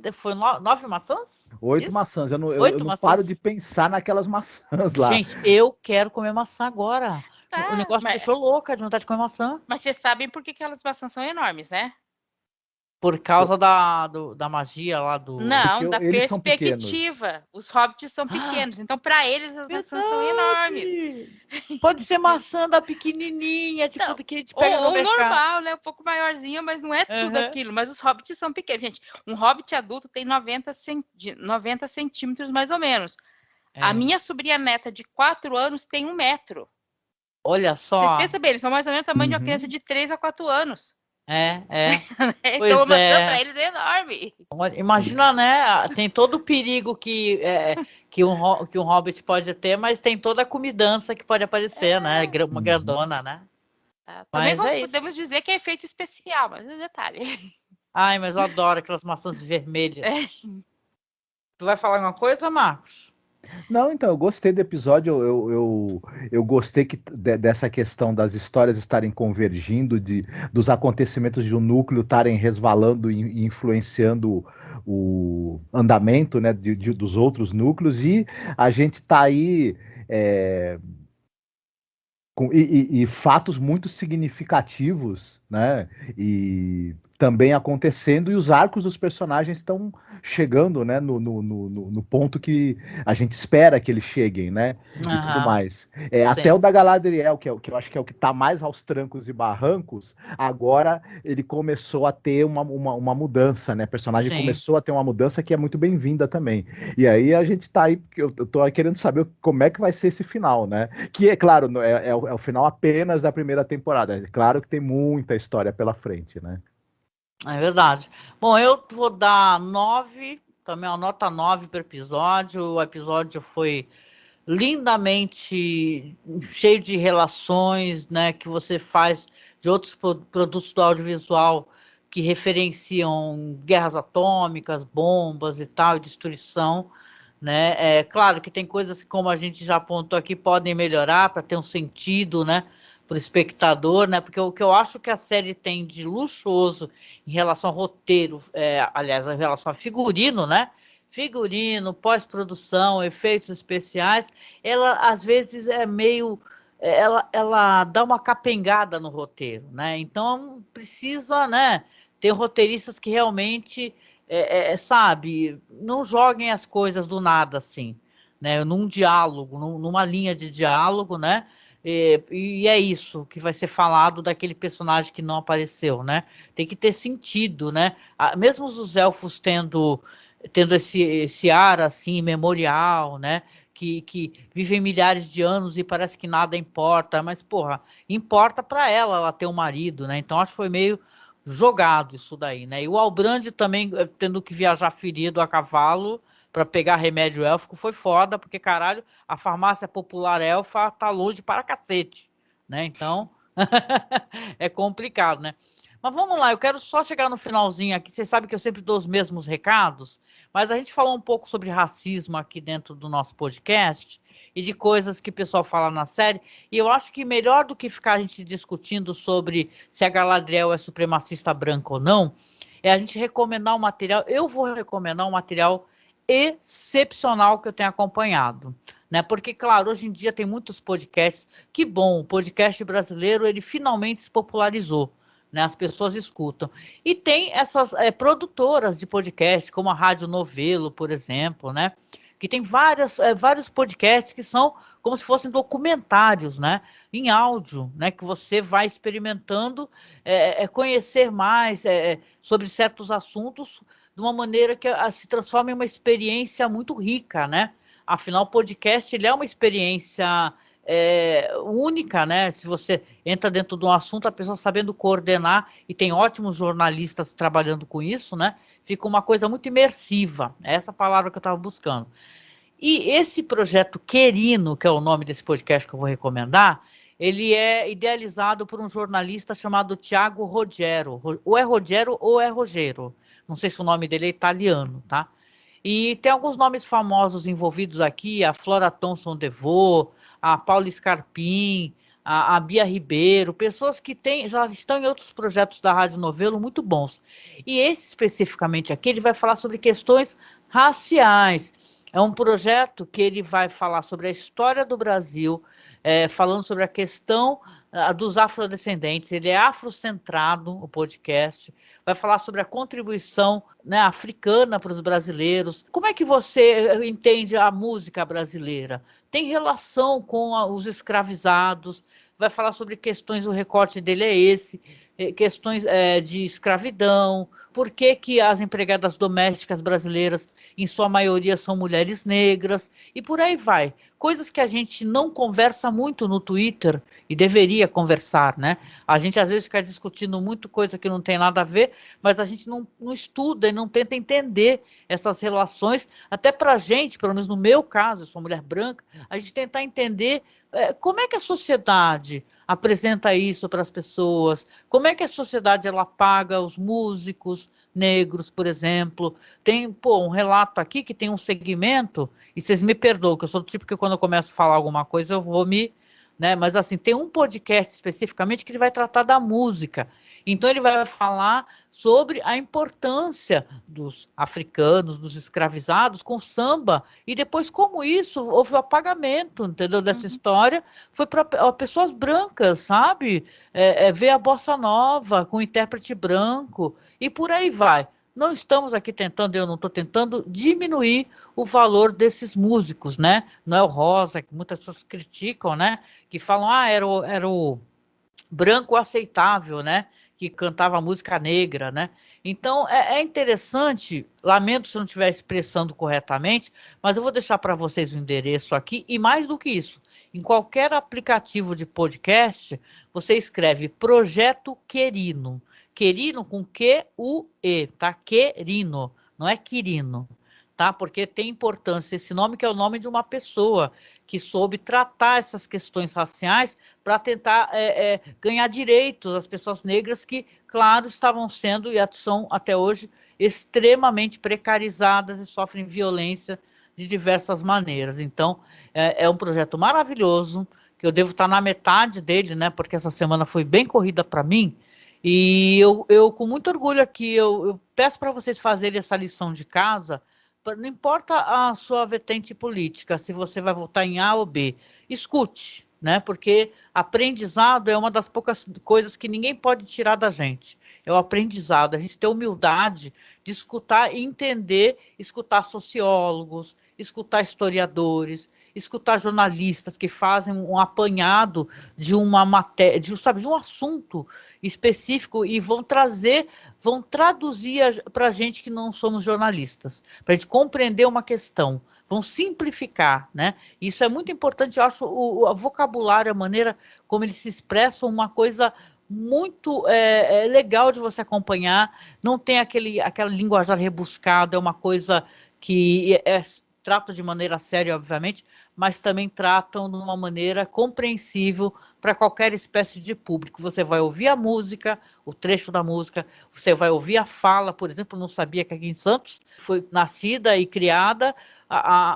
maçãs? 8 Isso? maçãs. Eu não Maçãs? paro de pensar naquelas maçãs lá. Gente, eu quero comer maçã agora. O negócio me deixou louca de vontade de comer maçã. Mas vocês sabem por que aquelas maçãs são enormes, né? Por causa da magia lá do... Não, da perspectiva. Os hobbits são pequenos, então para eles as maçãs são enormes. Pode ser maçã da pequenininha, tipo do que a gente pega no mercado. Normal, né? Um pouco maiorzinha, mas não é tudo aquilo. Mas os hobbits são pequenos. Gente, um hobbit adulto tem 90 centímetros, mais ou menos. A minha sobrinha neta de 4 anos tem 1 metro. Olha só. Vocês pensam bem, eles são mais ou menos o tamanho de uma criança de 3 a 4 anos. Então a maçã para eles é enorme. Imagina, né? Tem todo o perigo que um hobbit pode ter, mas tem toda a comidança que pode aparecer, né? Uma grandona, né? Também podemos dizer que é efeito especial, mas é detalhe. Ai, mas eu adoro aquelas maçãs vermelhas. Tu vai falar alguma coisa, Marcos? Não, então, eu gostei do episódio, eu gostei dessa questão das histórias estarem convergindo, dos acontecimentos de um núcleo estarem resvalando e influenciando o andamento, né, dos outros núcleos, e a gente tá aí e fatos muito significativos, né, e também acontecendo, e os arcos dos personagens estão chegando, né, no ponto que a gente espera que eles cheguem, né, e tudo mais. Até o da Galadriel, que eu acho que é o que está mais aos trancos e barrancos, agora ele começou a ter uma mudança, né, o personagem começou a ter uma mudança que é muito bem-vinda também. E aí a gente tá aí, eu tô querendo saber como é que vai ser esse final, né, que é claro, é o final apenas da primeira temporada, é claro que tem muita história pela frente, né. É verdade. Bom, eu vou dar 9, também uma nota 9 para o episódio. O episódio foi lindamente cheio de relações, né, que você faz de outros produtos do audiovisual que referenciam guerras atômicas, bombas e tal, e destruição, né? É claro que tem coisas que, como a gente já apontou aqui, podem melhorar para ter um sentido, né, para o espectador, né? Porque o que eu acho que a série tem de luxuoso em relação ao roteiro, aliás, em relação a figurino, né? Figurino, pós-produção, efeitos especiais, ela às vezes é meio, ela dá uma capengada no roteiro, né? Então precisa, né, ter roteiristas que realmente, sabe, não joguem as coisas do nada assim, né? Num diálogo, numa linha de diálogo, né? E é isso que vai ser falado daquele personagem que não apareceu, né? Tem que ter sentido, né? Mesmo os elfos tendo esse ar assim memorial, né? Que vivem milhares de anos e parece que nada importa, mas porra, importa para ela ter um marido, né? Então acho que foi meio jogado isso daí, né? E o Albrand também tendo que viajar ferido a cavalo para pegar remédio élfico foi foda, porque caralho, a farmácia popular elfa tá longe para cacete, né? Então é complicado, né? Mas vamos lá, eu quero só chegar no finalzinho aqui. Você sabe que eu sempre dou os mesmos recados, mas a gente falou um pouco sobre racismo aqui dentro do nosso podcast e de coisas que o pessoal fala na série. E eu acho que melhor do que ficar a gente discutindo sobre se a Galadriel é supremacista branca ou não, é a gente recomendar um material. Eu vou recomendar um material excepcional que eu tenho acompanhado, né? Porque, claro, hoje em dia tem muitos podcasts. Que bom, o podcast brasileiro ele finalmente se popularizou. Né, as pessoas escutam. E tem essas produtoras de podcast, como a Rádio Novelo, por exemplo, né? Que tem vários podcasts que são como se fossem documentários, né? Em áudio, né? Que você vai experimentando conhecer mais sobre certos assuntos de uma maneira que se transforma em uma experiência muito rica, né? Afinal, o podcast ele é uma experiência única, né? Se você entra dentro de um assunto, a pessoa sabendo coordenar, e tem ótimos jornalistas trabalhando com isso, né? Fica uma coisa muito imersiva. É essa palavra que eu estava buscando. E esse projeto Querino, que é o nome desse podcast que eu vou recomendar, ele é idealizado por um jornalista chamado Tiago Rogero. Ou é Rogero ou é Rogero. Não sei se o nome dele é italiano, tá? E tem alguns nomes famosos envolvidos aqui, a Flora Thomson DeVoe, a Paula Scarpim, a Bia Ribeiro, pessoas que já estão em outros projetos da Rádio Novelo muito bons. E esse especificamente aqui, ele vai falar sobre questões raciais. É um projeto que ele vai falar sobre a história do Brasil, falando sobre a questão dos afrodescendentes. Ele é afrocentrado, o podcast. Vai falar sobre a contribuição, né, africana para os brasileiros. Como é que você entende a música brasileira? Tem relação com os escravizados. Vai falar sobre questões, o recorte dele é esse, questões de escravidão, por que as empregadas domésticas brasileiras, em sua maioria, são mulheres negras, e por aí vai. Coisas que a gente não conversa muito no Twitter, e deveria conversar, né? A gente às vezes fica discutindo muito coisa que não tem nada a ver, mas a gente não estuda e não tenta entender essas relações, até para a gente, pelo menos no meu caso, eu sou mulher branca, a gente tentar entender como é que a sociedade apresenta isso para as pessoas, como é que a sociedade ela paga os músicos negros, por exemplo. Tem um relato aqui que tem um segmento, e vocês me perdoam, que eu sou do tipo que quando eu começo a falar alguma coisa eu vou né? Mas assim, tem um podcast especificamente que ele vai tratar da música. Então ele vai falar sobre a importância dos africanos, dos escravizados com samba, e depois como isso houve o apagamento, entendeu? Dessa história, foi para pessoas brancas, sabe? Ver a bossa nova com intérprete branco, e por aí vai. Não estamos aqui tentando, eu não estou tentando diminuir o valor desses músicos, né? Noel Rosa, que muitas pessoas criticam, né? Que falam, era o branco aceitável, né? Que cantava música negra, né? Então é interessante, lamento se eu não estiver expressando corretamente, mas eu vou deixar para vocês o endereço aqui, e mais do que isso, em qualquer aplicativo de podcast, você escreve Projeto Querino. Querino com Q-U-E, tá? Querino, não é Quirino, tá? Porque tem importância esse nome, que é o nome de uma pessoa que soube tratar essas questões raciais para tentar ganhar direitos às pessoas negras que, claro, estavam sendo e são até hoje extremamente precarizadas e sofrem violência de diversas maneiras. Então, é um projeto maravilhoso, que eu devo estar na metade dele, né? Porque essa semana foi bem corrida para mim. E eu, com muito orgulho aqui, eu peço para vocês fazerem essa lição de casa. Não importa a sua vertente política, se você vai votar em A ou B, escute, né? Porque aprendizado é uma das poucas coisas que ninguém pode tirar da gente. É o aprendizado, a gente ter humildade de escutar e entender, escutar sociólogos, escutar historiadores, escutar jornalistas que fazem um apanhado de uma matéria, de um assunto específico, e vão traduzir para a gente que não somos jornalistas, para a gente compreender uma questão, vão simplificar, né? Isso é muito importante, eu acho o vocabulário, a maneira como eles se expressam, uma coisa muito legal de você acompanhar, não tem aquela linguajar rebuscada, é uma coisa que trata de maneira séria, obviamente, mas também tratam de uma maneira compreensível para qualquer espécie de público. Você vai ouvir a música, o trecho da música, você vai ouvir a fala, por exemplo, não sabia que aqui em Santos foi nascida e criada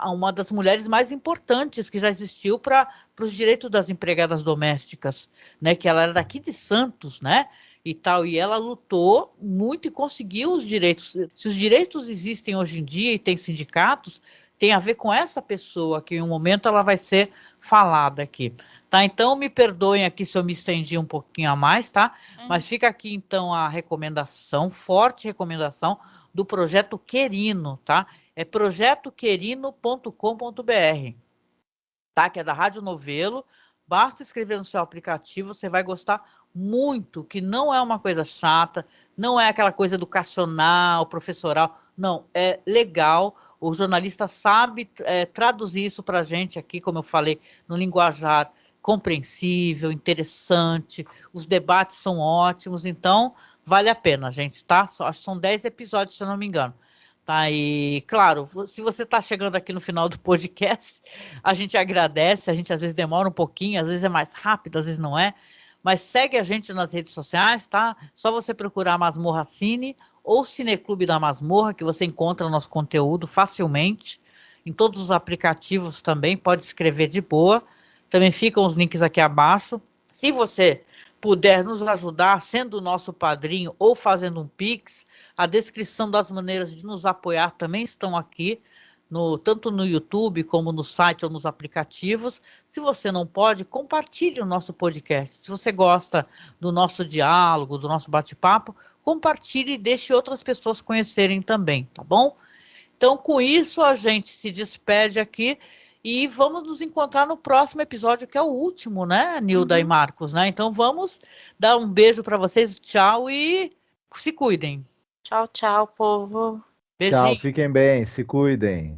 uma das mulheres mais importantes que já existiu para os direitos das empregadas domésticas, né? Que ela era daqui de Santos, né? E tal, e ela lutou muito e conseguiu os direitos. Se os direitos existem hoje em dia e tem sindicatos, tem a ver com essa pessoa que em um momento ela vai ser falada aqui. Tá, então me perdoem aqui se eu me estendi um pouquinho a mais, tá? Mas fica aqui então a recomendação, forte recomendação do Projeto Querino, tá? É projetoquerino.com.br, tá? Que é da Rádio Novelo. Basta escrever no seu aplicativo, você vai gostar muito, que não é uma coisa chata, não é aquela coisa educacional, professoral, não, é legal. O jornalista sabe traduzir isso para a gente aqui, como eu falei, no linguajar compreensível, interessante, os debates são ótimos, então vale a pena, gente, tá? Acho que são 10 episódios, se eu não me engano. Tá, e claro, se você está chegando aqui no final do podcast, a gente agradece, a gente às vezes demora um pouquinho, às vezes é mais rápido, às vezes não é, mas segue a gente nas redes sociais, tá? Só você procurar Masmorra Cine ou Cineclube da Masmorra, que você encontra o nosso conteúdo facilmente, em todos os aplicativos também, pode escrever de boa, também ficam os links aqui abaixo. Se você puder nos ajudar sendo nosso padrinho ou fazendo um Pix, a descrição das maneiras de nos apoiar também estão aqui, tanto no YouTube como no site ou nos aplicativos. Se você não pode, compartilhe o nosso podcast. Se você gosta do nosso diálogo, do nosso bate-papo, compartilhe e deixe outras pessoas conhecerem também, tá bom? Então, com isso, a gente se despede aqui e vamos nos encontrar no próximo episódio, que é o último, né, Nilda e Marcos, né? Então, vamos dar um beijo para vocês, tchau e se cuidem. Tchau, tchau, povo. Beijinho. Tchau, fiquem bem, se cuidem.